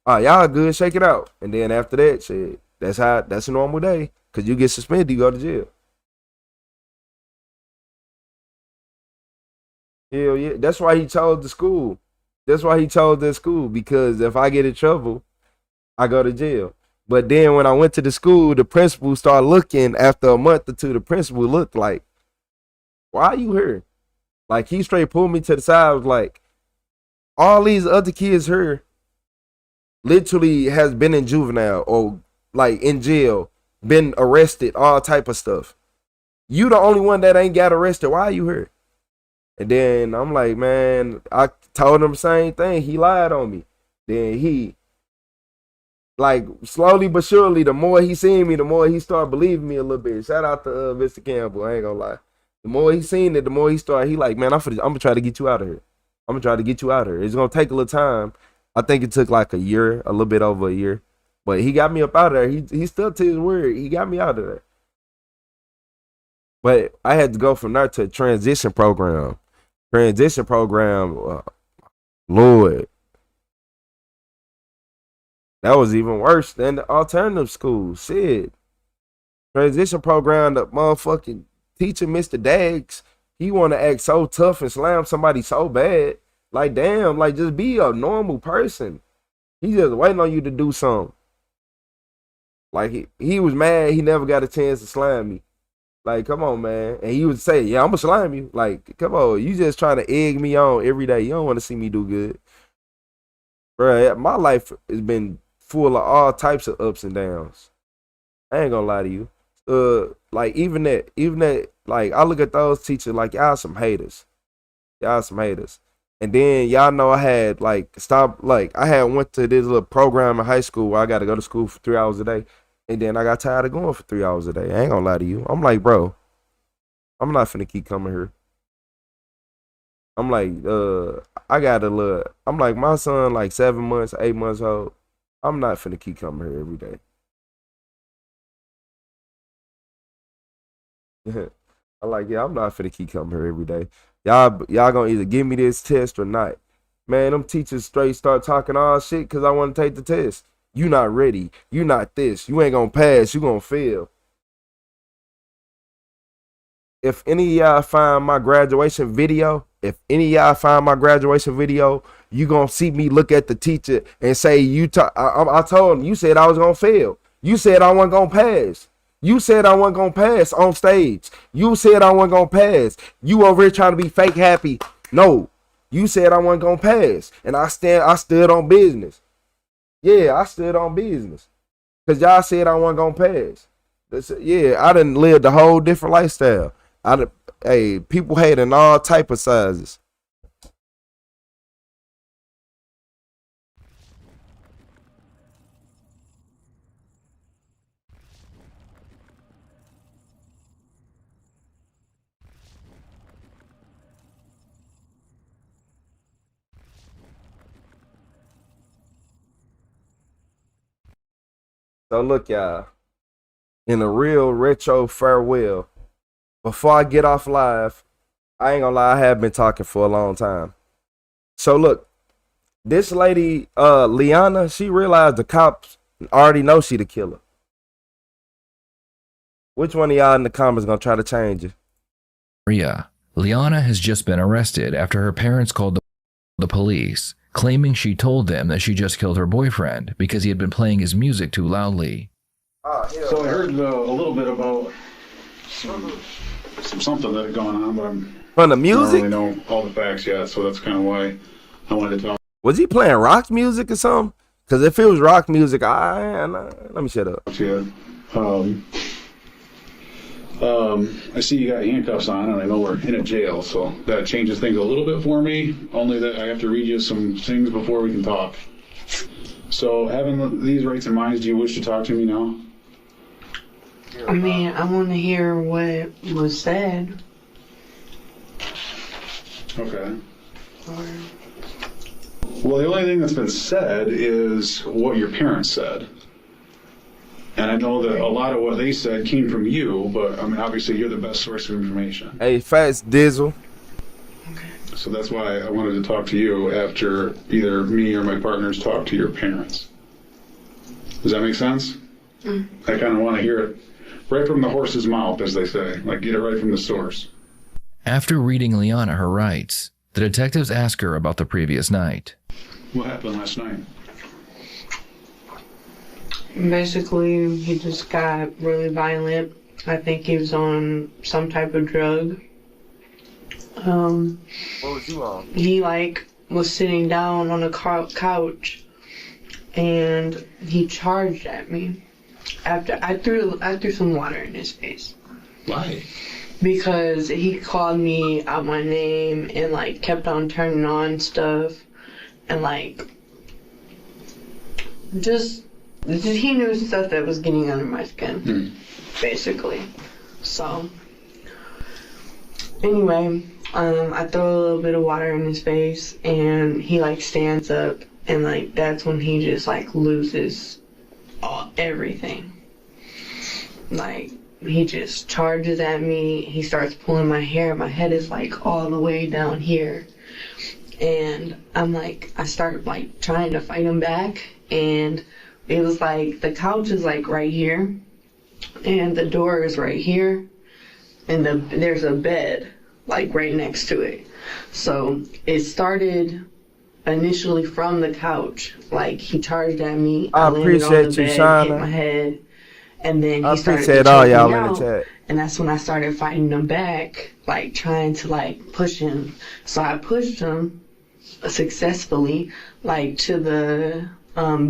Y'all good, shake it out. And then after that, shit, that's a normal day. Cause you get suspended, you go to jail. Hell yeah. That's why he chose the school. That's why he chose that school. Because if I get in trouble, I go to jail. But then when I went to the school, the principal started looking. After a month or two, the principal looked like, why are you here? Like, he straight pulled me to the side. I was like, All these other kids here literally has been in juvenile or like in jail, been arrested, all type of stuff. You the only one that ain't got arrested. Why are you here? And then I'm like, man, I told him the same thing. He lied on me. Then he, like, slowly but surely, the more he seen me, the more he started believing me a little bit. Shout out to Mr. Campbell. I ain't gonna lie. The more he seen it, the more he started. He like, man, I'm gonna try to get you out of here. I'm gonna try to get you out of here. It's gonna take a little time. I think it took like a year, a little bit over a year. But he got me up out of there. He stuck to his word. He got me out of there. But I had to go from there to a transition program. Lord. That was even worse than the alternative school. Shit. Transition program, the motherfucking teacher, Mr. Daggs, he want to act so tough and slam somebody so bad. Like, damn, like, just be a normal person. He just waiting on you to do something. Like, he was mad he never got a chance to slam me. Like, come on, man. And he would say, yeah, I'm going to slam you. Like, come on. You just trying to egg me on every day. You don't want to see me do good. Bruh, my life has been full of all types of ups and downs. I ain't going to lie to you. Like, even that, like, I look at those teachers like, y'all some haters. And then y'all know I had, like, I had went to this little program in high school where I got to go to school for 3 hours a day. And then I got tired of going for 3 hours a day. I ain't gonna lie to you. I'm like, bro, I'm not finna keep coming here. I'm like, I'm like, my son, like 7 months, 8 months old. I'm not finna keep coming here every day. I'm like, yeah, I'm not finna keep coming here every day. Y'all gonna either give me this test or not. Man, them teachers straight start talking all shit because I want to take the test. You not ready. You not this. You ain't gonna pass. You gonna fail. If any of y'all find my graduation video, you gonna see me look at the teacher and say, I told him, you said I was gonna fail. You said I wasn't gonna pass. You said I wasn't gonna pass on stage. You said I wasn't gonna pass. You over here trying to be fake happy. No, you said I wasn't gonna pass. And I stood on business. Yeah, I stood on business. Because y'all said I wasn't going to pass. I done lived a whole different lifestyle. People hating all type of sizes. So look, y'all, in a real retro farewell, before I get off live, I ain't gonna lie, I have been talking for a long time. So look, this lady, Liana, she realized the cops already know she the killer. Which one of y'all in the comments gonna try to change it? Maria, Liana has just been arrested after her parents called the police, claiming she told them that she just killed her boyfriend because he had been playing his music too loudly. So I heard a little bit about something that had gone on, but from the music? I don't really know all the facts yet, so that's kind of why I wanted to talk. Was he playing rock music or something? Because if it was rock music, let me shut up. Yeah. I see you got handcuffs on, and I know we're in a jail, so that changes things a little bit for me, only that I have to read you some things before we can talk. So, having these rights in mind, do you wish to talk to me now? I mean, I want to hear what was said. Okay. Well, the only thing that's been said is what your parents said. And I know that a lot of what they said came from you, but I mean, obviously you're the best source of information. Hey, Fats Dizzle. Okay. So that's why I wanted to talk to you after either me or my partners talk to your parents. Does that make sense? I kind of want to hear it right from the horse's mouth, as they say, like get it right from the source. After reading Liana her rights, the detectives ask her about the previous night. What happened last night? Basically, he just got really violent. I think he was on some type of drug. What was you on? He was sitting down on a couch, and he charged at me after I threw some water in his face. Why? Because he called me out my name and like kept on turning on stuff, and like just he knew stuff that was getting under my skin, basically. So anyway, I throw a little bit of water in his face, and he like stands up, and like that's when he just like loses everything. Like, he just charges at me. He starts pulling my hair. My head is like all the way down here, and I start like trying to fight him back, and it was like the couch is like right here, and the door is right here, and there's a bed like right next to it. So it started initially from the couch. Like, he charged at me. I appreciate you, Shauna. Hit my head, and then I he started appreciate to all choke me y'all in out, the chat. and that's when I started fighting him back, like trying to like push him. So I pushed him successfully, like to the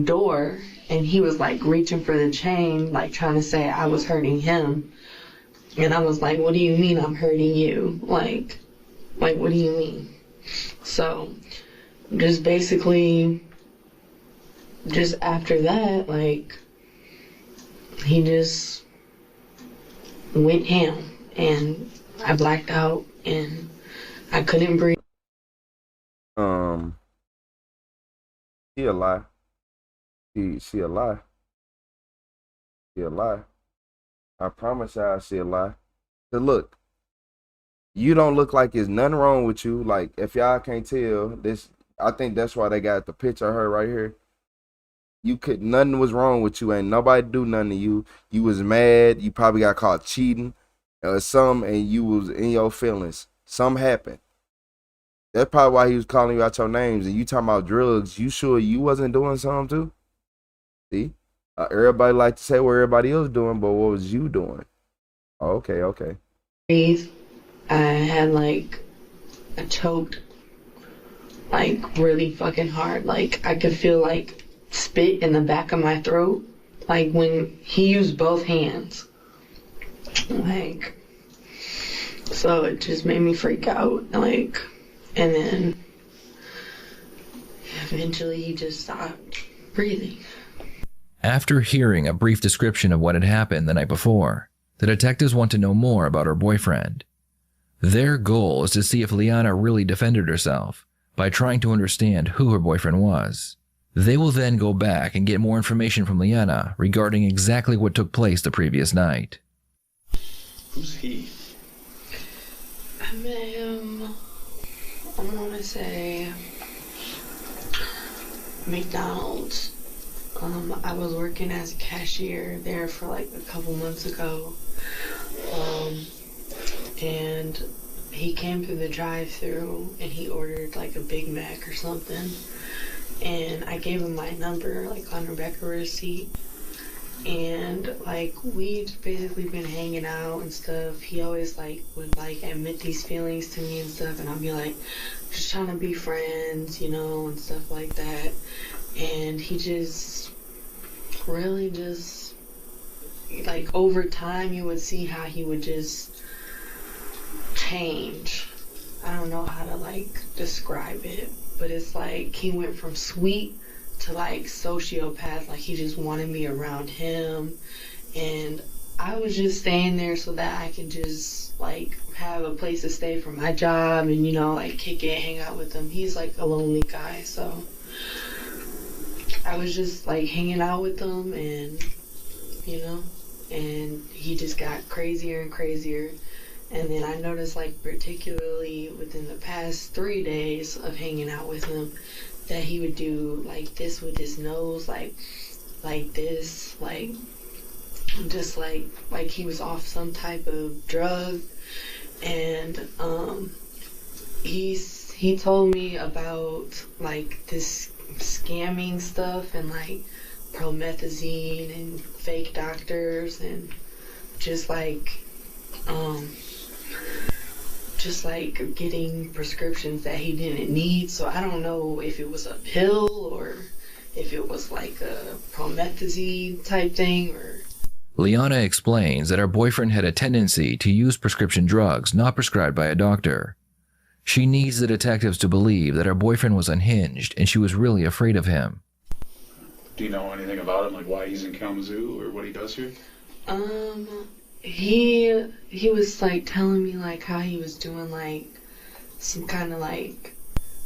door, and he was like reaching for the chain, like trying to say I was hurting him. And I was like, what do you mean I'm hurting you? Like what do you mean? So just basically, just after that, like, he just went ham, and I blacked out, and I couldn't breathe. She a lie. She a lie. She a lie. I promise y'all she a lie. So look, you don't look like there's nothing wrong with you. Like, if y'all can't tell this, I think that's why they got the picture of her right here. Nothing was wrong with you. Ain't nobody do nothing to you. You was mad. You probably got caught cheating or something, and you was in your feelings. Something happened. That's probably why he was calling you out your names, and you talking about drugs. You sure you wasn't doing something too? See? Everybody like to say what everybody else doing, but what was you doing? Oh, okay. Breathe. I had like I choked like really fucking hard. Like, I could feel like spit in the back of my throat, like when he used both hands. Like, so it just made me freak out. Like, and then eventually he just stopped breathing. After hearing a brief description of what had happened the night before, the detectives want to know more about her boyfriend. Their goal is to see if Liana really defended herself by trying to understand who her boyfriend was. They will then go back and get more information from Liana regarding exactly what took place the previous night. Who's he? I met him, I want to say, McDonald's. I was working as a cashier there for like a couple months ago. And he came through the drive-thru and he ordered like a Big Mac or something. And I gave him my number, like on Rebecca's receipt. And like, we'd basically been hanging out and stuff. He always like would like admit these feelings to me and stuff, and I'd be like, just trying to be friends, you know, and stuff like that. And he just really just, like, over time you would see how he would just change. I don't know how to like describe it, but it's like he went from sweet to like sociopath. Like, he just wanted me around him, and I was just staying there so that I can just like have a place to stay for my job and, you know, like kick it, hang out with him. He's like a lonely guy, so I was just like hanging out with him, and you know, and he just got crazier and crazier. And then I noticed, like, particularly within the past 3 days of hanging out with him, that he would do like this with his nose, like this, like just like he was off some type of drug. And he told me about like this scamming stuff and like promethazine and fake doctors and just like just like getting prescriptions that he didn't need. So I don't know if it was a pill or if it was like a promethazine type thing or... Liana explains that her boyfriend had a tendency to use prescription drugs not prescribed by a doctor. She needs the detectives to believe that her boyfriend was unhinged and she was really afraid of him. Do you know anything about him, like why he's in Kalamazoo or what he does here? He was like telling me like how he was doing like some kind of like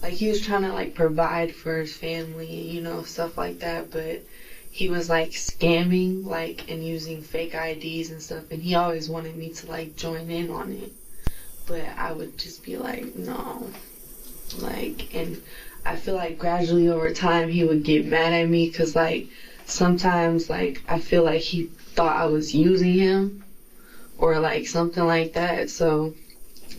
he was trying to like provide for his family, you know, stuff like that, but he was like scamming like and using fake IDs and stuff, and he always wanted me to like join in on it, but I would just be like, no, like, and I feel like gradually over time he would get mad at me because like sometimes like I feel like he thought I was using him or like something like that. So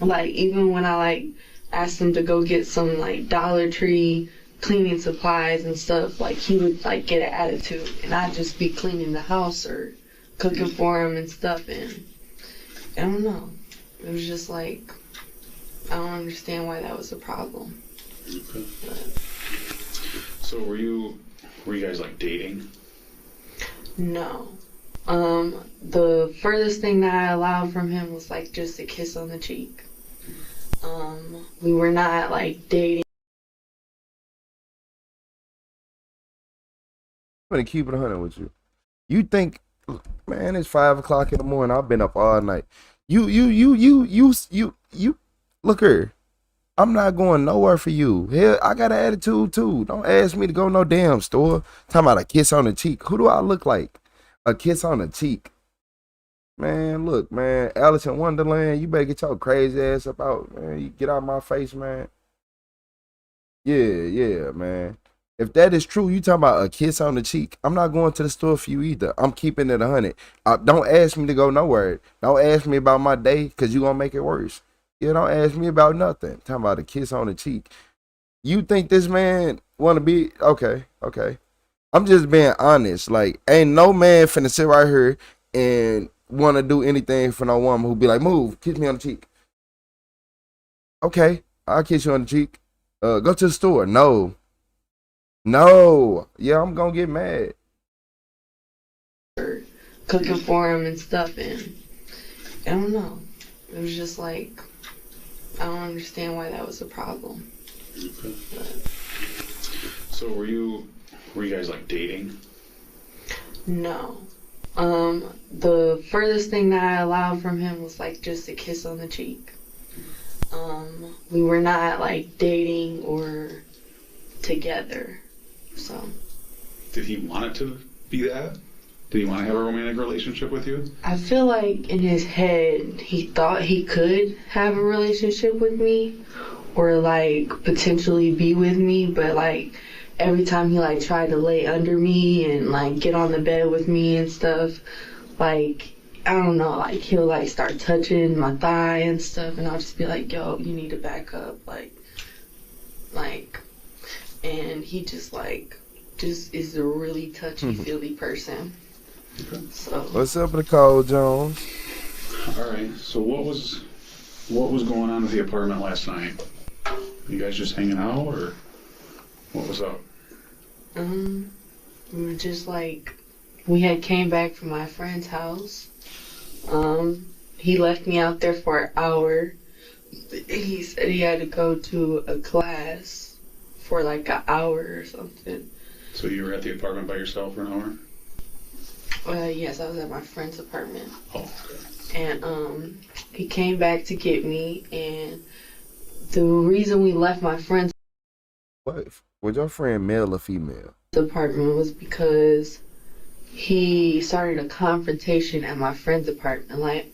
like even when I like asked him to go get some like Dollar Tree cleaning supplies and stuff, like he would like get an attitude and I'd just be cleaning the house or cooking for him and stuff, and I don't know, it was just like I don't understand why that was a problem. Okay. So were you guys like dating? No. The furthest thing that I allowed from him was like just a kiss on the cheek. We were not like dating. I'm gonna keep it 100 with you. You think, man, it's 5 o'clock in the morning. I've been up all night. You. Look here. I'm not going nowhere for you. Hell, I got an attitude too. Don't ask me to go no damn store. Talking about a kiss on the cheek. Who do I look like? A kiss on the cheek. Man, look, man. Alice in Wonderland, you better get your crazy ass up out, man. You get out of my face, man. Yeah, man. If that is true, you talking about a kiss on the cheek. I'm not going to the store for you either. I'm keeping it 100. Don't ask me to go nowhere. Don't ask me about my day because you going to make it worse. You don't ask me about nothing. Talking about a kiss on the cheek. You think this man want to be... Okay. I'm just being honest. Like, ain't no man finna sit right here and want to do anything for no woman who be like, move, kiss me on the cheek. Okay, I'll kiss you on the cheek. Go to the store. No. Yeah, I'm gonna get mad. Cooking for him and stuff, and I don't know. It was just like, I don't understand why that was a problem. Okay. So were you guys like dating? No. The furthest thing that I allowed from him was like just a kiss on the cheek. We were not like dating or together, so. Did he want it to be that? Did he want to have a romantic relationship with you? I feel like in his head, he thought he could have a relationship with me or like potentially be with me, but like every time he like tried to lay under me and like get on the bed with me and stuff, like I don't know, like he'll like start touching my thigh and stuff, and I'll just be like, yo, you need to back up, like and he just is a really touchy-feely person. Okay. So What's up with the Cole Jones? All right. So what was going on with the apartment last night? You guys just hanging out, or what was up? We were just like, we had came back from my friend's house. He left me out there for an hour. He said he had to go to a class for like an hour or something. So you were at the apartment by yourself for an hour? Yes, I was at my friend's apartment. Oh, okay. And he came back to get me, and the reason we left my friend's What? Was your friend male or female? apartment was because he started a confrontation at my friend's apartment. Like,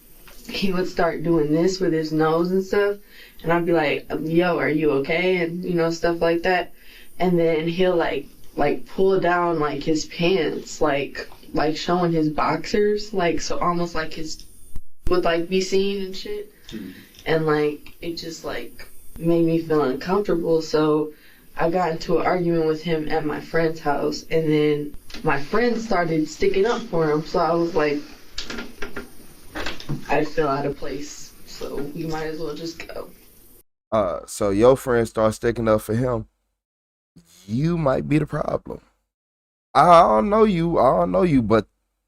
he would start doing this with his nose and stuff, and I'd be like, yo, are you okay? And, you know, stuff like that. And then he'll, like pull down, like, his pants, like showing his boxers, like, so almost like his would, like, be seen and shit. Mm-hmm. And, like, it just, like, made me feel uncomfortable, so I got into an argument with him at my friend's house, and then my friend started sticking up for him, so I was like, I feel out of place, so we might as well just go. So your friends start sticking up for him. You might be the problem. I don't know you, but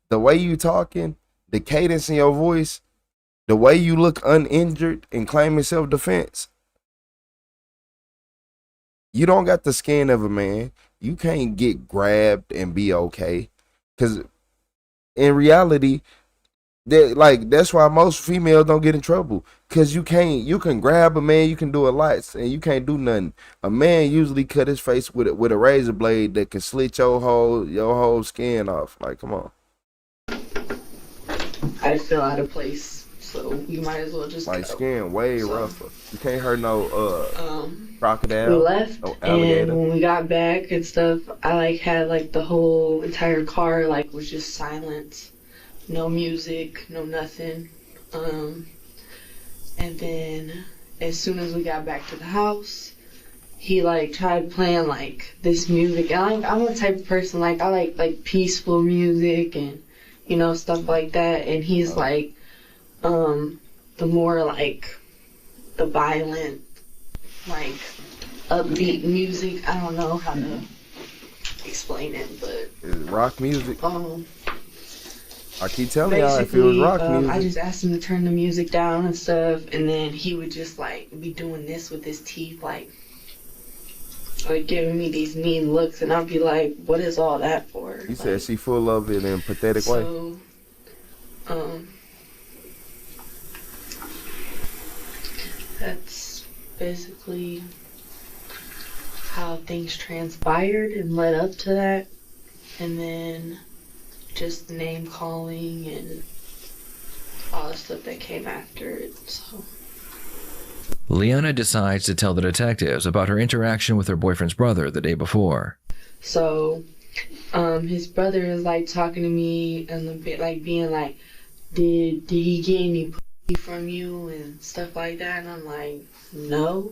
the way you talking, the cadence in your voice, the way you look uninjured and claiming self-defense, you don't got the skin of a man. You can't get grabbed and be okay. Cause in reality, that's why most females don't get in trouble. Cause you can grab a man, you can do a lot, and you can't do nothing. A man usually cut his face with a razor blade that can slit your whole skin off. Like, come on. I feel out of place, so you might as well just Like go. skin way rougher. You can't hurt no crocodile. We left, no alligator. and when we got back and stuff, I like had like the whole entire car like was just silent, no music, no nothing. And then as soon as we got back to the house, he like tried playing like this music. And I'm the type of person like I like peaceful music and stuff like that. And he's like the more like the violent, like upbeat music. I don't know how to explain it, but Is it rock music? I keep telling y'all if it was basically, rock music. I just asked him to turn the music down and stuff, and then he would just like be doing this with his teeth, like giving me these mean looks, and I'd be like, "What is all that for?" He said she full of it in a pathetic way. So, that's basically how things transpired and led up to that, and then just name calling and all the stuff that came after it. So Leona decides to tell the detectives about her interaction with her boyfriend's brother the day before. his brother is like talking to me and a bit like being like, did he get any pussy from you and stuff like that? And I'm like, no.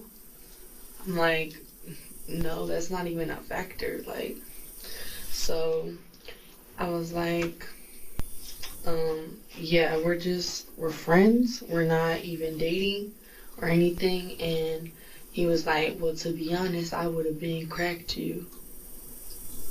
I'm like, no, that's not even a factor. Like, so I was like, yeah, we're friends. We're not even dating or anything. And he was like, well, to be honest, I would have been cracked you.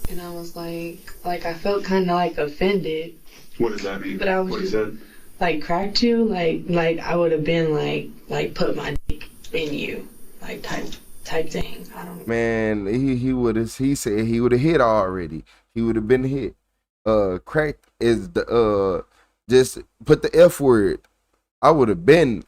And I was like I felt kind of like offended. What does that mean? But I was what just is that? like cracked you, like I would have been like put my dick in you, like type thing. I don't. Man, he said he would have hit already. He would have been hit. Cracked is the just put the F word. I would have been.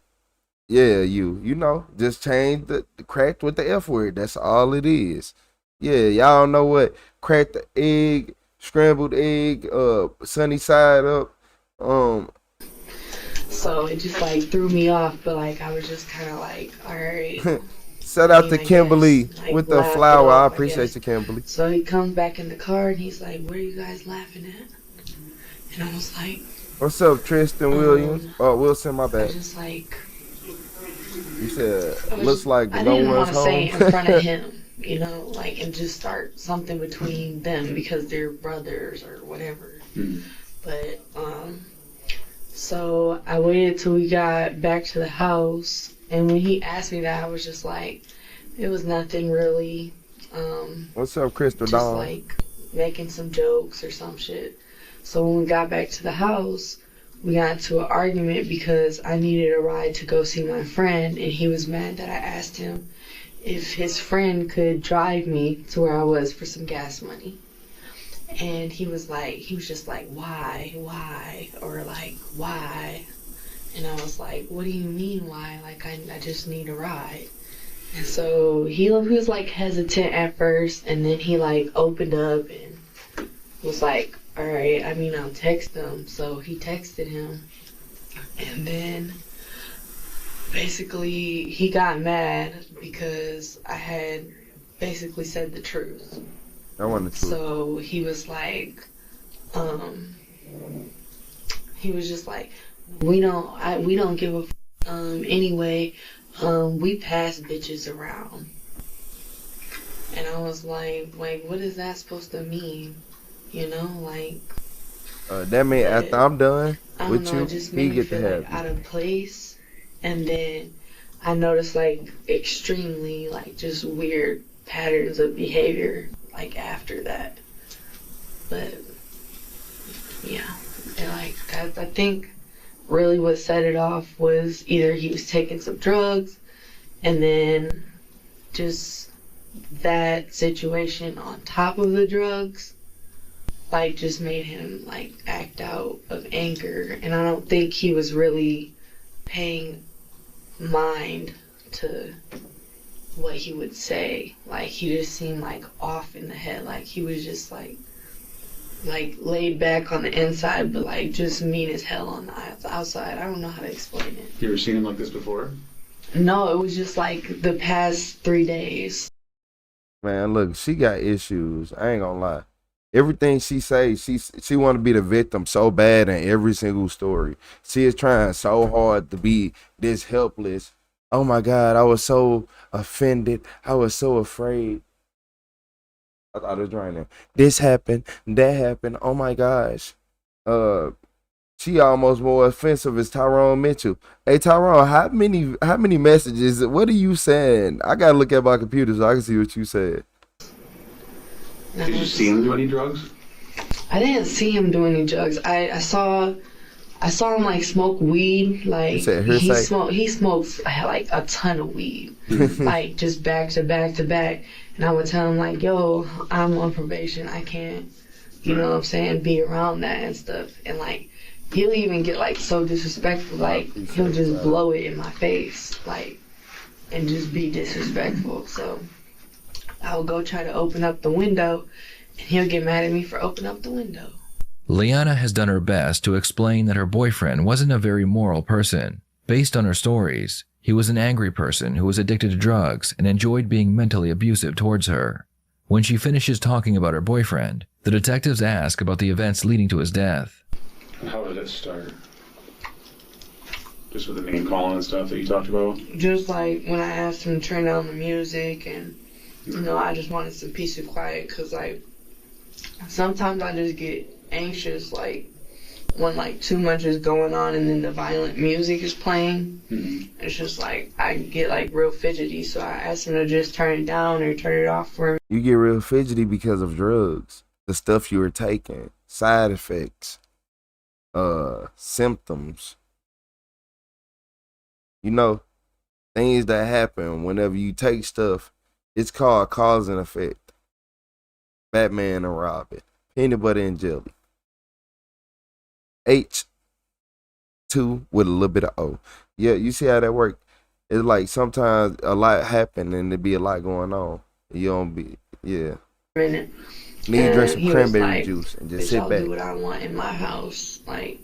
Yeah, you know, just change the cracked with the F word. That's all it is. Yeah, y'all know what cracked the egg, scrambled egg, sunny side up. So it just like threw me off, but like I was just kind of like, all right. Shout out to I Kimberly guess, like, with the laugh it flower. I off, appreciate guess. you, Kimberly. So he comes back in the car and he's like, what are you guys laughing at? And I was like, What's up, Tristan Williams? Oh, Wilson, my I bad. just like, You said I was- looks like I no didn't want one's to say home. it in front of him, you know, like, and just start something between them because they're brothers or whatever. But, so I waited till we got back to the house, and when he asked me that, I was just like, it was nothing really. What's up, Crystal Just Dawn? like making some jokes or some shit. So when we got back to the house, we got into an argument because I needed a ride to go see my friend, and he was mad that I asked him if his friend could drive me to where I was for some gas money. And he was just like, why? Or like, why? And I was like, what do you mean why? Like, I just need a ride. And so he was like hesitant at first, and then he like opened up and was like, all right, I mean, I'll text him. So he texted him, and then basically he got mad because I had basically said the truth. I want to. So he was like, he was just like, we don't give a anyway, we pass bitches around. And I was like, what is that supposed to mean? You know, like. That mean after I'm done I don't with know, you, it just he made me get to feel have like out of place. And then I noticed like extremely like just weird patterns of behavior like after that. But yeah, and like I think really what set it off was either he was taking some drugs, and then just that situation on top of the drugs like just made him like act out of anger. And I don't think he was really paying mind to what he would say. Like he just seemed like off in the head, like he was just like laid back on the inside, but like just mean as hell on the outside. I don't know how to explain it. You ever seen him like this before? No, it was just like the past 3 days. Man, look, she got issues. I ain't gonna lie. Everything she says, she want to be the victim so bad in every single story. She is trying so hard to be this helpless. Oh my God, I was so offended. I was so afraid. I thought it was raining. This happened, that happened. Oh my gosh. She almost more offensive as Tyrone Mitchell. Hey Tyrone, how many messages? What are you saying? I gotta look at my computer so I can see what you said. Did you see him do any drugs? I didn't see him do any drugs. I saw him like smoke weed. Like he smokes like a ton of weed, like just back to back to back. And I would tell him like, yo, I'm on probation. I can't, you know what I'm saying, be around that and stuff. And like he'll even get like so disrespectful. Like he'll just blow it in my face, like, and just be disrespectful. So I'll go try to open up the window, and he'll get mad at me for opening up the window. Liana has done her best to explain that her boyfriend wasn't a very moral person. Based on her stories, he was an angry person who was addicted to drugs and enjoyed being mentally abusive towards her. When she finishes talking about her boyfriend, the detectives ask about the events leading to his death. How did it start? Just with the name calling and stuff that you talked about? Just like when I asked him to turn down the music, and you know, I just wanted some peace and quiet, because like sometimes I just get anxious like when like too much is going on and then the violent music is playing. It's just like I get like real fidgety, so I asked him to just turn it down or turn it off for me. You get real fidgety because of drugs, the stuff you were taking, side effects, symptoms, you know, things that happen whenever you take stuff. It's called cause and effect. Batman and Robin. Peanut butter and jelly. H2 with a little bit of O. Yeah, you see how that works? It's like sometimes a lot happen and there be a lot going on. You don't be, yeah. Need to drink some cranberry juice and just sit back. I'll do what I want in my house. Like,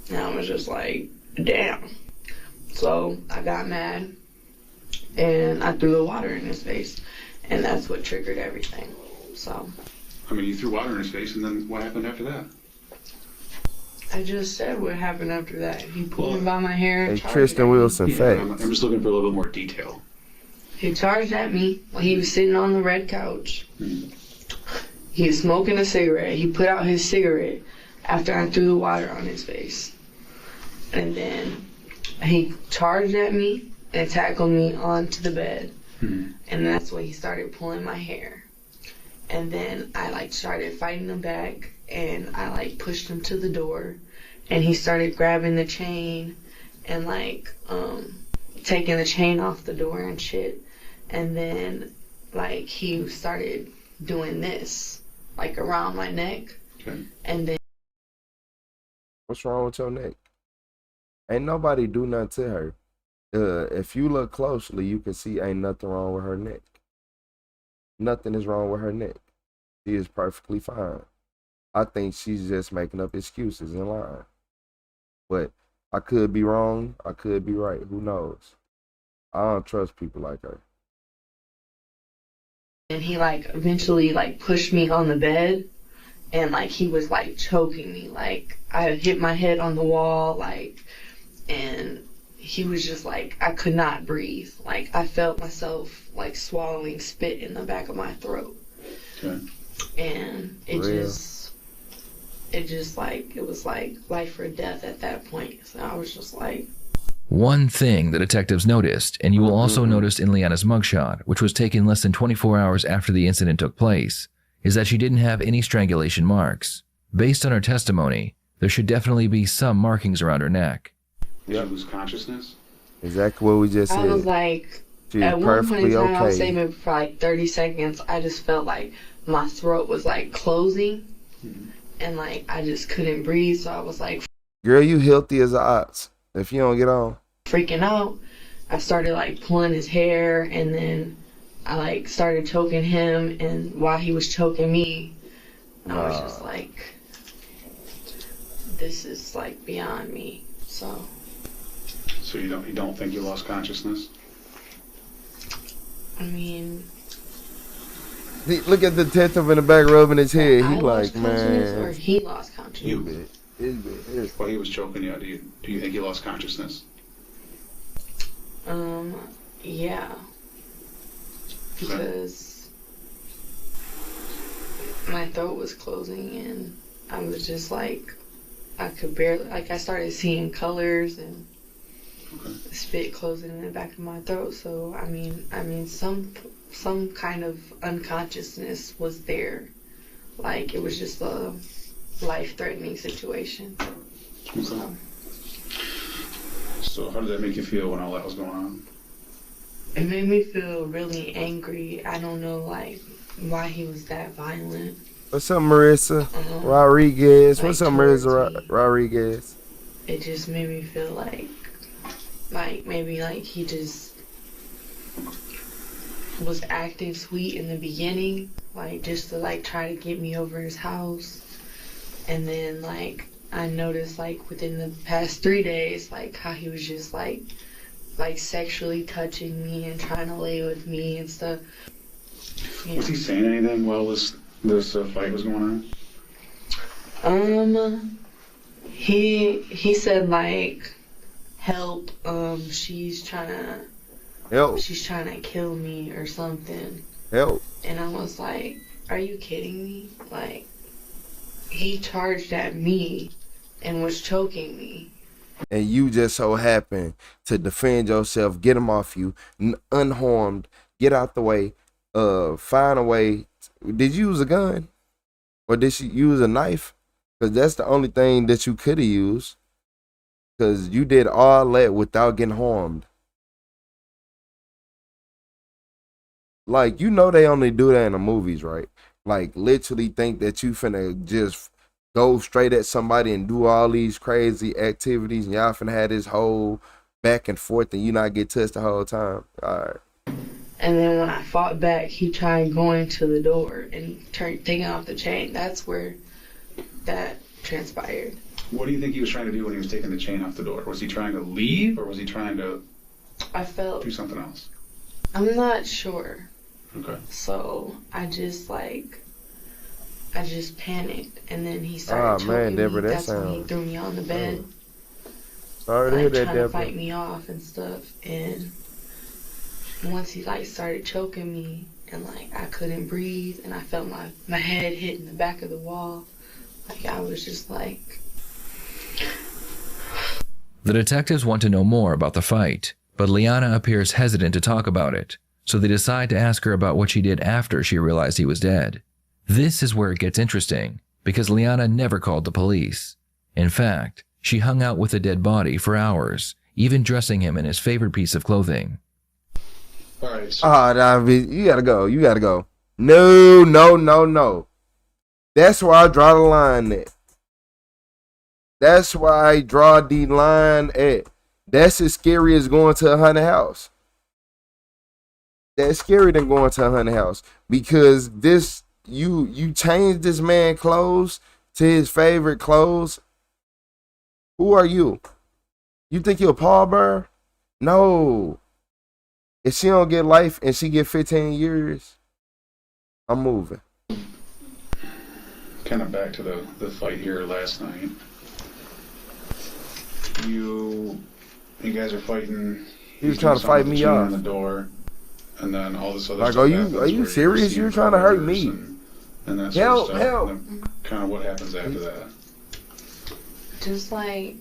and I was just like, damn. So I got mad and I threw the water in his face, and that's what triggered everything. So I mean, you threw water in his face, and then what happened after that? I just said what happened after that. He pulled me by my hair. Hey, Tristan Wilson, facts. I'm just looking for a little bit more detail. He charged at me while he was sitting on the red couch. He was smoking a cigarette. He put out his cigarette after I threw the water on his face. And then he charged at me and tackled me onto the bed. And that's when he started pulling my hair. And then I like started fighting him back, and I like pushed him to the door, and he started grabbing the chain and like taking the chain off the door and shit. And then like he started doing this like around my neck. And then what's wrong with your neck? Ain't nobody do nothing to her. If you look closely, you can see ain't nothing wrong with her neck. Nothing is wrong with her neck. She is perfectly fine. I think she's just making up excuses and lying. But I could be wrong. I could be right. Who knows? I don't trust people like her. And he like eventually like pushed me on the bed, and like he was like choking me. Like I hit my head on the wall, like, and he was just like, I could not breathe. Like I felt myself like swallowing spit in the back of my throat. And it just like, it was like life or death at that point. So I was just like, One thing the detectives noticed, and you will also notice in Liana's mugshot, which was taken less than 24 hours after the incident took place, is that she didn't have any strangulation marks. Based on her testimony, there should definitely be some markings around her neck. Did you lose consciousness? Exactly what we just said. I was like, She's at one point in time, I was okay. saving for like 30 seconds. I just felt like my throat was like closing, and like I just couldn't breathe. So I was like, Girl, you healthy as an ox. If you don't get on. freaking out. I started like pulling his hair, and then I like started choking him, and while he was choking me, I was just like, this is like beyond me. So you don't think you lost consciousness? I mean, Look at the detective in the back rubbing his head. I He lost like, consciousness, or man. he lost consciousness. While he was choking you, do you think you lost consciousness? Yeah, because my throat was closing, and I was just like, I could barely, like I started seeing colors and spit closing in the back of my throat. So I mean some kind of unconsciousness was there, like it was just a life-threatening situation. Okay. So how did that make you feel when all that was going on? It made me feel really angry. I don't know like why he was that violent. What's up, Marissa Rodriguez? Like, What's up, towards Marissa me. Rodriguez? It just made me feel like maybe like he just was acting sweet in the beginning, like just to like try to get me over his house. And then like I noticed like within the past 3 days, like how he was just like sexually touching me and trying to lay with me and stuff. Yeah. Was he saying anything while this fight was going on? He said like, help, she's trying to kill me or something. Help. And I was like, are you kidding me? Like, he charged at me and was choking me. And you just so happen to defend yourself, get him off you, unharmed, get out the way, find a way. Did you use a gun? Or did she use a knife? Because that's the only thing that you could have used. Because you did all that without getting harmed. Like, you know they only do that in the movies, right? Like, literally think that you finna just go straight at somebody and do all these crazy activities, and y'all finna have this whole back and forth and you not get touched the whole time. All right. And then when I fought back, he tried going to the door and taking off the chain. That's where that transpired. What do you think he was trying to do when he was taking the chain off the door? Was he trying to leave, or was he trying to do something else? I'm not sure. Okay. So I just panicked, and then he started choking Deborah, me. that That's when he sounds... threw me on the bed. Sorry to hear that, trying to Deborah. fight me off and stuff. And once he started choking me, and I couldn't breathe, and I felt my head hitting the back of the wall. I was just like... The detectives want to know more about the fight, but Liana appears hesitant to talk about it, so they decide to ask her about what she did after she realized he was dead. This is where it gets interesting, because Liana never called the police. In fact, she hung out with the dead body for hours, even dressing him in his favorite piece of clothing. All right. So You gotta go. You gotta go. No. That's where I draw the line at. That's why I draw the line at. That's as scary as going to a haunted house. That's scarier than going to a haunted house, because this you change this man clothes to his favorite clothes. Who are you? You think you're a pallbearer? No. If she don't get life and she get 15 years, I'm moving. kind of back to the fight here last night. You guys are fighting. He was trying to fight me off. On the door, and then all this other like, stuff are happens you where serious? You're trying to hurt me. And that Help, sort of stuff. help. And then kind of what happens after that. Just like,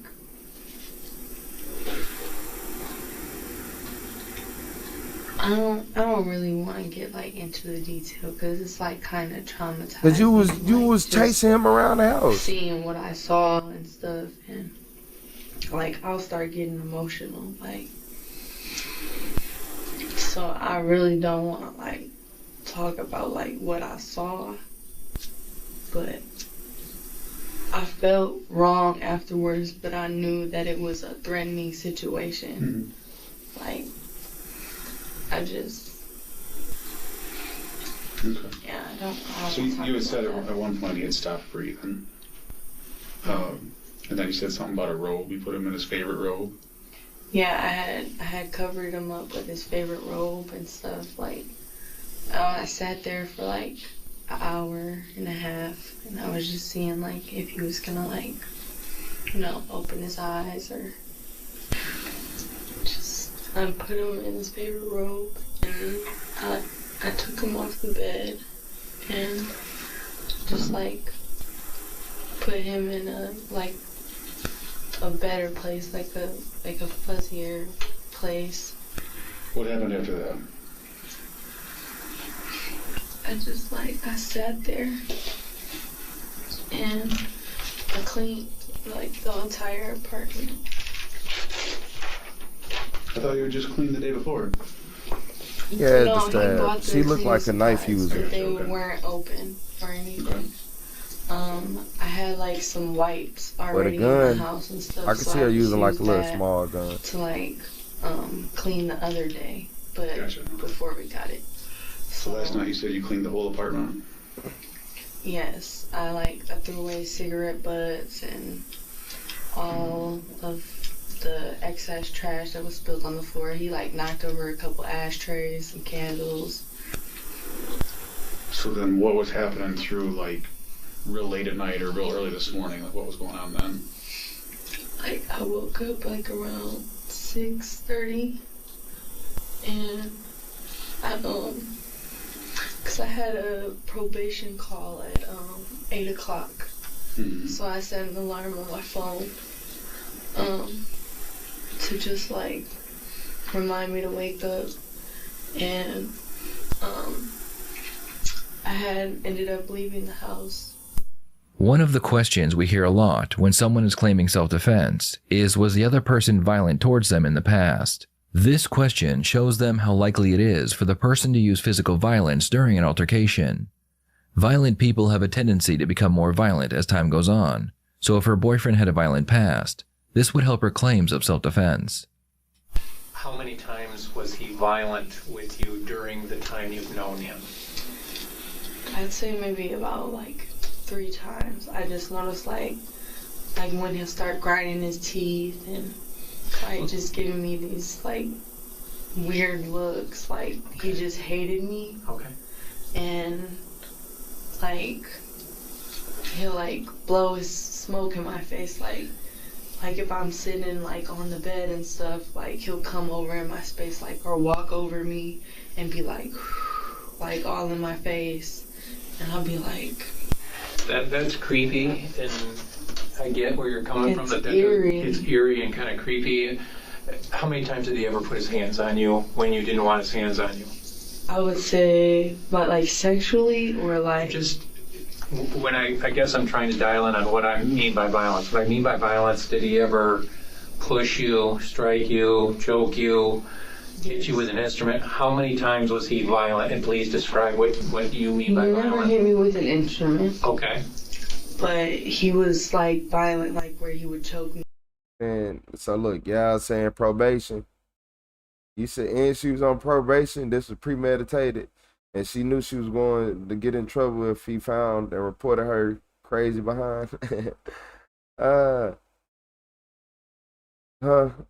I don't really want to get like into the detail because it's like kind of traumatizing. Cause you was just chasing him around the house. seeing what I saw and stuff, and like I'll start getting emotional, like. So I really don't want to like talk about like what I saw, but I felt wrong afterwards, but I knew that it was a threatening situation. Like, I just, Okay. yeah, I don't So you had said at one point he had stopped breathing. And then you said something about a robe. You put him in his favorite robe. Yeah, I had covered him up with his favorite robe and stuff. Like, I sat there for like an hour and a half, and I was just seeing like if he was gonna like, open his eyes or just. I put him in his favorite robe, and I took him off the bed and just like put him in a better place, like a fuzzier place. What happened after that? I sat there and I cleaned like the entire apartment. I thought you were just clean the day before. Yeah, No, the he stab. bought She the looked like a cleaning knife supplies, user. but they Okay. weren't open or anything. I had like some wipes already in gun, the house and stuff. I could so see her just using like a used little that small gun. to like clean the other day, but Gotcha. before we got it. So last night you said you cleaned the whole apartment. Yes, I threw away cigarette butts and all of the excess trash that was spilled on the floor. He like knocked over a couple ashtrays and candles. So then what was happening through like real late at night or real early this morning? Like what was going on then? Like I woke up like around 6:30 and cause I had a probation call at 8 o'clock. So I set an alarm on my phone to just like remind me to wake up, and I had ended up leaving the house. One of the questions we hear a lot when someone is claiming self-defense is, was the other person violent towards them in the past? This question shows them how likely it is for the person to use physical violence during an altercation. Violent people have a tendency to become more violent as time goes on, so if her boyfriend had a violent past, this would help her claims of self-defense. How many times was he violent with you during the time you've known him? I'd say maybe about like 3 times. I just noticed like when he'll start grinding his teeth and like just giving me these like weird looks, like he just hated me. Okay. And like he'll like blow his smoke in my face, like if I'm sitting like on the bed and stuff, like he'll come over in my space, like, or walk over me and be like all in my face, and I'll be like, That's creepy, and I get where you're coming from. It's eerie. It's eerie and kind of creepy. How many times did he ever put his hands on you when you didn't want his hands on you? I would say, but like sexually or like Just when I guess I'm trying to dial in on what I mean by violence. What I mean by violence, did he ever push you, strike you, choke you, hit you with an instrument? How many times was he violent? And please describe what you mean by he violent. never hit me with an instrument, Okay. but he was like violent, like where he would choke me. And so look, y'all saying probation. You said, and she was on probation. This was premeditated, and she knew she was going to get in trouble if he found and reported her crazy behind.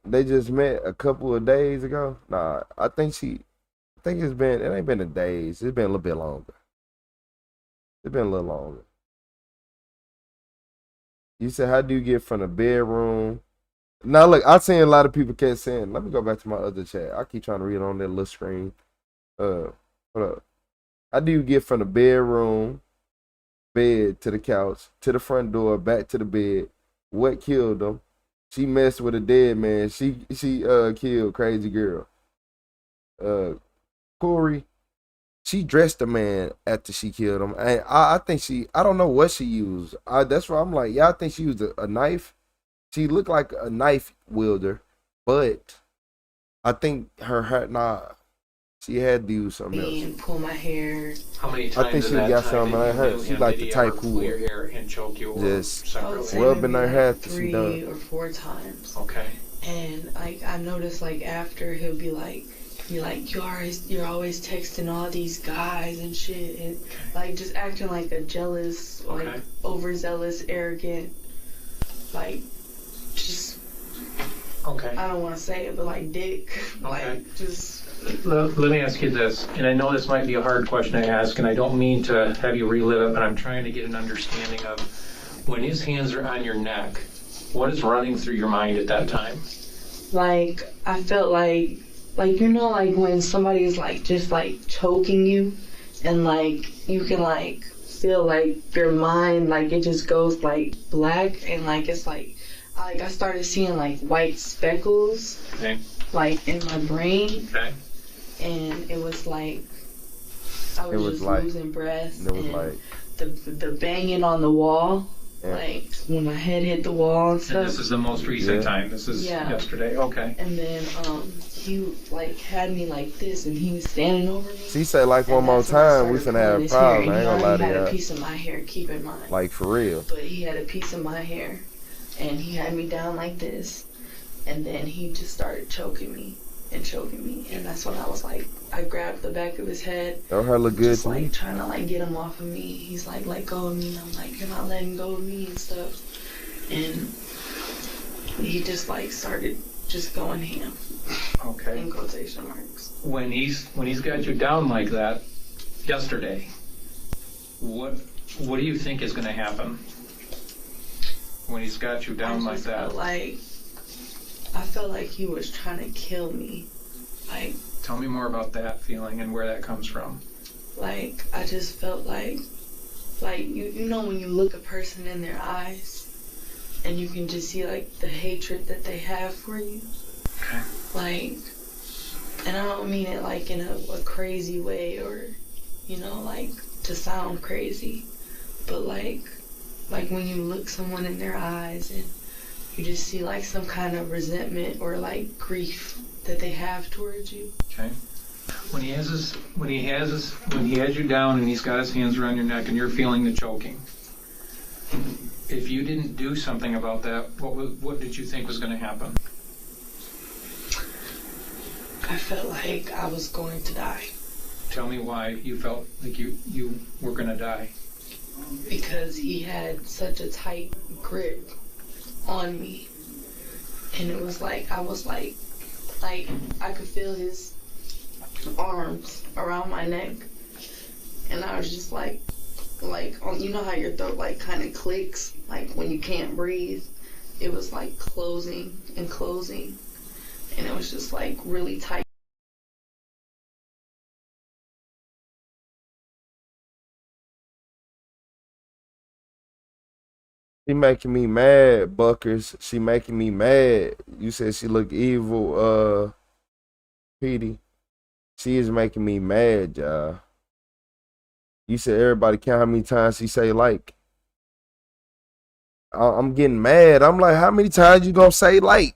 They just met a couple of days ago. Nah, I think it ain't been a days. It's been a little bit longer. It's been a little longer. You said, how do you get from the bedroom? Now look, I seen a lot of people kept saying, let me go back to my other chat. I keep trying to read on that little screen. Hold up. How do you get from the bedroom, bed to the couch, to the front door, back to the bed? What killed them? She messed with a dead man. She killed crazy girl. Corey, she dressed the man after she killed him. And I think I don't know what she used. That's why I'm like, yeah, I think she used a knife. She looked like a knife wielder, but I think she had to use something else. And pull my hair. How many times I think she got something in her. She like the type who pull your hair and choke you just Rubbing her head. 3 or 4 times. Okay. And like I noticed, like after he'll be like, you're always texting all these guys and shit, and like just acting like a jealous, like overzealous, arrogant, like just. Okay. I don't want to say it, but like dick, like just. Let me ask you this, and I know this might be a hard question to ask, and I don't mean to have you relive it, but I'm trying to get an understanding of when his hands are on your neck, what is running through your mind at that time? Like, I felt like you know, like when somebody is like just like choking you, and like you can like feel like your mind, like it just goes like black, and like it's like I started seeing like white speckles, like in my brain. Okay. And it was like I was just like, losing breath. It was like the banging on the wall, like when my head hit the wall and stuff. And this is the most recent time. This is yesterday. Okay. And then he like had me like this, and he was standing over me. She said like one more time, we finna have a problem. I ain't gonna lie to you. He had a piece of my hair. Keep in mind. Like for real. But he had a piece of my hair, and he had me down like this, and then he just started choking me. And that's when I was like, I grabbed the back of his head. Don't her look good just to like me? Trying to like get him off of me. He's like, let go of me. And I'm like, you're not letting go of me and stuff. And he just like started just going ham. Okay. In quotation marks. When he's got you down like that yesterday, what do you think is going to happen when he's got you down like that? I felt like he was trying to kill me. Like, tell me more about that feeling and where that comes from. Like, I just felt like you know when you look a person in their eyes and you can just see like the hatred that they have for you. Okay. Like, and I don't mean it like in a crazy way or, you know, like to sound crazy, but like when you look someone in their eyes and you just see like some kind of resentment or like grief that they have towards you. Okay. When he has you down and he's got his hands around your neck and you're feeling the choking, if you didn't do something about that, what did you think was going to happen? I felt like I was going to die. Tell me why you felt like you were going to die. Because he had such a tight grip on me, and it was like I was like I could feel his arms around my neck, and I was just like you know how your throat like kind of clicks like when you can't breathe. It was like closing and closing, and it was just like really tight. She making me mad, Buckers. She making me mad. You said she look evil, Petey. She is making me mad, y'all. You said everybody count how many times she say like. I'm getting mad. I'm like, how many times you gonna say like?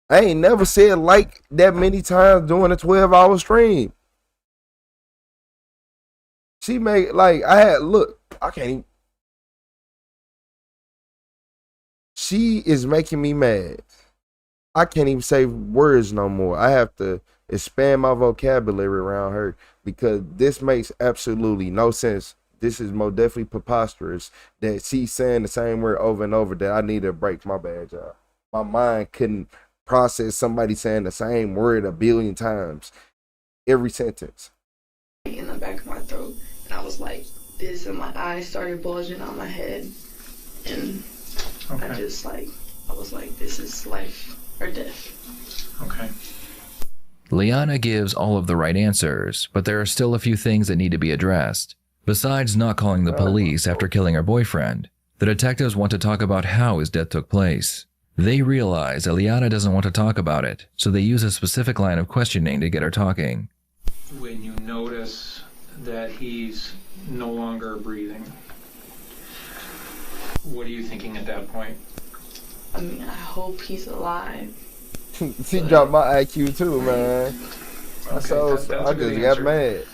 I ain't never said like that many times during a 12-hour stream. She make like I can't even. She is making me mad. I can't even say words no more. I have to expand my vocabulary around her because this makes absolutely no sense. This is most definitely preposterous that she's saying the same word over and over that I need to break my bad job. My mind couldn't process somebody saying the same word a billion times. Every sentence. In the back of my throat. And I was like this and my eyes started bulging out my head. And okay. I was like, this is life or death. Okay. Liana gives all of the right answers, but there are still a few things that need to be addressed. Besides not calling the police after killing her boyfriend, the detectives want to talk about how his death took place. They realize that Liana doesn't want to talk about it, so they use a specific line of questioning to get her talking. when you notice that he's no longer breathing? What are you thinking at that point? I mean, I hope he's alive. She dropped my IQ too, man. Okay, So that's a I good just got answer. mad.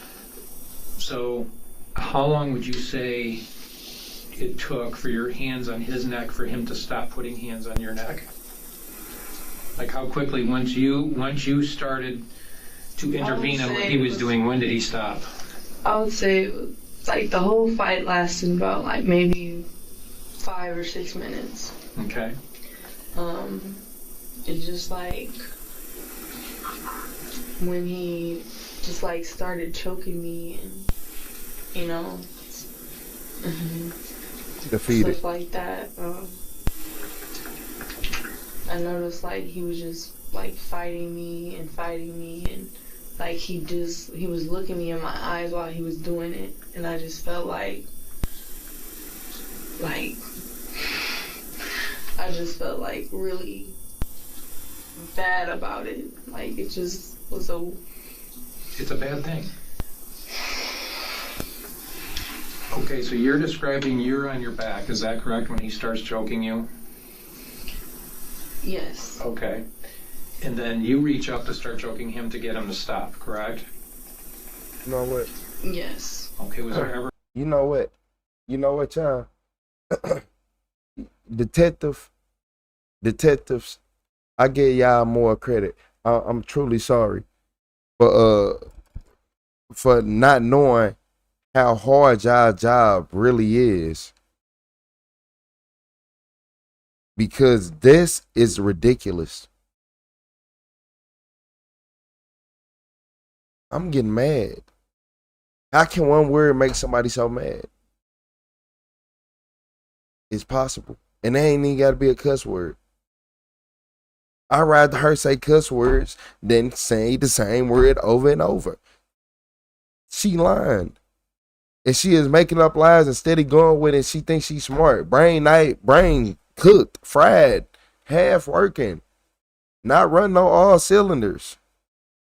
So how long would you say it took for your hands on his neck for him to stop putting hands on your neck? Like how quickly, once you started to intervene on what he was doing, when did he stop? I would say like the whole fight lasted about like maybe 5 or 6 minutes. Okay. It just like when he just like started choking me and you know Defeated. stuff like that. I noticed like he was just like fighting me and like he was looking me in my eyes while he was doing it, and I just felt like really bad about it. Like it just was It's a bad thing. Okay, so you're describing you're on your back, is that correct, when he starts choking you? yes. Okay. And then you reach up to start choking him to get him to stop, correct? You know what? Yes. Okay, was there ever... You know what? You know what, y'all? Detectives, I give y'all more credit. I'm truly sorry for not knowing how hard y'all job really is. Because this is ridiculous. I'm getting mad. How can one word make somebody so mad? It's possible. And they ain't even got to be a cuss word. I'd rather her say cuss words than say the same word over and over. She lying. And she is making up lies and steady going with it. She thinks she's smart. Brain cooked, fried, half working. Not running on all cylinders.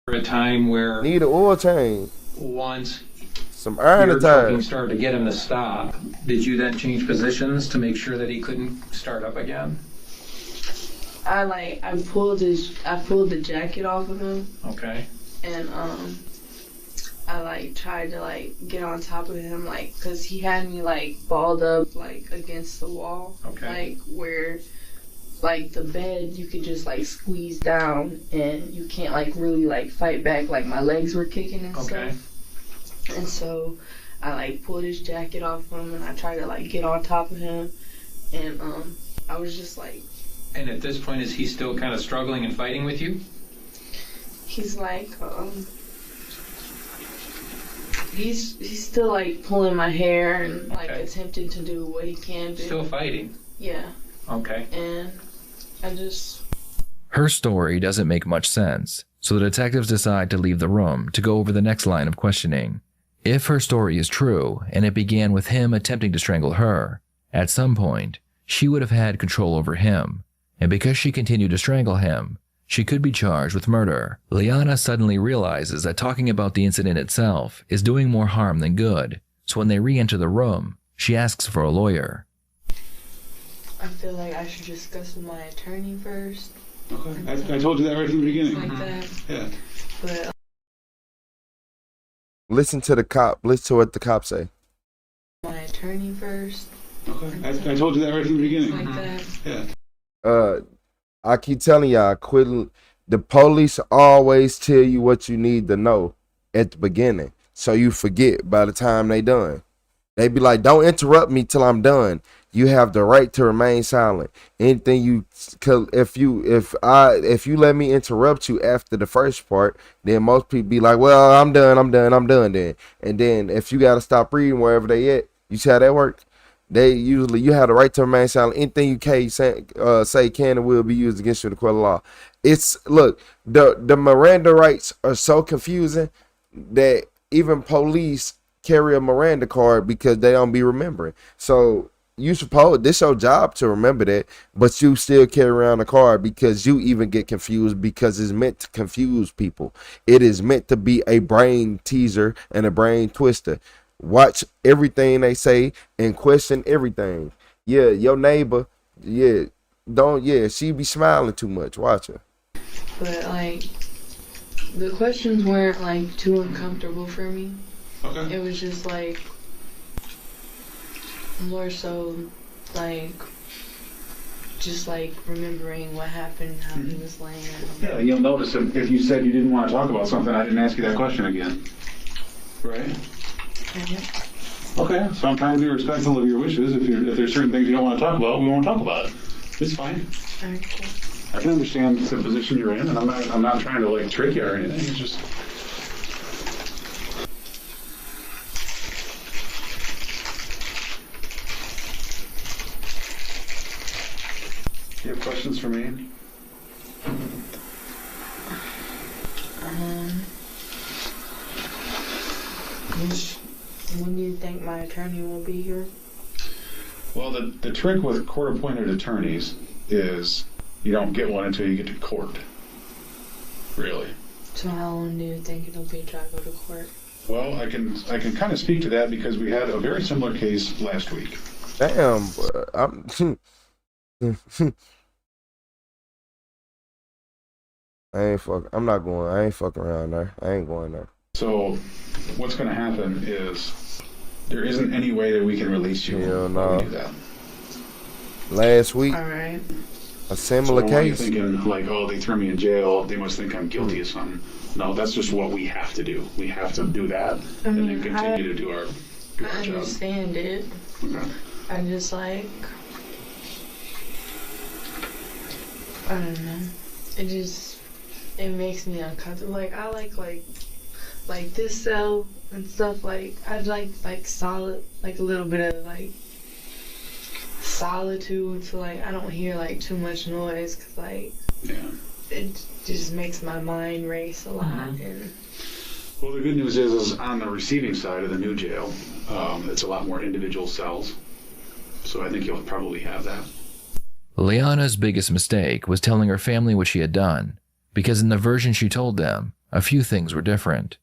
a time where Need an oil change. once Some iron your attire. choking started to get him to stop, did you then change positions to make sure that he couldn't start up again? I pulled the jacket off of him, Okay. and I tried to get on top of him, cause he had me balled up against the wall, Okay. where the bed you could just squeeze down and you can't really fight back, my legs were kicking and Okay. stuff. And so I pulled his jacket off him and I tried to get on top of him, and I was just And at this point, is he still kind of struggling and fighting with you? he's he's still pulling my hair and Okay. attempting to do what he can do. Still fighting? Yeah. Okay. And I just Her story doesn't make much sense, so the detectives decide to leave the room to go over the next line of questioning. If her story is true, and it began with him attempting to strangle her, at some point, she would have had control over him, and because she continued to strangle him, she could be charged with murder. Liana suddenly realizes that talking about the incident itself is doing more harm than good, so when they re-enter the room, she asks for a lawyer. I feel like I should discuss with my attorney first. Okay. I told you that right from the beginning. Like that. Yeah. But Listen to the cop. Listen to what the cop say. my attorney first. Okay. I told you that right from the beginning. Like that. Yeah. I keep telling y'all, quit. The police always tell you what you need to know at the beginning, so you forget by the time they done. They be like, "Don't interrupt me till I'm done." You have the right to remain silent. Anything you, if you let me interrupt you after the first part, then most people be like, "Well, I'm done then." And then if you gotta stop reading wherever they at, you see how that work? You have the right to remain silent. Anything you can say can and will be used against you in the court of law. The Miranda rights are so confusing that even police carry a Miranda card because they don't be remembering. So you suppose this your job to remember that, but you still carry around a card because you even get confused because it's meant to confuse people. It is meant to be a brain teaser and a brain twister. Watch everything they say and question everything. Yeah, your neighbor, yeah, she be smiling too much. Watch her. But like, the questions weren't like too uncomfortable for me. Okay. It was just like more so like just like remembering what happened, how he was laying. Yeah, you'll notice if you said you didn't want to talk about something, I didn't ask you that question again. Right? Mm-hmm. Okay, so I'm trying to be respectful of your wishes. If there's certain things you don't want to talk about, we won't talk about it. It's fine. Okay. I can understand the position you're in, and I'm not trying to like trick you or anything. It's just. Do you have questions for me? When do you think my attorney will be here? Well, the trick with court-appointed attorneys is you don't get one until you get to court. Really. So how long do you think it'll be till I go to court? Well, I can kind of speak to that because we had a very similar case last week. Damn, I'm not going. I ain't fucking around there. I ain't going there. So, what's going to happen is there isn't any way that we can release you when we do that. Last week, all right. A similar case. So you're thinking like, oh, they threw me in jail. They must think I'm guilty of something. No, that's just what we have to do. We have to do that, and then continue to do our job. I understand it. Okay. I just like, I don't know. It makes me uncomfortable. Like I like this cell and stuff. Like I'd like solid, like a little bit of like solitude. So like I don't hear like too much noise, cause like it just makes my mind race a lot. And well, the good news is on the receiving side of the new jail, it's a lot more individual cells. So I think you'll probably have that. Liana's biggest mistake was telling her family what she had done, because in the version she told them, a few things were different.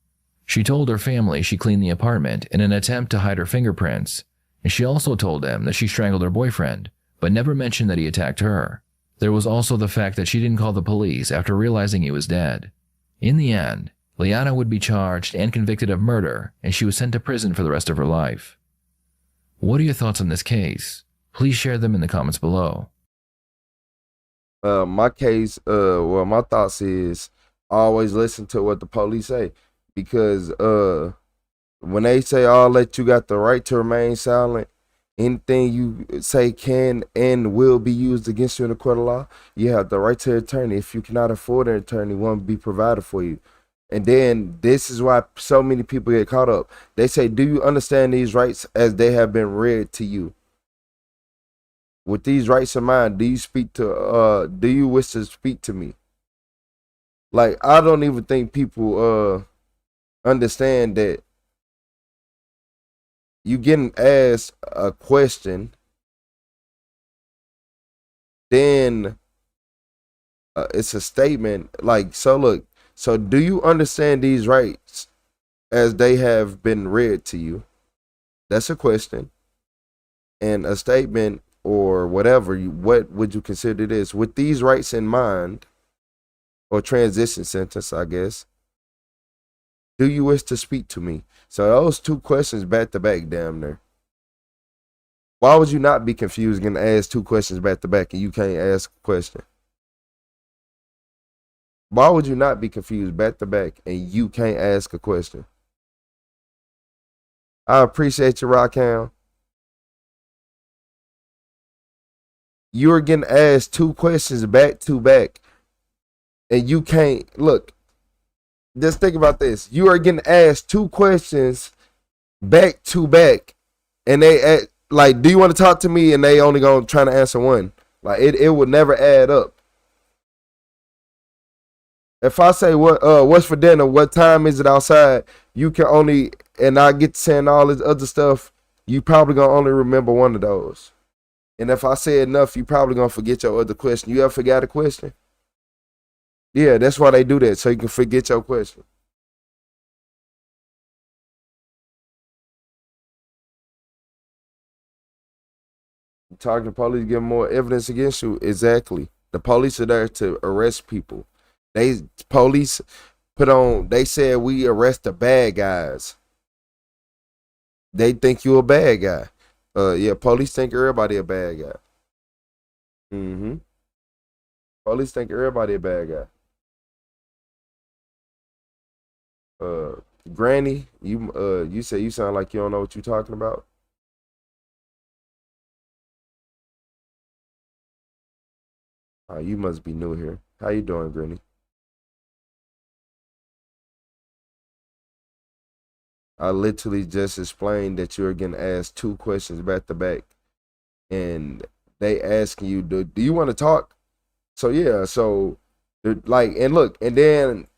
She told her family she cleaned the apartment in an attempt to hide her fingerprints, and she also told them that she strangled her boyfriend, but never mentioned that he attacked her. There was also the fact that she didn't call the police after realizing he was dead. In the end, Liana would be charged and convicted of murder, and she was sent to prison for the rest of her life. What are your thoughts on this case? Please share them in the comments below. My thoughts is always listen to what the police say, because when they say all that you got the right to remain silent, anything you say can and will be used against you in the court of law. You have the right to an attorney. If you cannot afford an attorney, one will be provided for you. And then this is why so many people get caught up. They say, do you understand these rights as they have been read to you? With these rights in mind, do you wish to speak to me? Like, I don't even think people understand that you getting asked a question, then it's a statement. Like, so look, so do you understand these rights as they have been read to you? That's a question. And a statement or whatever, what would you consider this? With these rights in mind, or transition sentence, I guess, do you wish to speak to me? So those two questions back to back, damn near. Why would you not be confused and ask two questions back to back and you can't ask a question? Why would you not be confused back to back and you can't ask a question? I appreciate you, Rockhound. You are getting asked two questions back to back and you can't. Look, just think about this. You are getting asked two questions back to back and they like, do you want to talk to me? And they only gonna try to answer one. Like, it would never add up. If I say what's for dinner, what time is it outside, you can only, and I get to saying all this other stuff, you probably gonna only remember one of those. And if I say enough, you probably gonna forget your other question. You ever forgot a question? Yeah, that's why they do that, so you can forget your question. Talking to police, get more evidence against you. Exactly. The police are there to arrest people. Police they said we arrest the bad guys. They think you a bad guy. Yeah, police think everybody a bad guy. Mm-hmm. Police think everybody a bad guy. Granny, you say you sound like you don't know what you're talking about. You must be new here. How you doing, Granny? I literally just explained that you're getting asked 2 questions back to back, and they asking you, do you want to talk? So yeah, so like, and look, and then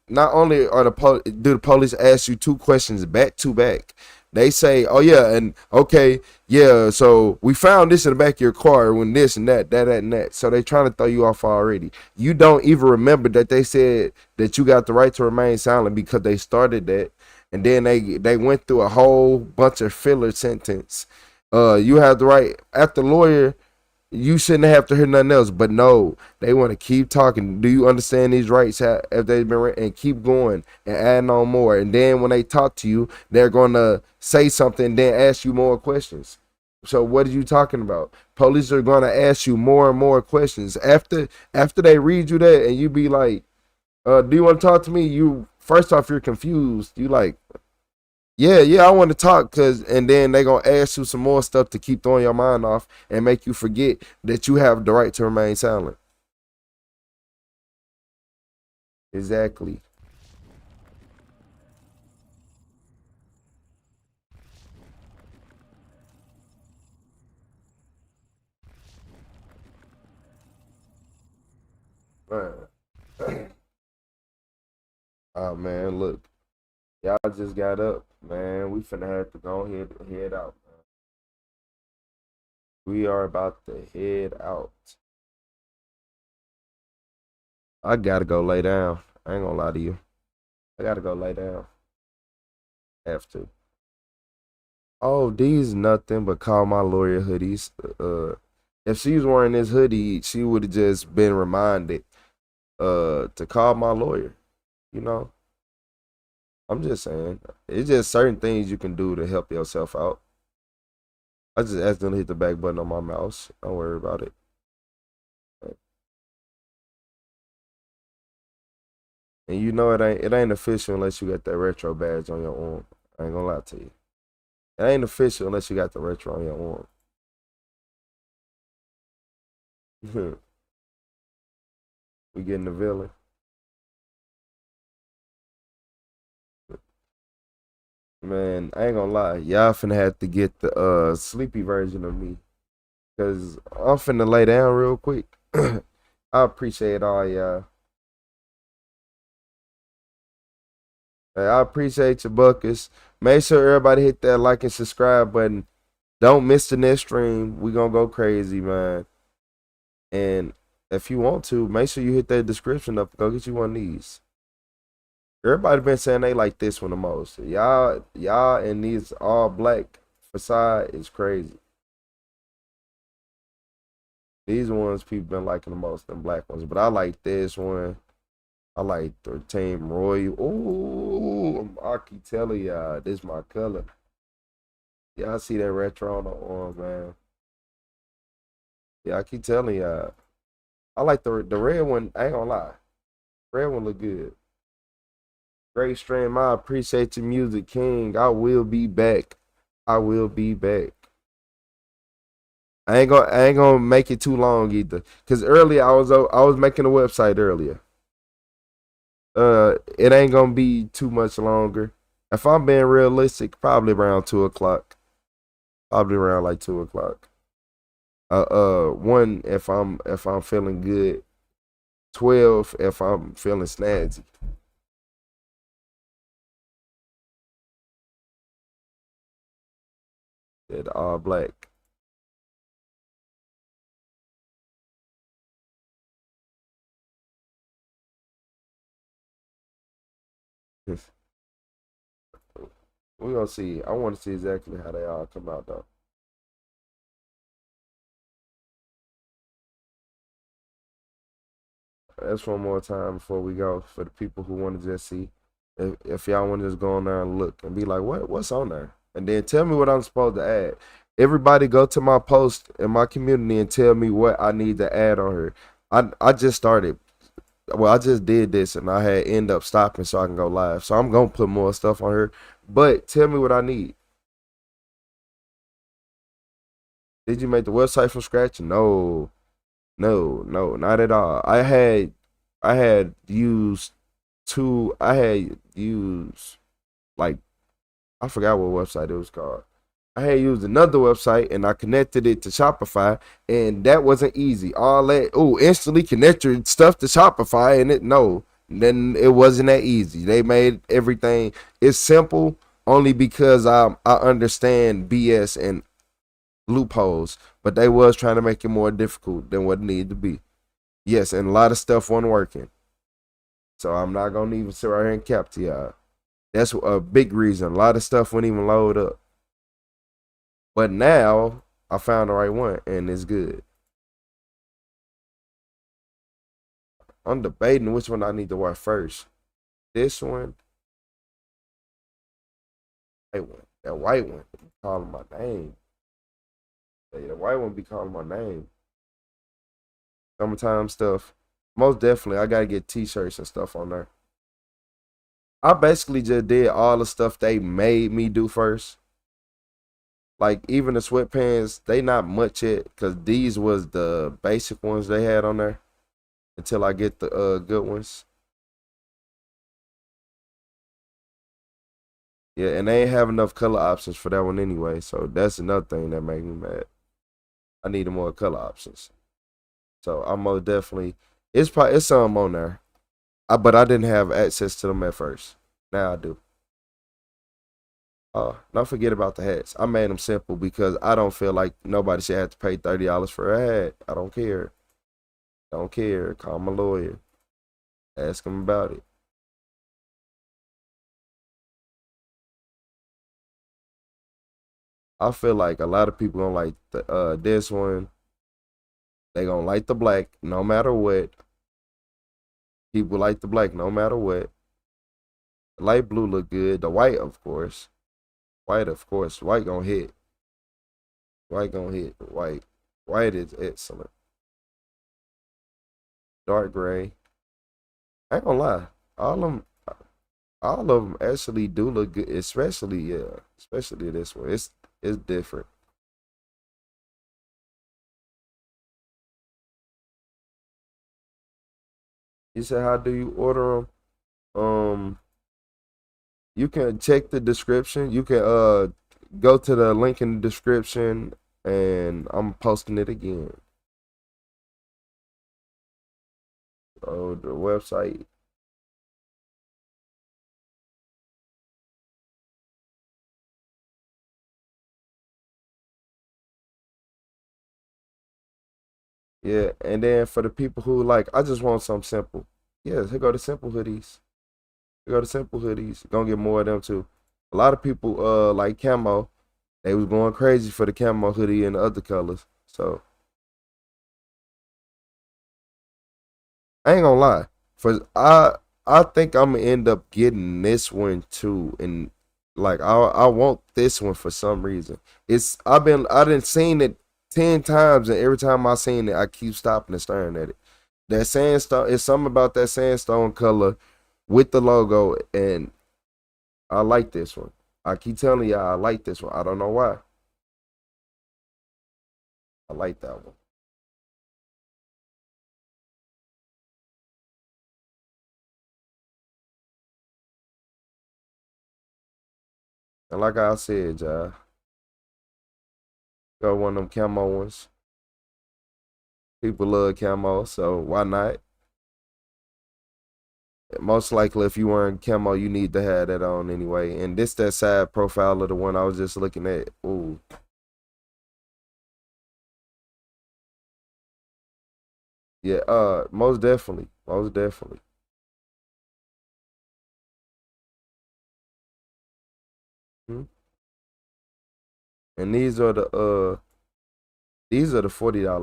not only are do the police ask you 2 questions back to back, they say, oh yeah, and okay, yeah, so we found this in the back of your car when this and that and that. So they trying to throw you off already. You don't even remember that they said that you got the right to remain silent because they started that, and then they went through a whole bunch of filler sentence. You have the right after lawyer. You shouldn't have to hear nothing else, but no, they want to keep talking. Do you understand these rights? Have they been and keep going and adding on more? And then when they talk to you, they're going to say something and then ask you more questions. So what are you talking about? Police are going to ask you more and more questions after they read you that, and you be like, "Do you want to talk to me?" You first off, you're confused. You like, yeah, I want to talk, and then they gonna ask you some more stuff to keep throwing your mind off and make you forget that you have the right to remain silent. Exactly. Man. Oh man, look, y'all just got up, man. We finna have to go ahead and head out, man. We are about to head out. I gotta go lay down. I ain't gonna lie to you. I gotta go lay down. Have to. Oh, these nothing but call my lawyer hoodies. If she was wearing this hoodie, she would have just been reminded to call my lawyer. You know, I'm just saying. It's just certain things you can do to help yourself out. I just accidentally hit the back button on my mouse. Don't worry about it. And you know it ain't official unless you got that retro badge on your arm. I ain't gonna lie to you. It ain't official unless you got the retro on your arm. We getting the villain. Man, I ain't gonna lie. Y'all finna have to get the sleepy version of me. Cause I'm finna lay down real quick. I appreciate all y'all. Hey, I appreciate your buckets. Make sure everybody hit that like and subscribe button. Don't miss the next stream. We gonna go crazy, man. And if you want to, make sure you hit that description up. Go get you one of these. Everybody been saying they like this one the most. Y'all and these all black facade is crazy. These ones people been liking the most, than black ones. But I like this one. I like the Team Royal. Ooh, I keep telling y'all, this is my color. Y'all see that retro on the arm, man. Yeah, I keep telling y'all. I like the red one. I ain't gonna lie. Red one look good. Great stream. I appreciate your music, King. I will be back. I will be back. I ain't gonna make it too long either. Cause earlier I was making a website earlier. It ain't gonna be too much longer. If I'm being realistic, probably around 2 o'clock. Probably around like 2 o'clock. One if I'm feeling good. 12 if I'm feeling snazzy. All black. We're gonna see. I want to see exactly how they all come out though. That's one more time before we go for the people who want to just see. If y'all want to just go on there and look and be like, what's on there? And then tell me what I'm supposed to add. Everybody go to my post in my community and tell me what I need to add on here. I just started. Well, I just did this and I had end up stopping so I can go live. So I'm gonna put more stuff on here. But tell me what I need. Did you make the website from scratch? No, not at all. I had used like I forgot what website it was called. I had used another website and I connected it to Shopify, and that wasn't easy. All that instantly connect your stuff to Shopify, and then it wasn't that easy. They made everything it's simple only because I understand BS and loopholes, but they was trying to make it more difficult than what it needed to be. Yes, and a lot of stuff wasn't working. So I'm not gonna even sit right here and cap to y'all. That's a big reason. A lot of stuff wouldn't even load up. But now I found the right one and it's good. I'm debating which one I need to watch first. This one. That white one. Calling my name. Yeah, the white one be calling my name. Summertime stuff. Most definitely, I gotta get t-shirts and stuff on there. I basically just did all the stuff they made me do first. Like even the sweatpants, they not much yet, cause these was the basic ones they had on there. Until I get the good ones. Yeah, and they ain't have enough color options for that one anyway. So that's another thing that made me mad. I needed more color options. So I'm most definitely it's some on there. But I didn't have access to them at first. Now I do. Don't forget about the hats. I made them simple because I don't feel like nobody should have to pay $30 for a hat. I don't care. Don't care. Call my lawyer. Ask him about it. I feel like a lot of people gonna like this one. They gonna like the black no matter what. People like the black no matter what. The light blue look good. The white, of course. White, of course. White gonna hit. White gonna hit. White. White is excellent. Dark gray. I ain't gonna lie. All of them actually do look good. Especially this one. It's different. You said how do you order them? You can check the description. You can go to the link in the description, and I'm posting it again. So the website. Yeah, and then for the people who like, I just want something simple. Yes, here go the simple hoodies. Here go the simple hoodies. Gonna get more of them too. A lot of people like camo. They was going crazy for the camo hoodie and the other colors. So I ain't gonna lie. For I think I'm gonna end up getting this one too. And like I want this one for some reason. I didn't seen it 10 times, and every time I seen it, I keep stopping and staring at it. That sandstone, it's something about that sandstone color with the logo, and I like this one. I keep telling y'all I like this one. I don't know why. I like that one. And like I said, y'all, got one of them camo ones. People love camo, so why not? Most likely, if you wearing camo, you need to have that on anyway. And this that side profile of the one I was just looking at. Ooh. Yeah, most definitely. Most definitely. And these are the $40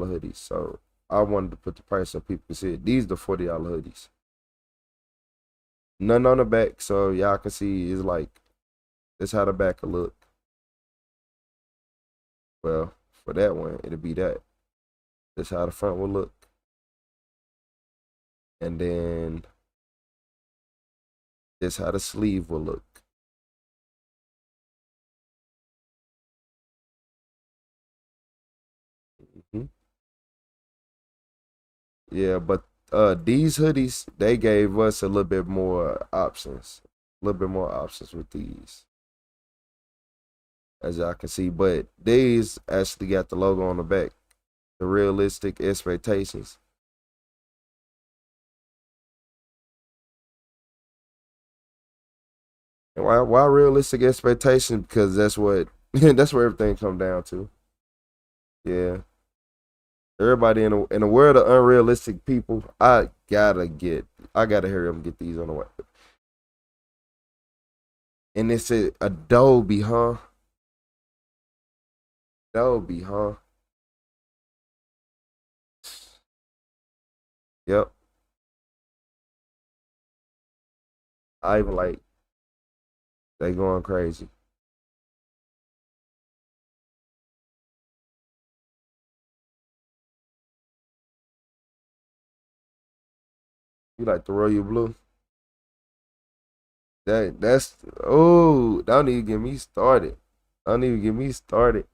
hoodies. So I wanted to put the price so people can see it. These are the $40 hoodies. None on the back, so y'all can see it's like this how the back will look. Well, for that one, it'll be that. This how the front will look. And then this how the sleeve will look. Yeah, but these hoodies, they gave us a little bit more options. A little bit more options with these. As y'all can see. But these actually got the logo on the back. The realistic expectations. And why realistic expectations? Because that's what that's where everything come down to. Yeah. Everybody in the world of unrealistic people, I gotta hurry up and get these on the way. And it's Adobe, huh? Adobe, huh? Yep. I even like they going crazy. You like the royal blue? That's oh, don't even get me started. Don't even get me started.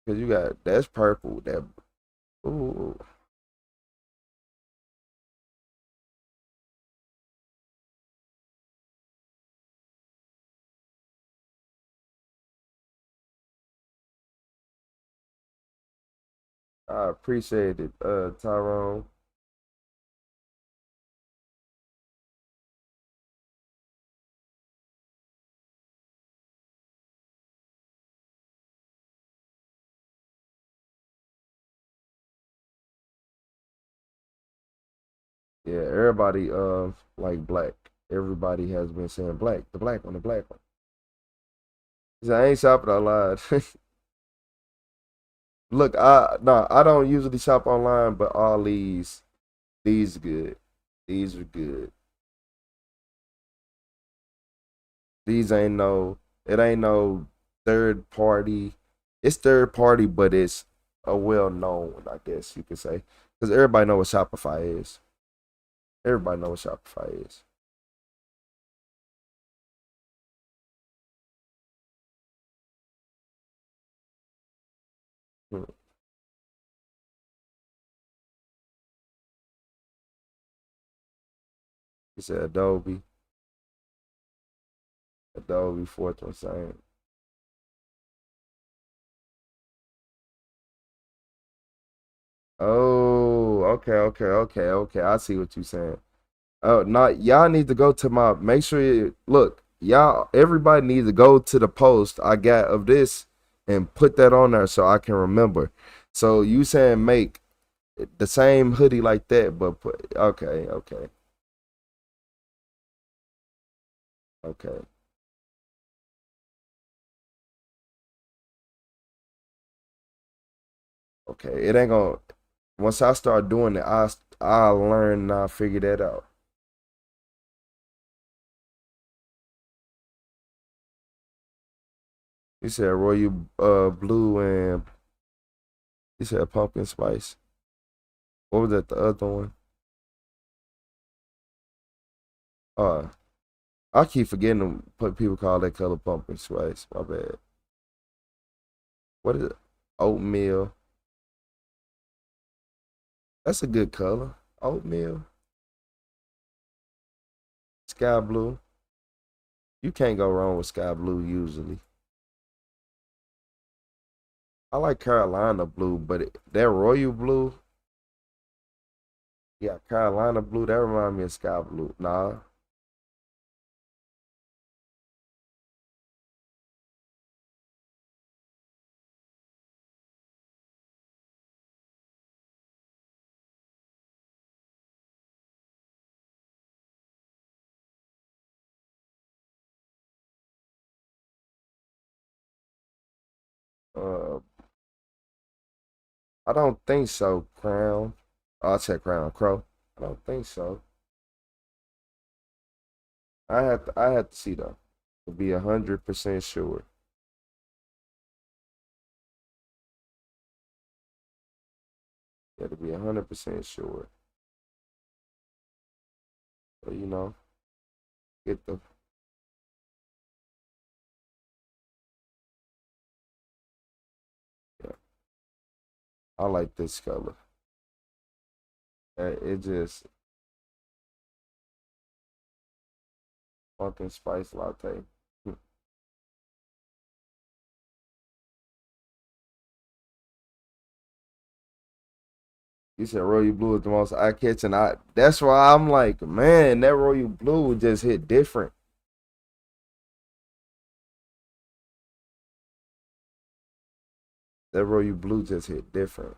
Cause you got that's purple. That ooh. I appreciate it, Tyrone. Yeah, everybody like black. Everybody has been saying black, the black one, the black one. He said, I ain't shopping online. Look, I don't usually shop online, but all these good. These are good. These ain't no it ain't no third party. It's third party, but it's a well known, I guess you could say. Because everybody know what Shopify is. Everybody know what Shopify is. Hmm. He said Adobe fourth one saying. Oh, okay. I see what you're saying. Oh, not y'all need to go to my. Make sure you look. Y'all, everybody needs to go to the post I got of this and put that on there so I can remember. So you saying make the same hoodie like that, but put okay. Okay, it ain't gonna. Once I start doing it, I'll learn and I'll figure that out. You said royal blue and you said pumpkin spice. What was that? The other one? Uh, I keep forgetting what people call that color pumpkin spice. My bad. What is it? Oatmeal. That's a good color. Oatmeal. Sky blue. You can't go wrong with sky blue usually. I like Carolina blue, but that royal blue, yeah, Carolina blue, that remind me of sky blue. Nah. I don't think so, Crown. Oh, I said Crown Crow. I don't think so. I have to see though to be 100% sure. Yeah, to be 100% sure. So, you know, get the yeah. I like this color. It just pumpkin spice latte. You said royal blue is the most eye catching. That's why I'm like, man, that royal blue just hit different. That royal blue just hit different.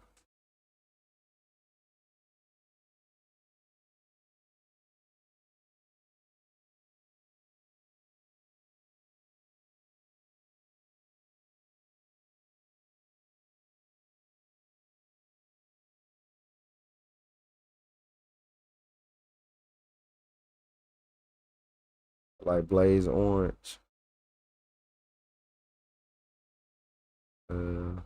Like blaze orange. Uh,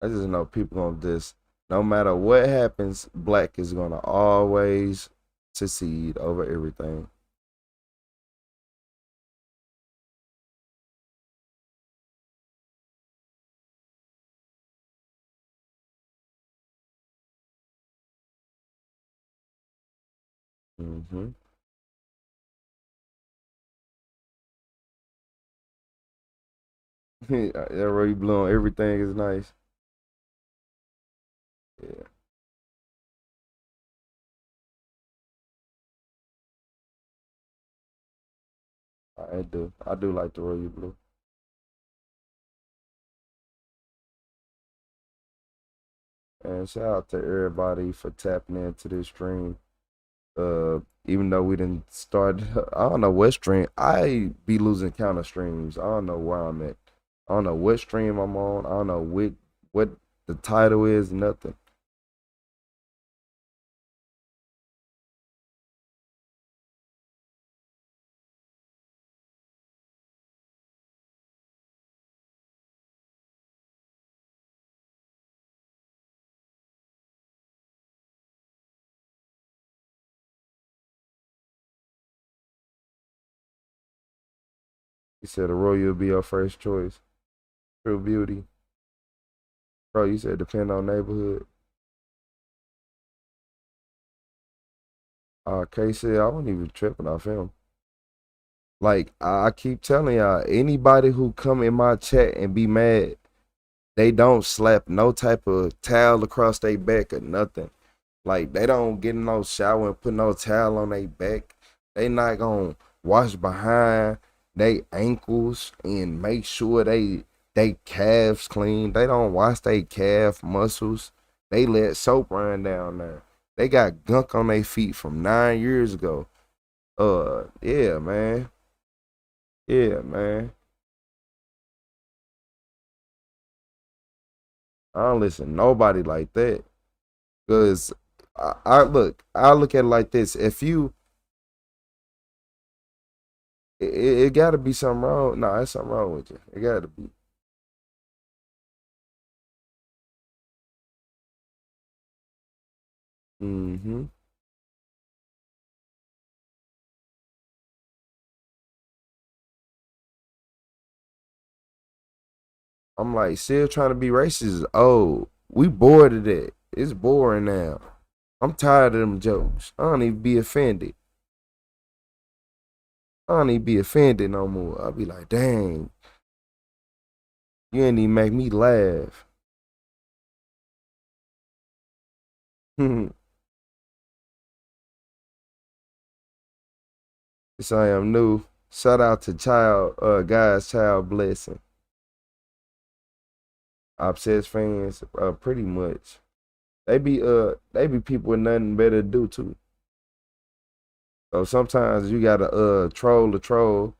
I just know people on this. No matter what happens, black is gonna always succeed over everything. Mm-hmm. That royal blue on everything is nice. Yeah, I do. I do like the royal blue. And shout out to everybody for tapping into this stream. Even though we didn't start, I don't know what stream. I be losing count of streams. I don't know where I'm at. I don't know what stream I'm on. I don't know what the title is. Nothing. You said Aurora will be your first choice. True Beauty, bro. You said depend on neighborhood. Casey, I wasn't even tripping off him. Like I keep telling y'all, anybody who come in my chat and be mad, they don't slap no type of towel across their back or nothing. Like they don't get in no shower and put no towel on their back. They not gonna wash behind they ankles and make sure they calves clean. They don't wash their calf muscles. They let soap run down there. They got gunk on their feet from 9 years ago. Yeah, man. Yeah, man. I don't listen to nobody like that. Cause I look at it like this. If you it gotta be something wrong. No, there's something wrong with you. It gotta be. Mm-hmm. I'm like, still trying to be racist. Oh, we bored of that. It's boring now. I'm tired of them jokes. I don't even be offended. I don't even be offended no more. I'll be like, dang, you ain't even make me laugh. Yes, I am new. Shout out to God's Child Blessing. Obsessed fans, pretty much. They be people with nothing better to do too. So sometimes you gotta troll the troll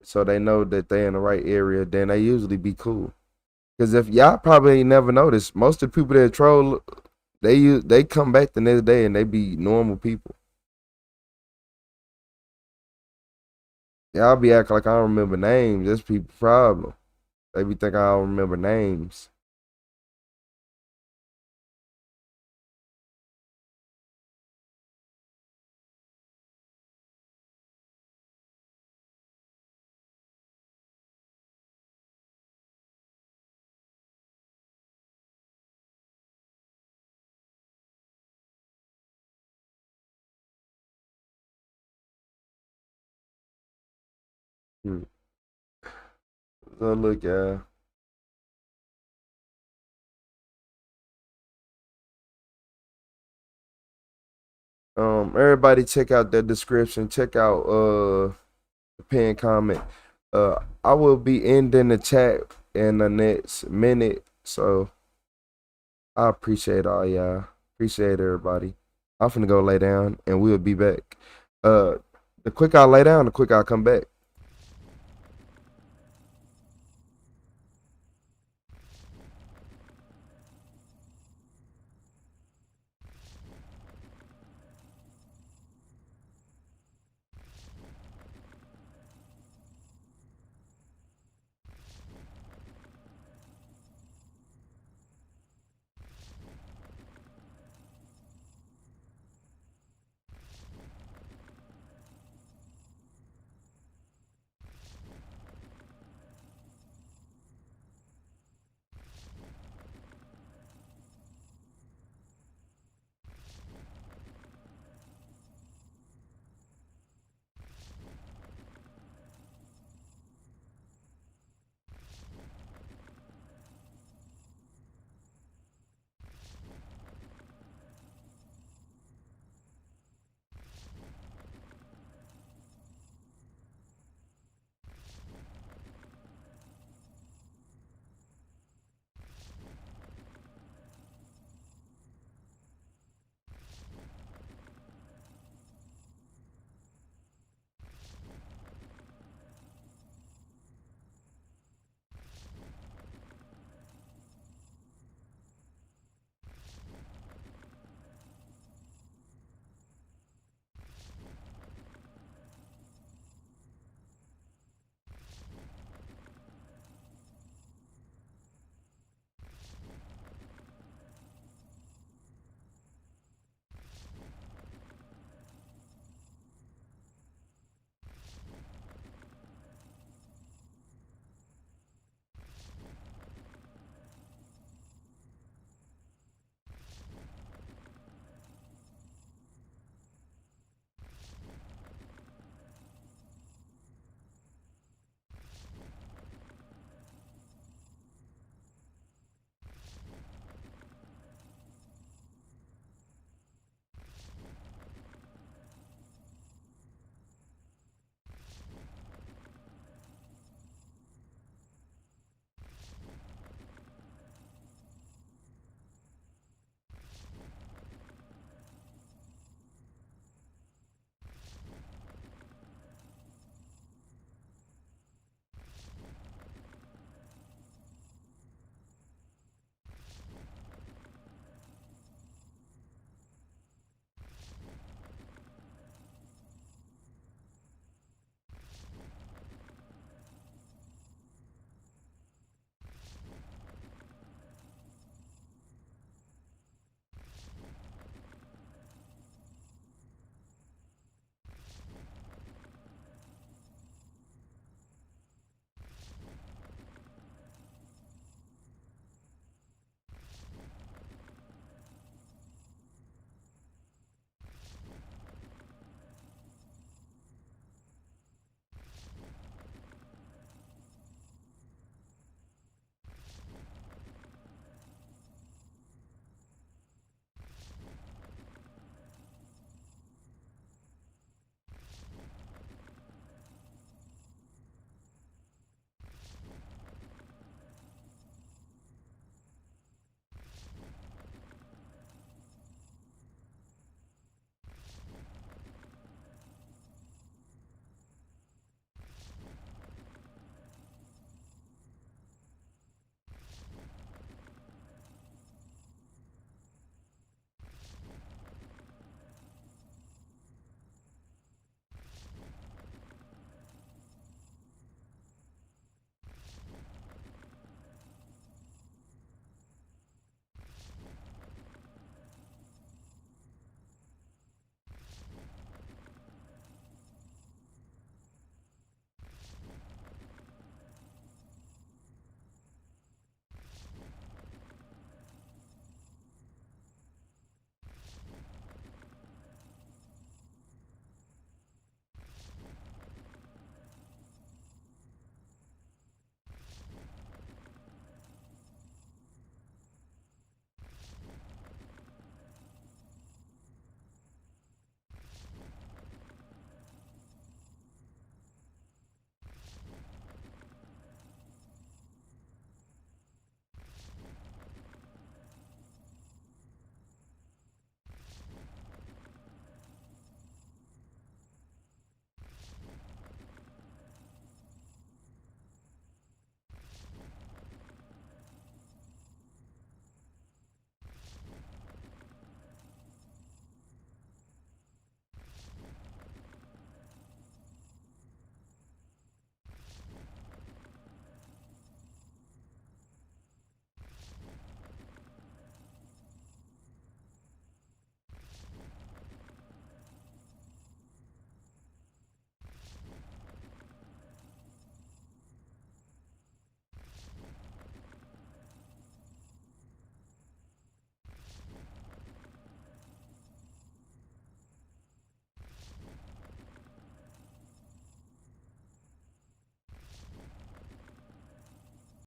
so they know that they in the right area, then they usually be cool. Cause if y'all probably ain't never noticed, most of the people that troll, they come back the next day and they be normal people. Y'all be acting like I don't remember names. That's people's problem. They be thinking I don't remember names. Hmm. So look, y'all. Everybody check out the description. Check out the pinned comment. I will be ending the chat in the next minute. So I appreciate all y'all. Appreciate everybody. I'm finna go lay down and we'll be back. The quick I lay down, the quick I come back.